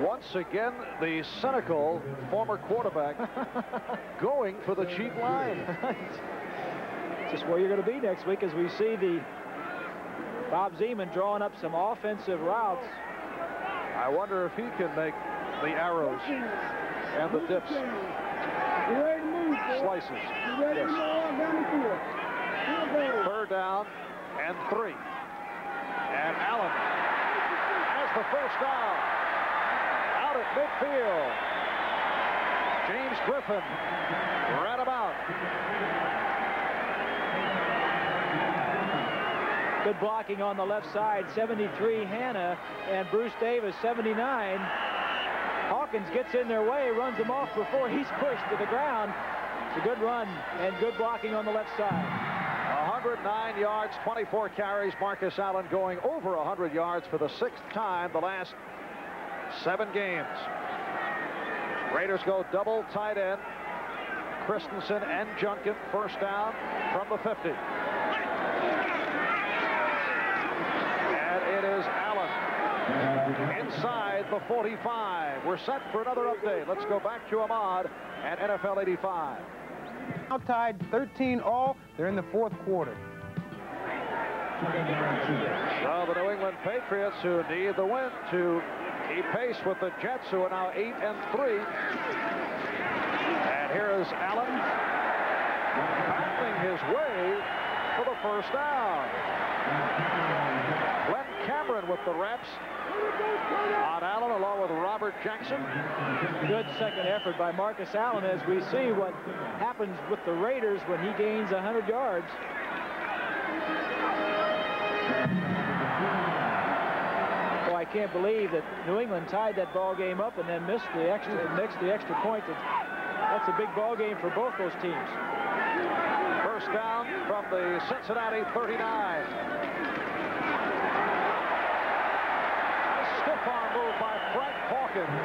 Speaker 2: Once again, the cynical former quarterback going for the cheap line.
Speaker 3: Just where you're going to be next week as we see the Bob Zeman drawing up some offensive routes.
Speaker 2: I wonder if he can make the arrows and the dips. Slices. Yes. 3rd down and 3. And Allen has the first down. Out at midfield. James Griffin ran him out.
Speaker 3: Good blocking on the left side. 73 Hanna and Bruce Davis 79. Hawkins gets in their way, runs him off before he's pushed to the ground. It's a good run and good blocking on the left side.
Speaker 2: 109 yards, 24 carries. Marcus Allen going over 100 yards for the 6th time the last 7 games. Raiders go double tight end. Christensen and Junkin, first down from the 50. And it is Allen inside the 45. We're set for another update. Let's go back to Ahmad at NFL 85.
Speaker 7: Now tied 13 all. They're in the 4th quarter.
Speaker 2: So the New England Patriots, who need the win to keep pace with the Jets, who are now 8-3. And here is Allen battling his way for the first down. Glenn Cameron with the reps on Allen along with Robert Jackson.
Speaker 3: Good second effort by Marcus Allen as we see what happens with the Raiders when he gains 100 yards. Oh, I can't believe that New England tied that ball game up and then missed the extra point. That's a big ball game for both those teams.
Speaker 2: First down from the Cincinnati 39. Stiff arm move by Frank Hawkins.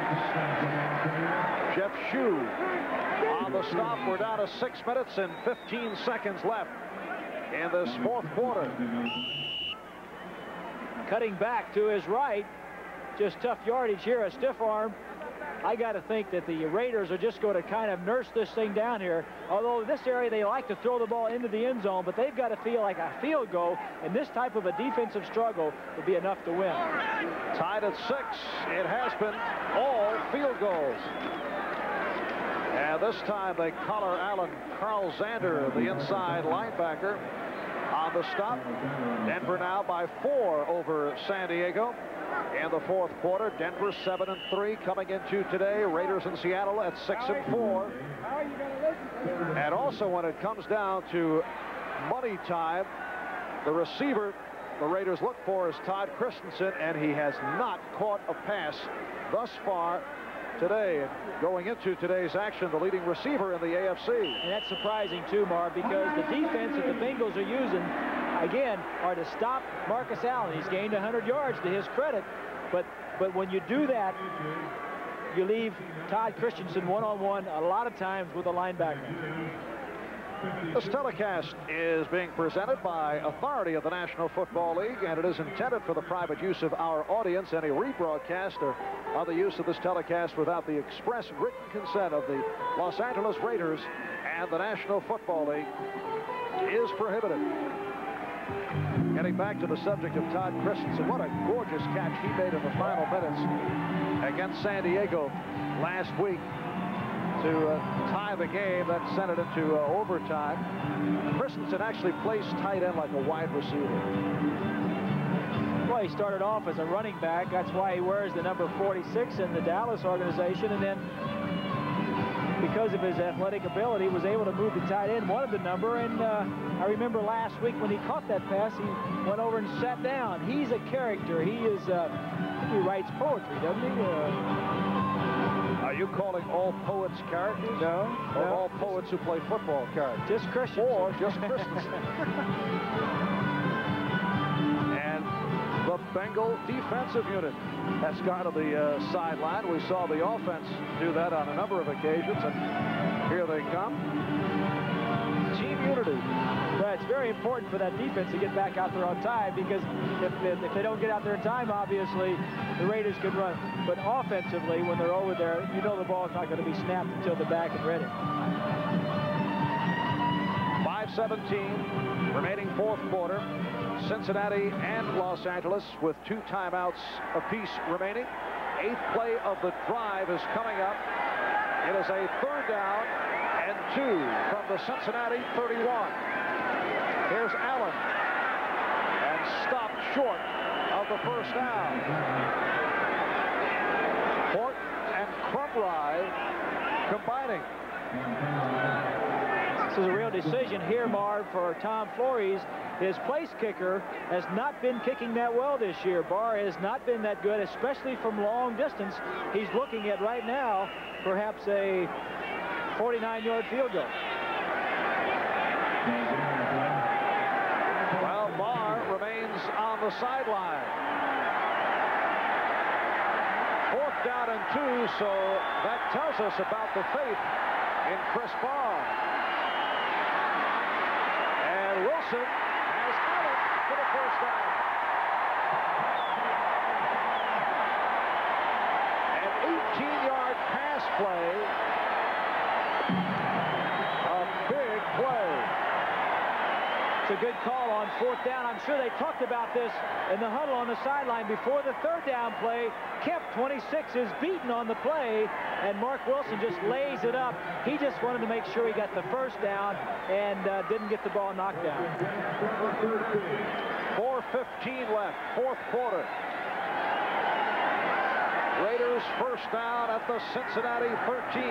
Speaker 2: Jeff Shue on the stop. We're down to 6 minutes and 15 seconds left in this 4th quarter.
Speaker 3: Cutting back to his right. Just tough yardage here, a stiff arm. I got to think that the Raiders are just going to kind of nurse this thing down here. Although in this area they like to throw the ball into the end zone, but they've got to feel like a field goal, and this type of a defensive struggle would be enough to win.
Speaker 2: Tied at 6. It has been all field goals. And this time they collar Allen. Carl Zander, the inside linebacker, on the stop. Denver now by 4 over San Diego. In the 4th quarter, Denver 7-3 coming into today. Raiders in Seattle at 6-4. And also when it comes down to money time, the receiver the Raiders look for is Todd Christensen, and he has not caught a pass thus far today. And going into today's action, the leading receiver in the AFC.
Speaker 3: And that's surprising too, Marv, because the defense that the Bengals are using, again, are to stop Marcus Allen. He's gained 100 yards to his credit, but when you do that, you leave Todd Christensen one-on-one a lot of times with a linebacker.
Speaker 2: This telecast is being presented by authority of the National Football League, and it is intended for the private use of our audience. Any rebroadcast or other use of this telecast without the express written consent of the Los Angeles Raiders and the National Football League is prohibited. Getting back to the subject of Todd Christensen, what a gorgeous catch he made in the final minutes against San Diego last week to tie the game. That sent it into overtime. Christensen actually plays tight end like a wide receiver.
Speaker 3: Well, he started off as a running back. That's why he wears the number 46 in the Dallas organization, and then because of his athletic ability, was able to move the tight end, wanted the number, and I remember last week when he caught that pass, he went over and sat down. He's a character. He is, he writes poetry, doesn't he?
Speaker 2: Are you calling all poets characters?
Speaker 3: No.
Speaker 2: Or all poets who play football characters?
Speaker 3: Just Christian.
Speaker 2: Or just Christensen. And the Bengal defensive unit has gone to the sideline. We saw the offense do that on a number of occasions, and here they come. Team unity.
Speaker 3: But it's very important for that defense to get back out there on time, because if they don't get out there in time, obviously the Raiders could run. But offensively, when they're over there, you know the ball's not going to be snapped until they're back and ready.
Speaker 2: 5:17 remaining fourth quarter. Cincinnati and Los Angeles with 2 timeouts apiece remaining. 8th play of the drive is coming up. It is a 3rd down and 2 from the Cincinnati 31. Here's Allen, and stopped short of the first down. Port and Crumrye combining.
Speaker 3: This is a real decision here, Marv, for Tom Flores. His place kicker has not been kicking that well this year. Barr has not been that good, especially from long distance. He's looking at right now perhaps a 49-yard field goal.
Speaker 2: Well, Barr remains on the sideline. 4th down and 2, so that tells us about the faith in Chris Barr. And Wilson has Allen for the first down. An 18-yard pass play. A big play.
Speaker 3: It's a good call on 4th down. I'm sure they talked about this in the huddle on the sideline before the 3rd down play. Kemp, 26, is beaten on the play, and Mark Wilson just lays it up. He just wanted to make sure he got the first down and didn't get the ball knocked down.
Speaker 2: 4:15 left, 4th quarter. Raiders first down at the Cincinnati 13.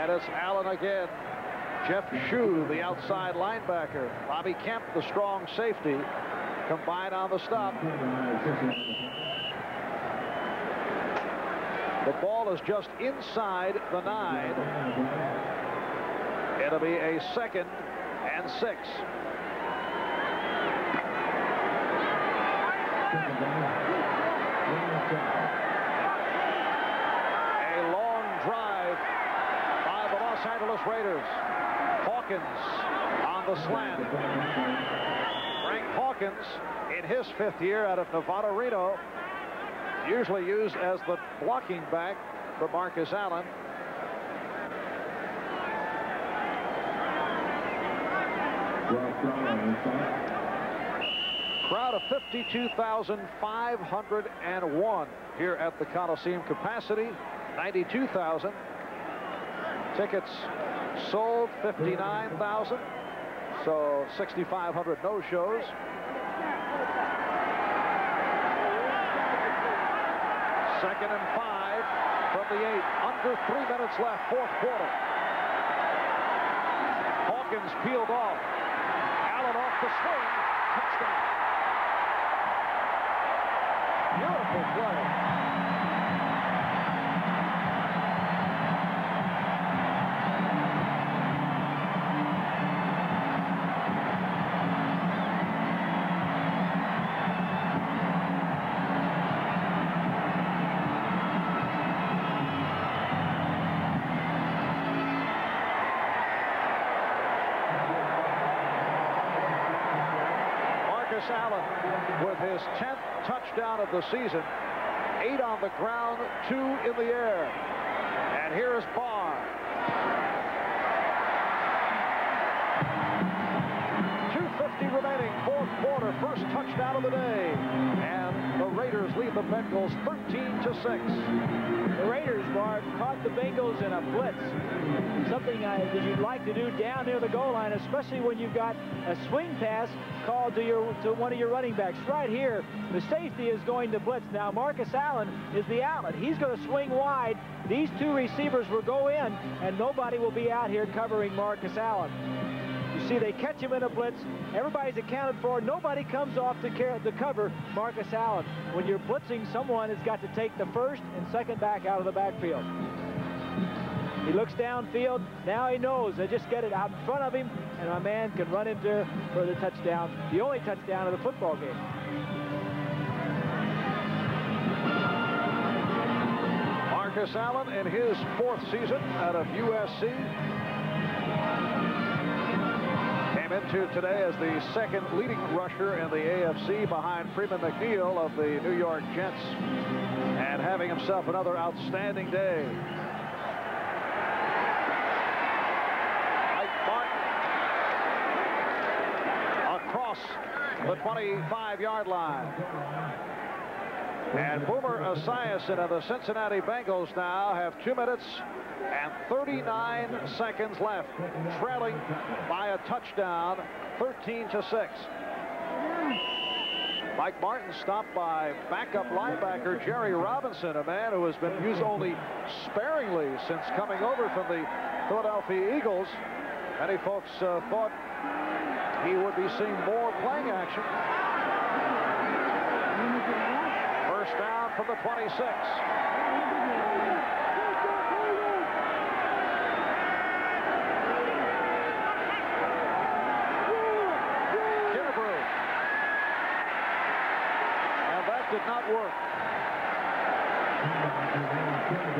Speaker 2: And it's Allen again. Jeff Shue, the outside linebacker. Bobby Kemp, the strong safety, combine on the stop. The ball is just inside the 9. It'll be a 2nd and 6. A long drive by the Los Angeles Raiders. Hawkins on the slant. Frank Hawkins, in his 5th year out of Nevada Reno, usually used as the blocking back for Marcus Allen. Crowd of 52,501 here at the Coliseum. Capacity 92,000. Tickets sold 59,000. So 6,500 no-shows. Second and 5 from the 8. Under 3 minutes left, 4th quarter. Hawkins peeled off. Allen off the swing. Touchdown. Beautiful play. Marcus Allen with his 10th touchdown of the season. 8 on the ground, 2 in the air. And here's Barr. 2:50 remaining, fourth quarter, first touchdown of the day. And the Raiders lead the Bengals 13-6.
Speaker 3: The Raiders, Marv, caught the Bengals in a blitz. Something that you'd like to do down near the goal line, especially when you've got a swing pass called to one of your running backs. Right here, the safety is going to blitz. Now, Marcus Allen is the outlet. He's going to swing wide. These 2 receivers will go in, and nobody will be out here covering Marcus Allen. You see, they catch him in a blitz. Everybody's accounted for. Nobody comes off to cover Marcus Allen. When you're blitzing, someone has got to take the first and second back out of the backfield. He looks downfield. Now he knows. They just get it out in front of him, and my man can run into for the touchdown, the only touchdown of the football game.
Speaker 2: Marcus Allen in his 4th season out of USC. Came into today as the 2nd leading rusher in the AFC behind Freeman McNeil of the New York Jets, and having himself another outstanding day. Mike Martin across the 25-yard line. And Boomer Esiason of the Cincinnati Bengals now have 2 minutes and 39 seconds left, trailing by a touchdown, 13-6. Mike Martin stopped by backup linebacker Jerry Robinson, a man who has been used only sparingly since coming over from the Philadelphia Eagles. Many folks thought he would be seeing more playing action. First down from the 26. Did not work.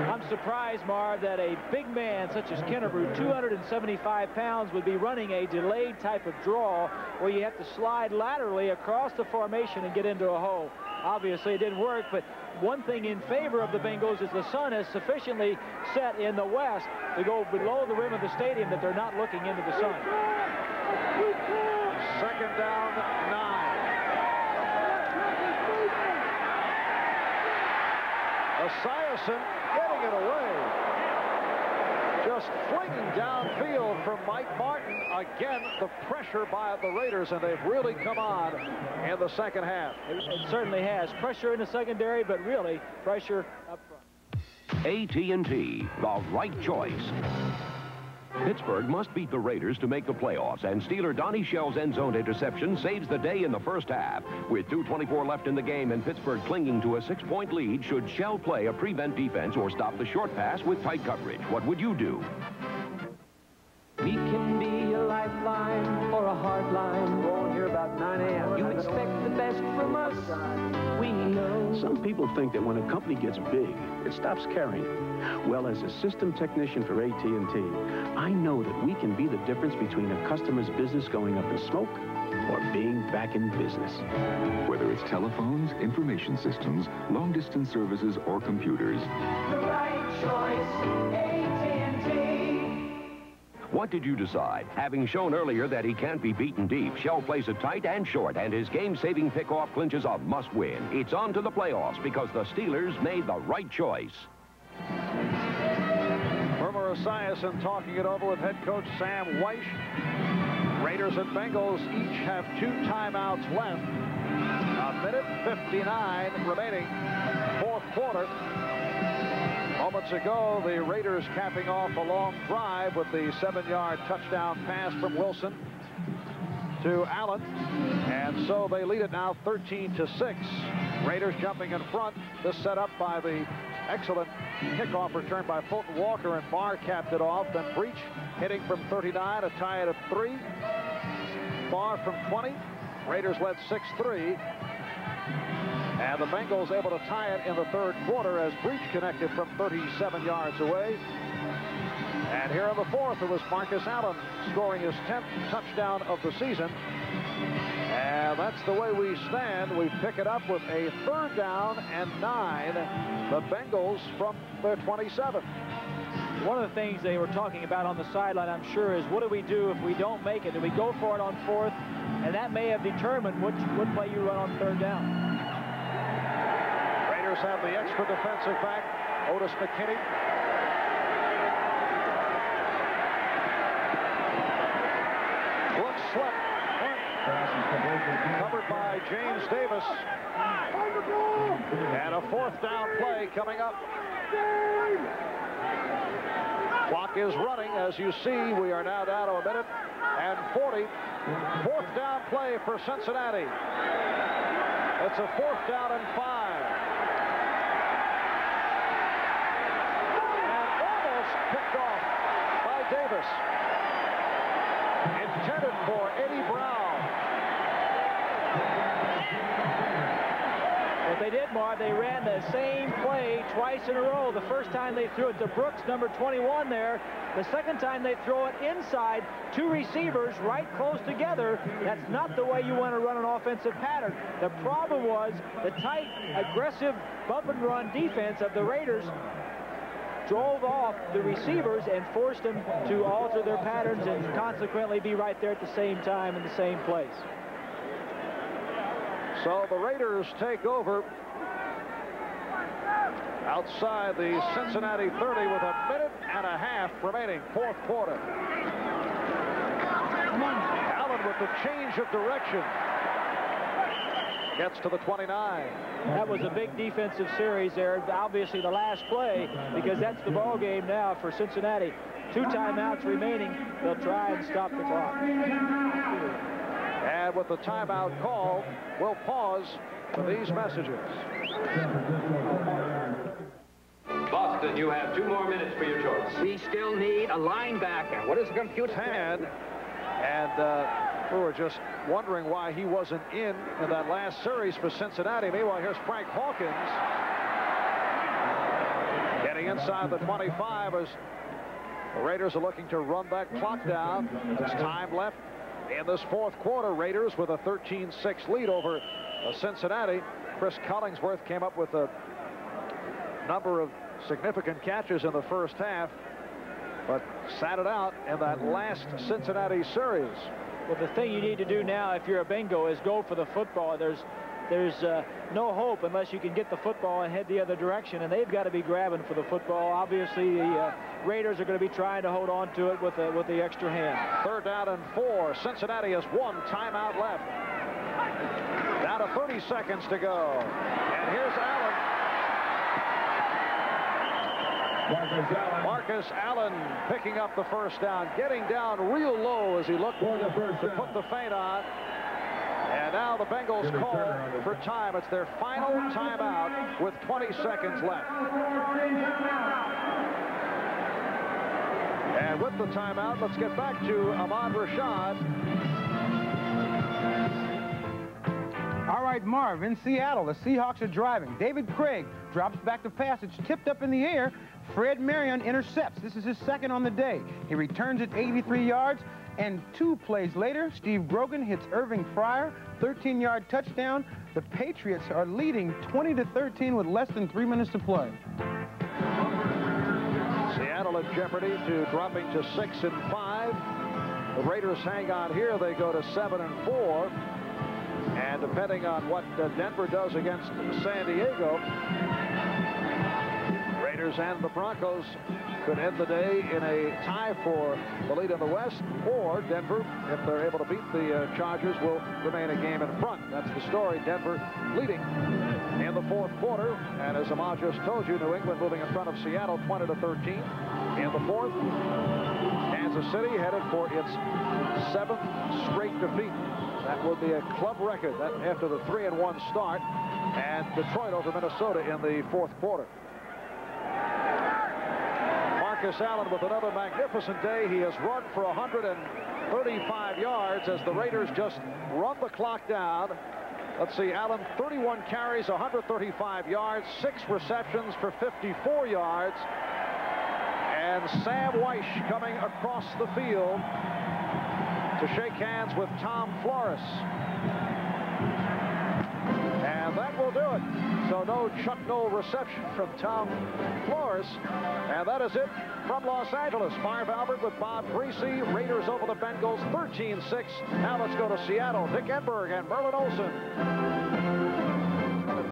Speaker 3: I'm surprised, Marv, that a big man such as Kennebrew, 275 pounds, would be running a delayed type of draw where you have to slide laterally across the formation and get into a hole. Obviously, it didn't work, but one thing in favor of the Bengals is the sun is sufficiently set in the west to go below the rim of the stadium that they're not looking into the sun.
Speaker 2: Second down, 9. Esiason getting it away. Just flinging downfield from Mike Martin. Again, the pressure by the Raiders, and they've really come on in the second half.
Speaker 3: It certainly has. Pressure in the secondary, but really pressure up front.
Speaker 1: AT&T, the right choice. Pittsburgh must beat the Raiders to make the playoffs, and Steeler Donnie Shell's end zone interception saves the day in the first half. With 2:24 left in the game and Pittsburgh clinging to a 6-point lead, should Shell play a prevent defense or stop the short pass with tight coverage? What would you do?
Speaker 6: We can be a lifeline or a hard line.
Speaker 12: We're on here about 9 a.m.
Speaker 6: You expect the best from us. We know.
Speaker 9: Some people think that when a company gets big, it stops caring. Well, as a system technician for AT&T, I know that we can be the difference between a customer's business going up in smoke or being back in business.
Speaker 22: Whether it's telephones, information systems, long-distance services, or computers.
Speaker 6: The right choice, AT&T.
Speaker 1: What did you decide? Having shown earlier that he can't be beaten deep, Shell plays it tight and short, and his game-saving pickoff clinches a must-win. It's on to the playoffs because the Steelers made the right choice.
Speaker 2: Boomer Esiason talking it over with head coach Sam Weish. Raiders and Bengals each have 2 timeouts left. A minute 59 remaining, fourth quarter. Moments ago, the Raiders capping off a long drive with the 7-yard touchdown pass from Wilson to Allen. And so they lead it now 13-6. Raiders jumping in front. This set up by the excellent kickoff return by Fulton Walker, and Barr capped it off. Then Breach hitting from 39 to tie it at 3. Barr from 20. Raiders led 6-3. And the Bengals able to tie it in the third quarter as Breach connected from 37 yards away. And here in the fourth, it was Marcus Allen scoring his 10th touchdown of the season. And that's the way we stand. We pick it up with a 3rd down and 9. The Bengals from their 27.
Speaker 3: One of the things they were talking about on the sideline, I'm sure, is what do we do if we don't make it? Do we go for it on 4th? And that may have determined what play you run on 3rd down.
Speaker 2: Raiders have the extra defensive back, Otis McKinney. Looks slipped. Covered by James Davis. And a 4th down play coming up. Clock is running. As you see, we are now down to a minute and 40. 4th down play for Cincinnati. It's a 4th down and 5. And almost picked off by Davis. Intended for Eddie Brown.
Speaker 3: What they did, Marv, they ran the same play twice in a row. The first time they threw it to Brooks, number 21 there. The second time they throw it inside, 2 receivers right close together. That's not the way you want to run an offensive pattern. The problem was the tight, aggressive bump and run defense of the Raiders drove off the receivers and forced them to alter their patterns and consequently be right there at the same time in the same place.
Speaker 2: So the Raiders take over outside the Cincinnati 30 with a minute and a half remaining, 4th quarter. Allen with the change of direction. Gets to the 29.
Speaker 3: That was a big defensive series there. Obviously the last play, because that's the ball game now for Cincinnati. 2 timeouts remaining. They'll try and stop the clock.
Speaker 2: And with the timeout call, we'll pause for these messages.
Speaker 13: Boston, you have 2 more minutes for your choice.
Speaker 10: We still need a linebacker. What is the computer?
Speaker 2: 10. And we were just wondering why he wasn't in that last series for Cincinnati. Meanwhile, here's Frank Hawkins getting inside the 25 as the Raiders are looking to run that clock down. There's time left in this 4th quarter. Raiders with a 13-6 lead over Cincinnati. Chris Collingsworth came up with a number of significant catches in the first half, but sat it out in that last Cincinnati series.
Speaker 3: Well, the thing you need to do now if you're a Bengal is go for the football. There's no hope unless you can get the football and head the other direction, and they've got to be grabbing for the football. Obviously, the Raiders are going to be trying to hold on to it with the extra hand.
Speaker 2: 3rd down and 4. Cincinnati has 1 timeout left. Down to 30 seconds to go. And here's Allen. Marcus Allen picking up the 1st down, getting down real low as he looked to put the feint on. And now the Bengals call for time. It's their final timeout with 20 seconds left. And with the timeout, let's get back to Ahmad Rashad.
Speaker 7: All right, Marv, in Seattle, the Seahawks are driving. David Craig drops back to pass. It's tipped up in the air. Fred Marion intercepts. This is his 2nd on the day. He returns it 83 yards. And 2 plays later, Steve Grogan hits Irving Fryer, 13-yard touchdown. The Patriots are leading 20-13 with less than 3 minutes to play.
Speaker 2: Seattle in jeopardy to dropping to 6-5. The Raiders hang on here. They go to 7-4. And depending on what Denver does against San Diego, Raiders and the Broncos could end the day in a tie for the lead in the West, or Denver, if they're able to beat the Chargers, will remain a game in front. That's the story. Denver leading in the 4th quarter, and as Ahmad just told you, New England moving in front of Seattle 20-13 in the 4th. Kansas City headed for its 7th straight defeat. That would be a club record that after the 3-1 start, and Detroit over Minnesota in the 4th quarter. Marcus Allen with another magnificent day. He has run for 135 yards as the Raiders just run the clock down. Let's see, Allen, 31 carries, 135 yards, 6 receptions for 54 yards. And Sam Weish coming across the field to shake hands with Tom Flores. So no Chuck Noll reception from Tom Flores. And that is it from Los Angeles. Marv Albert with Bob Griese. Raiders over the Bengals 13-6. Now let's go to Seattle. Dick Enberg and Merlin Olsen.